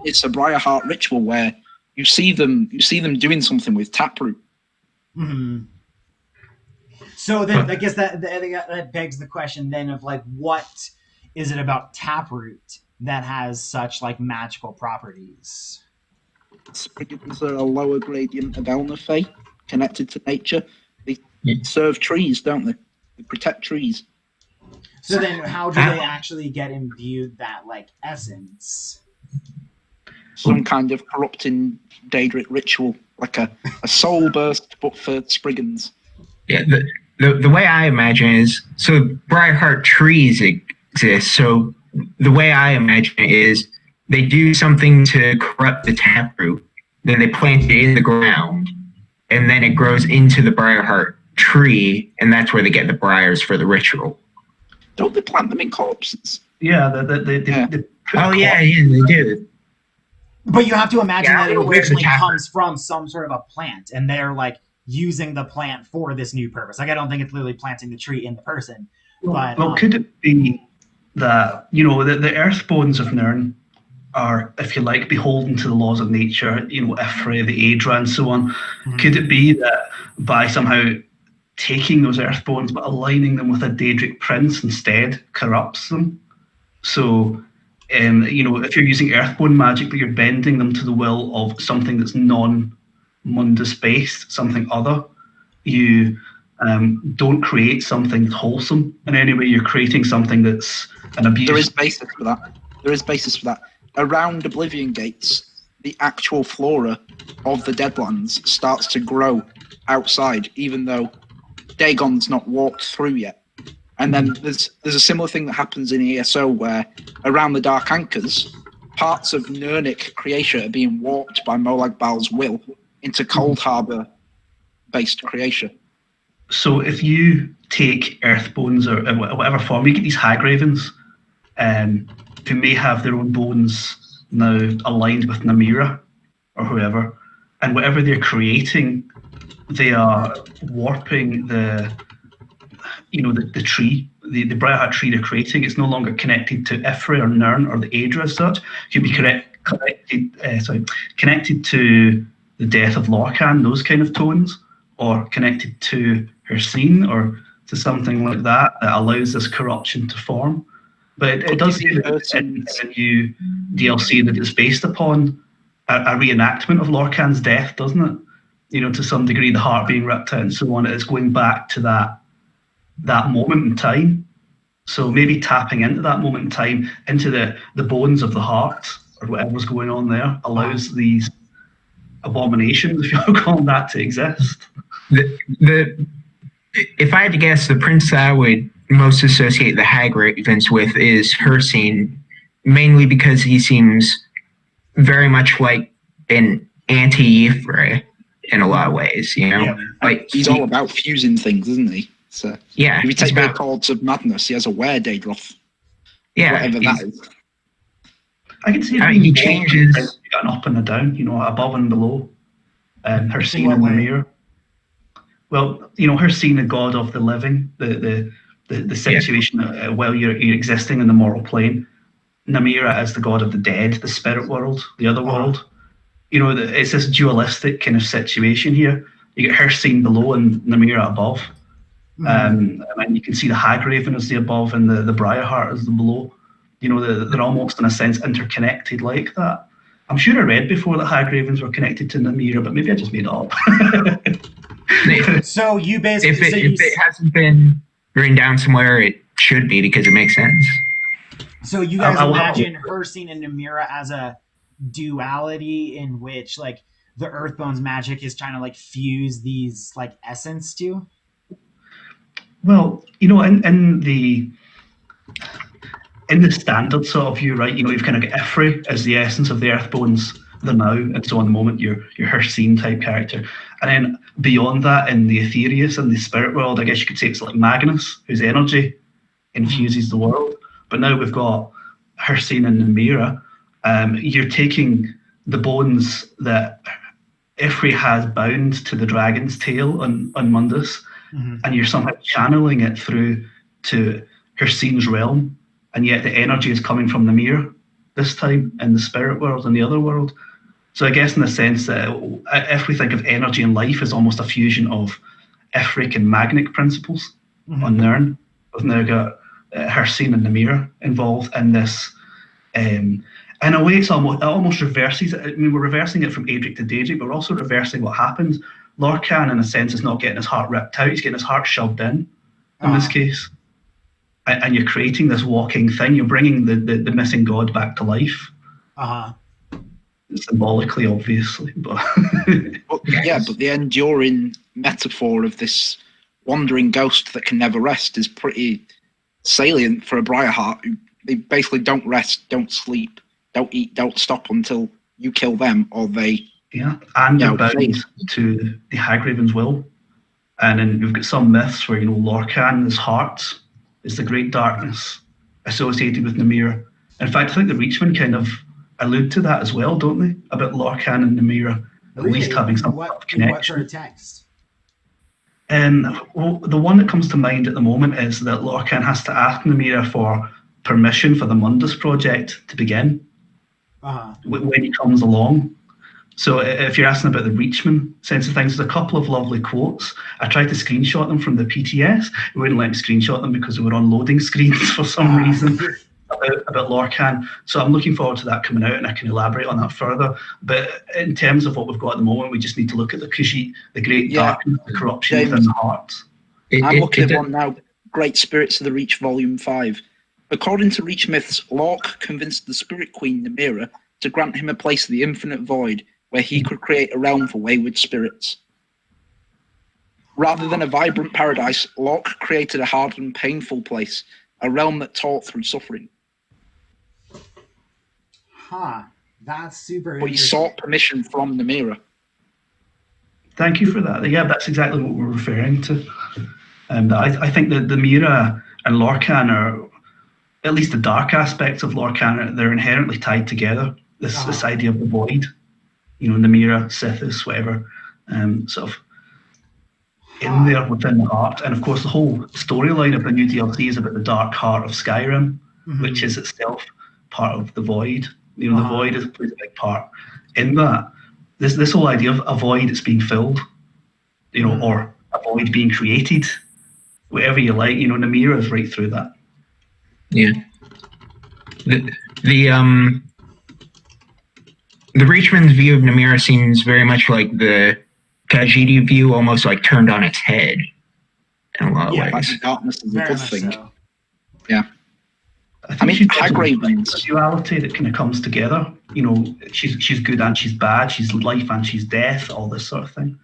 it's a Briarheart ritual where you see them doing something with taproot. Mm-hmm. So then I guess that begs the question then of like, what is it about taproot that has such like magical properties? Spriggans are a lower gradient of Elnathay, connected to nature. They serve trees, don't they? They protect trees. So then how do they actually get imbued that like essence? Some kind of corrupting Daedric ritual, like a soul burst, but for Spriggans. Yeah, the way I imagine is, so Briarheart trees exist. So the way I imagine it is they do something to corrupt the taproot, then they plant it in the ground, and then it grows into the Briarheart tree, and that's where they get the briars for the ritual. Don't they plant them in corpses? Yeah, Oh yeah, they do. But you have to imagine Yeah, that it where's the originally taproot? comes from some sort of a plant, and they're like using the plant for this new purpose. Like I don't think it's literally planting the tree in the person. But well, could it be that the Earthbones of Nirn are, if you like, beholden to the laws of nature? Ifra, the Aedra, and so on. Mm-hmm. Could it be that by somehow taking those Earthbones but aligning them with a Daedric prince instead corrupts them? So, if you're using Earthbone magic but you're bending them to the will of something that's non-Mundus based, something other, you don't create something that's wholesome in any way. You're creating something that's an abuse. There is basis for that. Around Oblivion Gates, the actual flora of the Deadlands starts to grow outside, even though Dagon's not walked through yet. And then there's a similar thing that happens in ESO where around the Dark Anchors, parts of Nirnic Creatia are being warped by Molag Bal's will into Cold Harbour-based Creatia. So if you take Earthbones or whatever form, you get these Hagravens who may have their own bones now aligned with Namira or whoever, and whatever they're creating, they are warping the tree, the Briarheart tree they're creating. It's no longer connected to Ifra or Nirn or the Aedra as such. It could be connected to the death of Lorcan, those kind of tones, or connected to her scene or to something like that allows this corruption to form. But it does seem in new DLC that it's based upon a reenactment of Lorcan's death, doesn't it? To some degree, the heart being ripped out and so on. It's going back to that moment in time. So maybe tapping into that moment in time, into the bones of the heart or whatever's going on there, allows these abominations, if you're calling that, to exist. If I had to guess, the prince that I would most associate the Hagravens with is Hircine, mainly because he seems very much like an anti-Ifra in a lot of ways, Yeah. Like he's all about fusing things, isn't he? So Yeah, if you it's take the about, Chords of Madness, he has a Were-Daedroth, yeah. whatever that is. I can see it I being mean, he both, changes. an up and a down, above and below. Her In scene what in the way? mirror. Well, her seeing the god of the living, the situation while you're existing in the mortal plane. Namira as the god of the dead, the spirit world, the other world. It's this dualistic kind of situation here. You get her seen below and Namira above. And you can see the Hagraven as the above and the Briarheart as the below. They're almost in a sense interconnected like that. I'm sure I read before that Hagravens were connected to Namira, but maybe I just made it up. So you basically, If it hasn't been written down somewhere, it should be because it makes sense. so you guys imagine her seeing in Namira as a duality in which like the Earthbone's magic is trying to like fuse these like essence to? Well, in the standard sort of view, right? You've kind of got Ifri as the essence of the Earthbones, the now, and so on. The moment you're Hircine type character, and then beyond that, in the Aetherius and the spirit world, I guess you could say it's like Magnus, whose energy infuses the world. But now we've got Hircine and Namira. You're taking the bones that Ifri has bound to the dragon's tail on Mundus, and you're somehow channeling it through to Hircine's realm. And yet the energy is coming from the mirror this time in the spirit world and the other world. So I guess in the sense that if we think of energy and life as almost a fusion of Ifric and Magnic principles on Nirn, we've now got Hircine and the mirror involved in this. In a way, it almost reverses it. I mean, we're reversing it from Adric to Daedric, but we're also reversing what happens. Lorcan, in a sense, is not getting his heart ripped out; he's getting his heart shoved in this case. And you're creating this walking thing. You're bringing the missing god back to life. Symbolically, obviously, but but the enduring metaphor of this wandering ghost that can never rest is pretty salient for a Briarheart. They basically don't rest, don't sleep, don't eat, don't stop until you kill them or they. Yeah, and they're bound to the Hagraven's will. And then we've got some myths where Lorcan's heart is the great darkness associated with Namira. In fact, I think the Reachmen kind of allude to that as well, don't they? About Lorcan and Namira at least having some sort of connection. What sort of text? Well, the one that comes to mind at the moment is that Lorcan has to ask Namira for permission for the Mundus project to begin when he comes along. So if you're asking about the Reachmen sense of things, there's a couple of lovely quotes. I tried to screenshot them from the PTS. It wouldn't let me screenshot them because they were on loading screens for some reason about Lorcan. So I'm looking forward to that coming out and I can elaborate on that further. But in terms of what we've got at the moment, we just need to look at the Khajiit, the great darkness, the corruption within the heart. I'm looking at one now, Great Spirits of the Reach Volume 5. According to Reach myths, Lorc convinced the Spirit Queen Namira to grant him a place in the infinite void where he could create a realm for wayward spirits. Rather than a vibrant paradise, Lorc created a hard and painful place, a realm that taught through suffering. That's super But he sought permission from Namira. Thank you for that. Yeah, that's exactly what we're referring to. I think that the Mira and Lorcan are, at least the dark aspects of Lorcan, they're inherently tied together. This idea of the void. Namira, Sithis, whatever, sort of in there within the heart. And of course, the whole storyline of the new DLC is about the dark heart of Skyrim, which is itself part of the void. The void plays a big part in that. This whole idea of a void that's being filled, or a void being created, whatever you like. Namira is right through that. Yeah. The Reachman's view of Namira seems very much like the Khajiit view, almost like turned on its head in a lot of ways. Like darkness is a good thing. So. Yeah. I mean, Hagravens duality that kind of comes together. She's good and she's bad. She's life and she's death. All this sort of thing.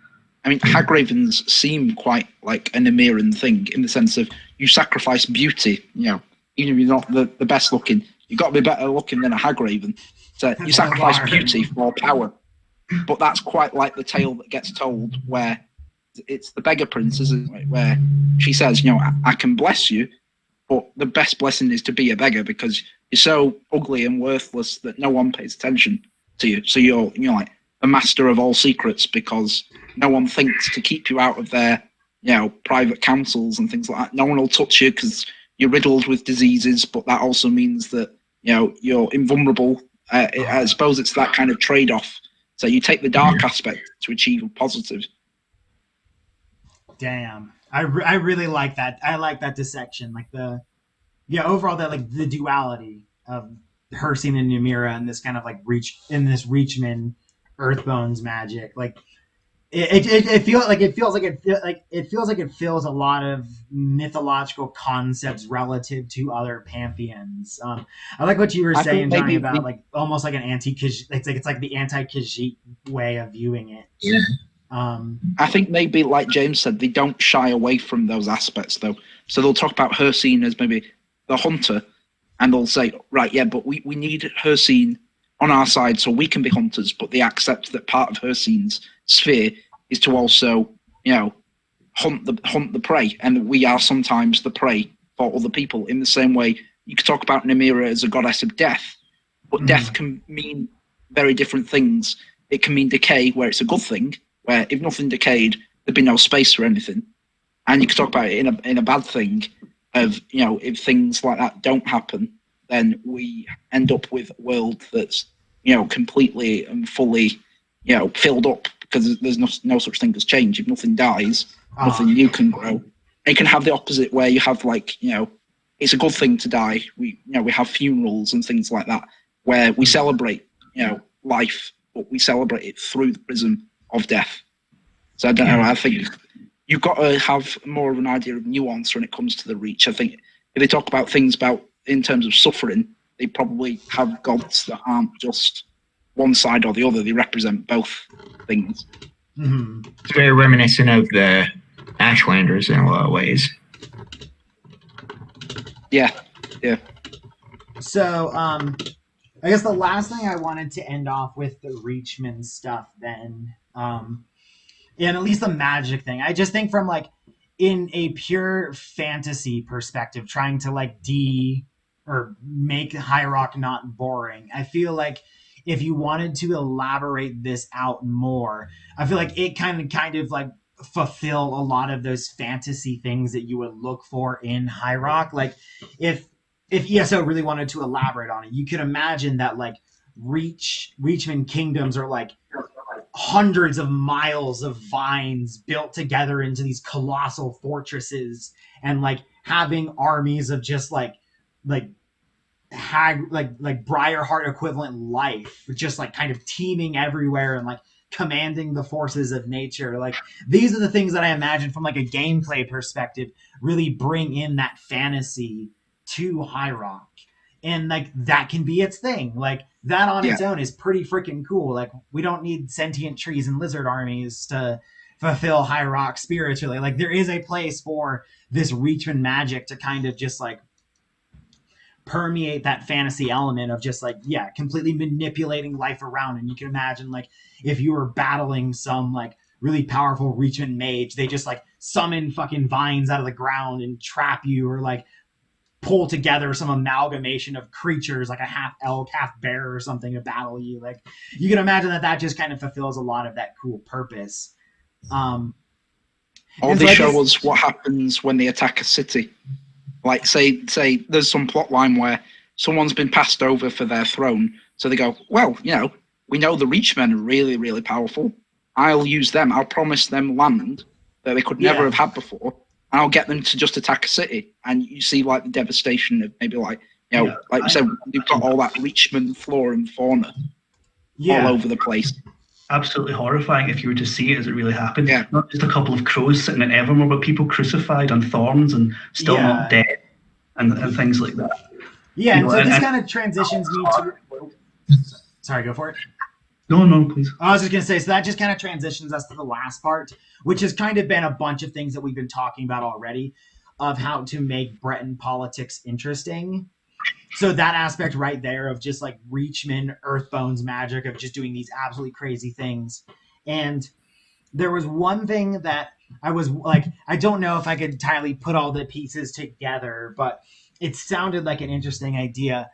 I mean, Hagravens seem quite like a Namiran thing in the sense of you sacrifice beauty. Even if you're not the best looking, you've got to be better looking than a Hagraven. So you sacrifice beauty for power. But that's quite like the tale that gets told where it's the beggar prince, isn't it? Where she says, I can bless you, but the best blessing is to be a beggar because you're so ugly and worthless that no one pays attention to you. So you're like the master of all secrets because no one thinks to keep you out of their private councils and things like that. No one will touch you because you're riddled with diseases, but that also means that you're invulnerable. I suppose it's that kind of trade-off. So you take the dark aspect to achieve a positive. Damn, I really like that. I like that dissection, like overall that like the duality of Hircine and Ymira and this kind of like Reachmen Earthbones magic. Like it feels like it fills a lot of mythological concepts relative to other pantheons. I like what you were saying, Johnny, about like almost like an it's like the anti-Khajiit way of viewing it. Yeah. I think maybe, like James said, they don't shy away from those aspects, though. So they'll talk about Hircine as maybe the hunter, and they'll say, right, yeah, but we need Hircine on our side so we can be hunters, but they accept that part of Hircine's sphere is to also, hunt the prey, and we are sometimes the prey for other people. In the same way, you could talk about Ymira as a goddess of death, but death can mean very different things. It can mean decay, where it's a good thing, where if nothing decayed, there'd be no space for anything. And you could talk about it in a bad thing of, if things like that don't happen, then we end up with a world that's, completely and fully, filled up because there's no such thing as change. If nothing dies, nothing new can grow. And you can have the opposite where you have like, it's a good thing to die. We have funerals and things like that where we celebrate, life, but we celebrate it through the prism of death. So I don't know. I think you've got to have more of an idea of nuance when it comes to the Reach. I think if they talk about things in terms of suffering, they probably have gods that aren't just one side or the other. They represent both things. Mm-hmm. It's very reminiscent of the Ashlanders in a lot of ways. Yeah. So, I guess the last thing I wanted to end off with the Reachmen stuff then, and at least the magic thing. I just think from like in a pure fantasy perspective, trying to like or make High Rock not boring. I feel like if you wanted to elaborate this out more, I feel like it kind of like fulfill a lot of those fantasy things that you would look for in High Rock. Like if ESO really wanted to elaborate on it, you could imagine that like Reachmen kingdoms are like hundreds of miles of vines built together into these colossal fortresses, and like having armies of just like Briarheart equivalent life, just like kind of teeming everywhere and like commanding the forces of nature. Like these are the things that I imagine from like a gameplay perspective really bring in that fantasy to High Rock, and like that can be its thing. Like that on its own is pretty freaking cool. Like we don't need sentient trees and lizard armies to fulfill High Rock spiritually. Like there is a place for this Reachmen magic to kind of just like permeate that fantasy element of just like completely manipulating life around. And you can imagine like if you were battling some like really powerful Reachmen mage, they just like summon fucking vines out of the ground and trap you, or like pull together some amalgamation of creatures like a half elk, half bear or something to battle you. Like you can imagine that just kind of fulfills a lot of that cool purpose. Or they show us what happens when they attack a city. Like say there's some plot line where someone's been passed over for their throne, so they go, well, we know the Reachmen are really, really powerful. I'll use them. I'll promise them land that they could never have had before. And I'll get them to just attack a city. And you see like the devastation of maybe like, like you said, you've got all that Reachmen flora and fauna all over the place. Absolutely horrifying if you were to see it as it really happened. Yeah. Not just a couple of crows sitting in Evermore, but people crucified on thorns and still not dead, and things like that. Yeah, and so this kind of transitions me to... Sorry, go for it. No, please. I was just going to say, so that just kind of transitions us to the last part, which has kind of been a bunch of things that we've been talking about already, of how to make Breton politics interesting. So that aspect right there of just like Reachmen, Earthbones magic, of just doing these absolutely crazy things. And there was one thing that I was like, I don't know if I could entirely put all the pieces together, but it sounded like an interesting idea.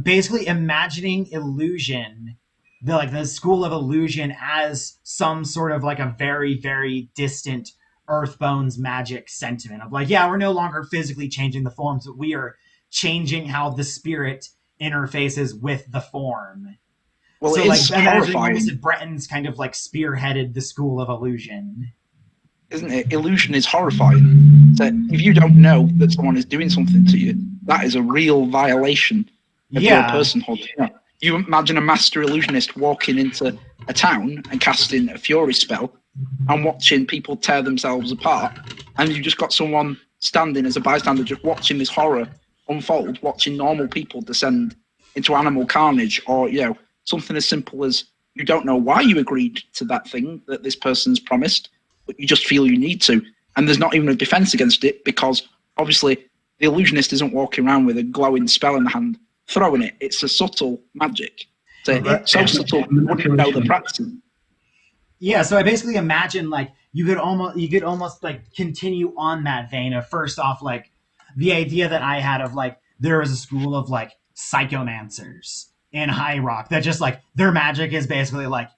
Basically imagining illusion, the school of illusion, as some sort of like a very, very distant Earthbones magic sentiment of like, yeah, we're no longer physically changing the forms, but we are changing how the spirit interfaces with the form. Well, So it like is imagining horrifying, almost that Bretton's kind of like spearheaded the school of illusion. isn't it? Illusion is horrifying. So if you don't know that someone is doing something to you, that is a real violation of your personhood. You imagine a master illusionist walking into a town and casting a fury spell and watching people tear themselves apart, and you've just got someone standing as a bystander just watching this horror unfold, watching normal people descend into animal carnage, or something as simple as you don't know why you agreed to that thing that this person's promised, but you just feel you need to, and there's not even a defense against it, because obviously the illusionist isn't walking around with a glowing spell in the hand throwing it. It's a subtle magic. So it's so subtle you wouldn't know the practice. Yeah, so I basically imagine like you could almost like continue on that vein of, first off, like the idea that I had of like there is a school of like psychomancers in High Rock that just like their magic is basically like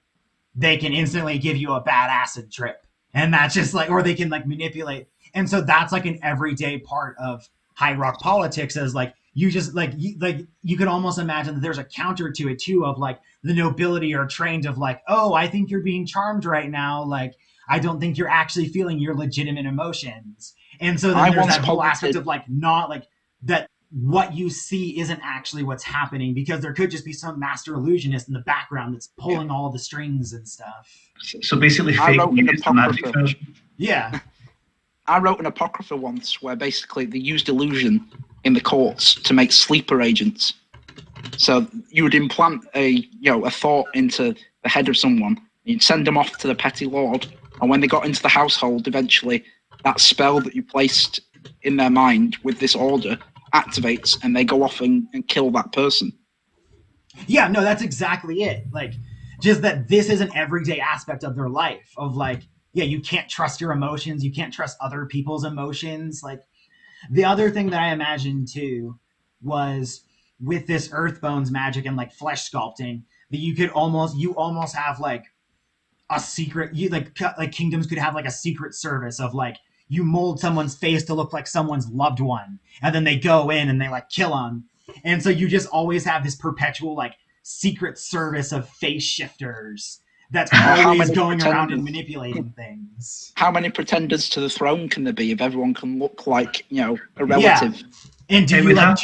they can instantly give you a bad acid trip, and that's just like, or they can like manipulate, and so that's like an everyday part of High Rock politics, as like you just like you could almost imagine that there's a counter to it too, of like the nobility are trained of like, oh, I think you're being charmed right now, like I don't think you're actually feeling your legitimate emotions. And so then there's that whole aspect of like not like that what you see isn't actually what's happening, because there could just be some master illusionist in the background that's pulling all the strings and stuff. So basically fake news to magic film. Yeah. I wrote an apocrypha once where basically they used illusion in the courts to make sleeper agents. So you would implant a thought into the head of someone, you'd send them off to the petty lord, and when they got into the household, eventually that spell that you placed in their mind with this order activates, and they go off and kill that person. Yeah, no, that's exactly it. Like, just that this is an everyday aspect of their life, of like, yeah, you can't trust your emotions, you can't trust other people's emotions. Like, the other thing that I imagined too was with this Earthbones magic and like flesh sculpting, that you almost have like a secret, like kingdoms could have like a secret service of like, you mold someone's face to look like someone's loved one, and then they go in and they like kill them, and so you just always have this perpetual like secret service of face shifters that's always going around and manipulating things. How many pretenders to the throne can there be if everyone can look like a relative? Yeah. And do you like?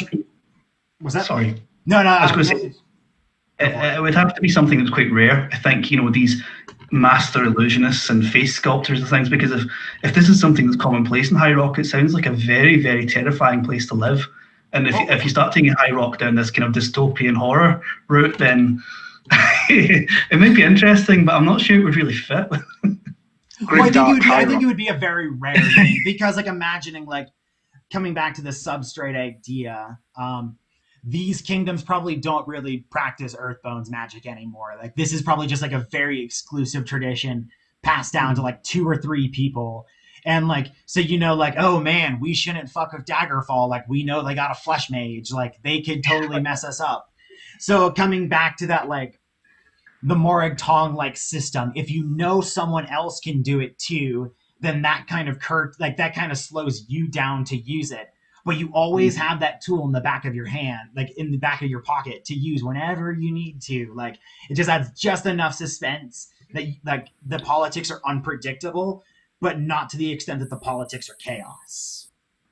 Was that? Sorry. No. I was going to say it would have to be something that's quite rare. I think these master illusionists and face sculptors and things, because if this is something that's commonplace in High Rock, it sounds like a very, very terrifying place to live. And if you start taking High Rock down this kind of dystopian horror route, then it might be interesting, but I'm not sure it would really fit. I think it would be a very rare thing, because like imagining like coming back to the substrate idea, these kingdoms probably don't really practice Earthbones magic anymore. Like this is probably just like a very exclusive tradition passed down to like 2 or 3 people. And like, so like, oh man, we shouldn't fuck with Daggerfall. Like we know they got a flesh mage. Like they could totally mess us up. So coming back to that, like the Morag Tong like system, if you know someone else can do it too, then that kind of that kind of slows you down to use it. But you always have that tool in the back of your hand, like in the back of your pocket, to use whenever you need to. Like it just adds just enough suspense that like the politics are unpredictable, but not to the extent that the politics are chaos.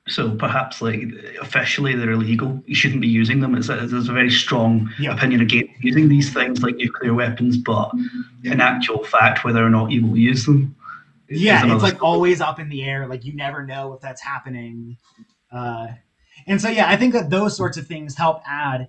So perhaps like officially they're illegal. You shouldn't be using them. There's a very strong opinion against using these things like nuclear weapons, but in actual fact, whether or not you will use them. Yeah, it's like always up in the air. Like you never know if that's happening. And so, yeah, I think that those sorts of things help add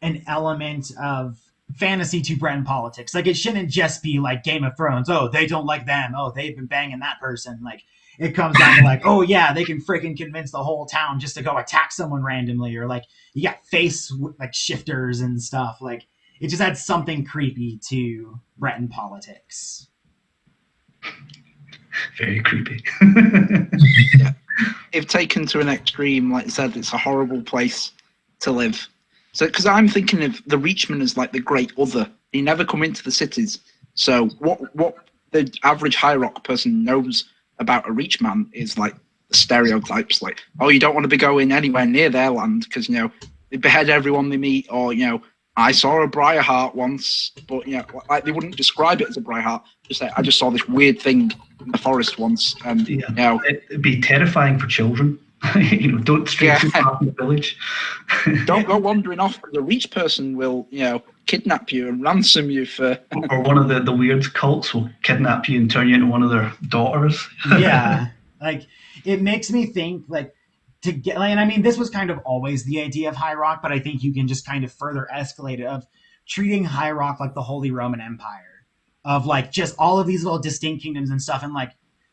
an element of fantasy to Breton politics. Like it shouldn't just be like Game of Thrones. Oh, they don't like them. Oh, they've been banging that person. Like it comes down to like, oh yeah, they can freaking convince the whole town just to go attack someone randomly, or like you got face like shifters and stuff. Like it just adds something creepy to Breton politics. very creepy. Yeah. If taken to an extreme, like I said, it's a horrible place to live. So, because I'm thinking of the Reachmen as like the great other. They never come into the cities. So, what the average High Rock person knows about a Reachman is like the stereotypes, like, oh, you don't want to be going anywhere near their land because they behead everyone they meet, or I saw a Briarheart once, but like they wouldn't describe it as a Briarheart. Just like, I just saw this weird thing in the forest once, and it'd be terrifying for children. Don't stray too far from the village. Don't go wandering off, because a Reach person will, kidnap you and ransom you for. Or one of the weird cults will kidnap you and turn you into one of their daughters. Yeah, like it makes me think to get, and I mean, this was kind of always the idea of High Rock, but I think you can just kind of further escalate it of treating High Rock like the Holy Roman Empire, of just all of these little distinct kingdoms and stuff, and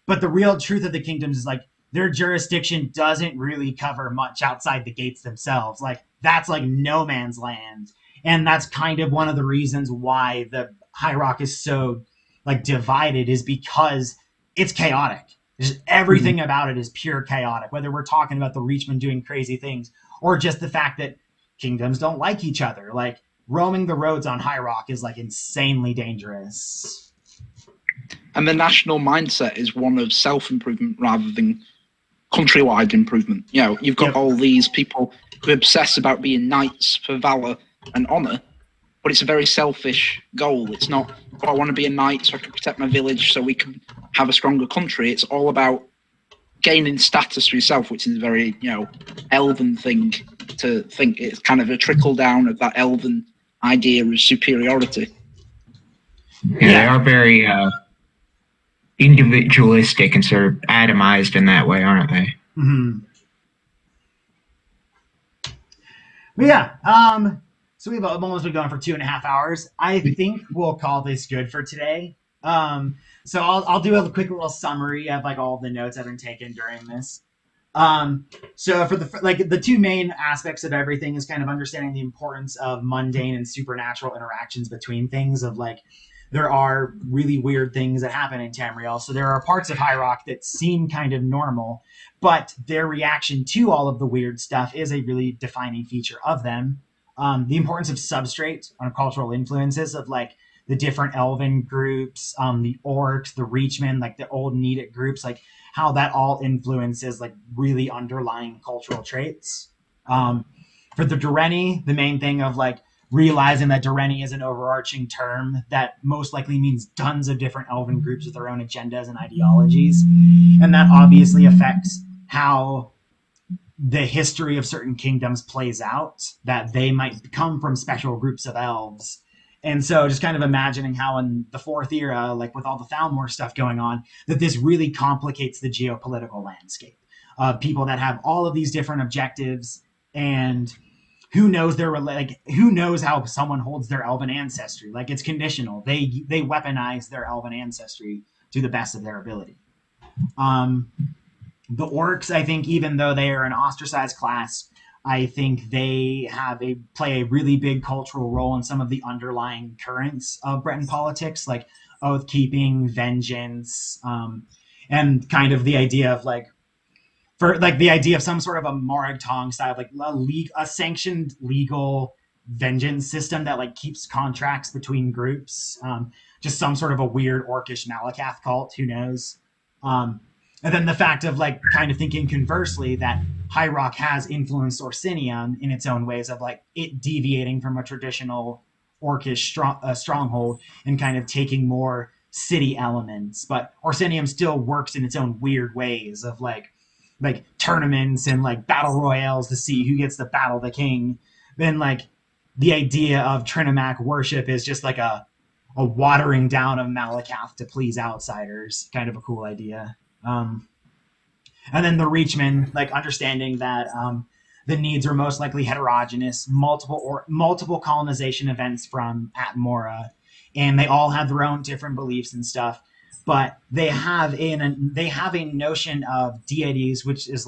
but the real truth of the kingdoms is their jurisdiction doesn't really cover much outside the gates themselves. That's no man's land. And that's kind of one of the reasons why the High Rock is so divided, is because it's chaotic. Just everything about it is pure chaotic, whether we're talking about the Reachmen doing crazy things or just the fact that kingdoms don't like each other. Roaming the roads on High Rock is insanely dangerous. And the national mindset is one of self-improvement rather than countrywide improvement. You've got all these people who obsess about being knights for valor and honor, but it's a very selfish goal. It's not, I want to be a knight so I can protect my village so we can have a stronger country. It's all about gaining status for yourself, which is a very, elven thing to think. It's kind of a trickle down of that elven idea of superiority. Yeah, they are very individualistic and sort of atomized in that way, aren't they? Mm-hmm. But yeah, so we've almost been going for 2.5 hours. I think we'll call this good for today. So I'll do a quick little summary of all the notes I've been taken during this. So for the two main aspects of everything is kind of understanding the importance of mundane and supernatural interactions between things, of there are really weird things that happen in Tamriel. So there are parts of High Rock that seem kind of normal, but their reaction to all of the weird stuff is a really defining feature of them. The importance of substrate on cultural influences of the different elven groups, the orcs, the reachmen, the old Nedic groups, how that all influences really underlying cultural traits. For the Direnni, the main thing of realizing that Direnni is an overarching term that most likely means tons of different elven groups with their own agendas and ideologies. And that obviously affects how the history of certain kingdoms plays out, that they might come from special groups of elves. And so just kind of imagining how in the Fourth Era, with all the Thalmor stuff going on, that this really complicates the geopolitical landscape of people that have all of these different objectives, and who knows who knows how someone holds their elven ancestry. It's conditional. They weaponize their elven ancestry to the best of their ability. The orcs, I think, even though they are an ostracized class, I think they play a really big cultural role in some of the underlying currents of Breton politics, like oath keeping, vengeance, and kind of the idea of the idea of some sort of a Morag Tong style, a sanctioned legal vengeance system that keeps contracts between groups. Just some sort of a weird orcish Malakath cult, who knows? And then the fact of kind of thinking conversely that High Rock has influenced Orsinium in its own ways, of it deviating from a traditional orcish stronghold and kind of taking more city elements. But Orsinium still works in its own weird ways of tournaments and battle royales to see who gets to battle the king. Then the idea of Trinomac worship is just a watering down of Malakath to please outsiders. Kind of a cool idea. And then the Reachmen, understanding that the needs are most likely heterogeneous, multiple colonization events from Atmora, and they all have their own different beliefs and stuff. But they have a notion of deities which is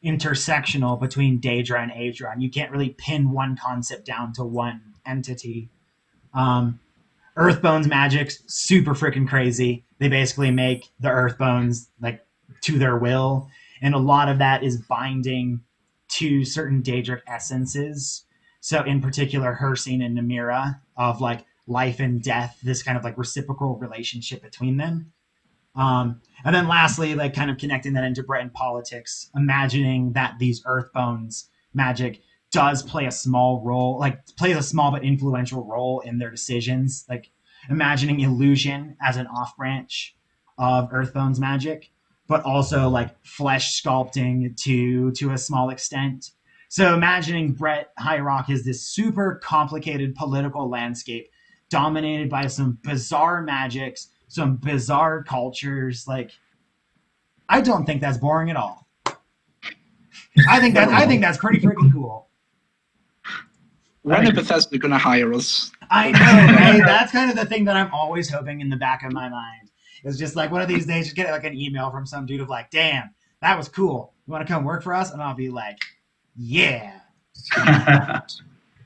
intersectional between Daedra and Aedra. You can't really pin one concept down to one entity. Earthbones magic's super freaking crazy. They basically make the Earthbones like to their will, and a lot of that is binding to certain Daedric essences. So in particular, Hircine and Namira, of like life and death, this kind of like reciprocal relationship between them. And then lastly, like kind of connecting that into Breton politics, imagining that these Earthbones magic does play a small role, like plays a small but influential role in their decisions. Like imagining illusion as an off branch of Earthbones magic, but also like flesh sculpting to a small extent. So imagining Brett High Rock is this super complicated political landscape dominated by some bizarre magics, some bizarre cultures. Like, I don't think that's boring at all. I think that's pretty freaking cool. When are Bethesda going to hire us? I know, right? That's kind of the thing that I'm always hoping in the back of my mind. It's just like one of these days, just get like an email from some dude of like, "Damn, that was cool. You want to come work for us?" And I'll be like, "Yeah."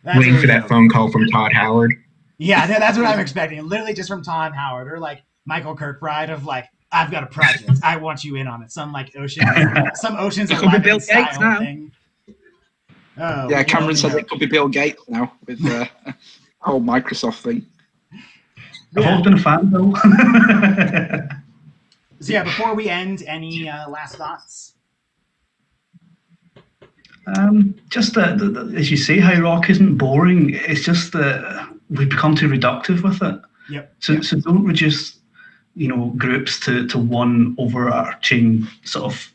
Waiting for that phone call from Todd Howard. Yeah, that's what I'm expecting. Literally just from Todd Howard or like Michael Kirkbride of like, "I've got a project. I want you in on it." Some like Ocean's 11 style thing. Oh, yeah, Cameron said it could be Bill Gates now with the whole Microsoft thing. I've always been a fan, though. So yeah, before we end, any last thoughts? Just that, as you say, High Rock isn't boring. It's just that we've become too reductive with it. Yep. So don't reduce, groups to one overarching sort of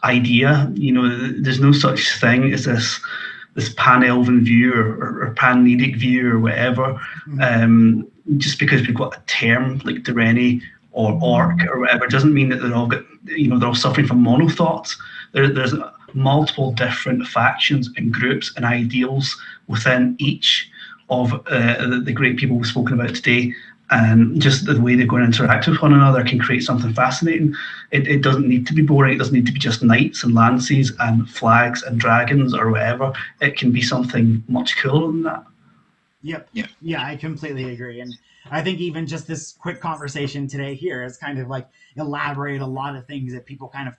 idea. There's no such thing as this pan-elven view or pan-Nedic view or whatever. Mm-hmm. Just because we've got a term like Direnni or Orc or whatever doesn't mean that they're all suffering from monothoughts. There's multiple different factions and groups and ideals within each of the great people we've spoken about today. And just the way they're going to interact with one another can create something fascinating. It doesn't need to be boring. It doesn't need to be just knights and lances and flags and dragons or whatever. It can be something much cooler than that. Yep. Yeah, I completely agree. And I think even just this quick conversation today here has kind of like elaborated a lot of things that people kind of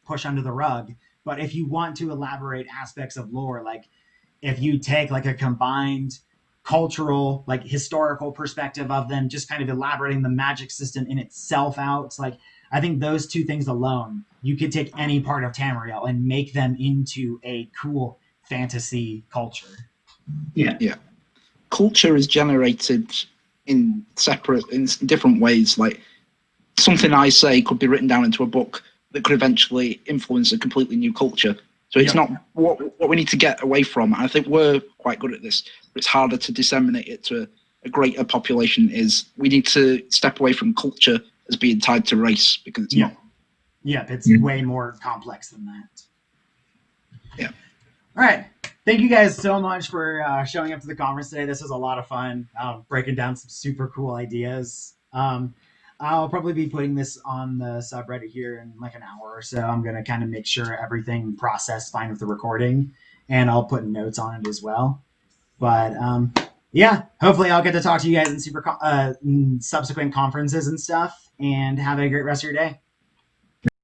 push under the rug. But if you want to elaborate aspects of lore, like if you take like a combined cultural, like historical perspective of them, just kind of elaborating the magic system in itself out, it's like, I think those two things alone, you could take any part of Tamriel and make them into a cool fantasy culture. Yeah. Culture is generated in different ways. Like something I say could be written down into a book that could eventually influence a completely new culture. So it's not what we need to get away from. I think we're quite good at this, but it's harder to disseminate it to a greater population. Is we need to step away from culture as being tied to race, because it's not. Yeah, it's way more complex than that. Yeah. All right. Thank you guys so much for showing up to the conference today. This was a lot of fun, breaking down some super cool ideas. I'll probably be putting this on the subreddit here in like an hour or so. I'm going to kind of make sure everything processed fine with the recording, and I'll put notes on it as well. But yeah, hopefully I'll get to talk to you guys in subsequent conferences and stuff, and have a great rest of your day.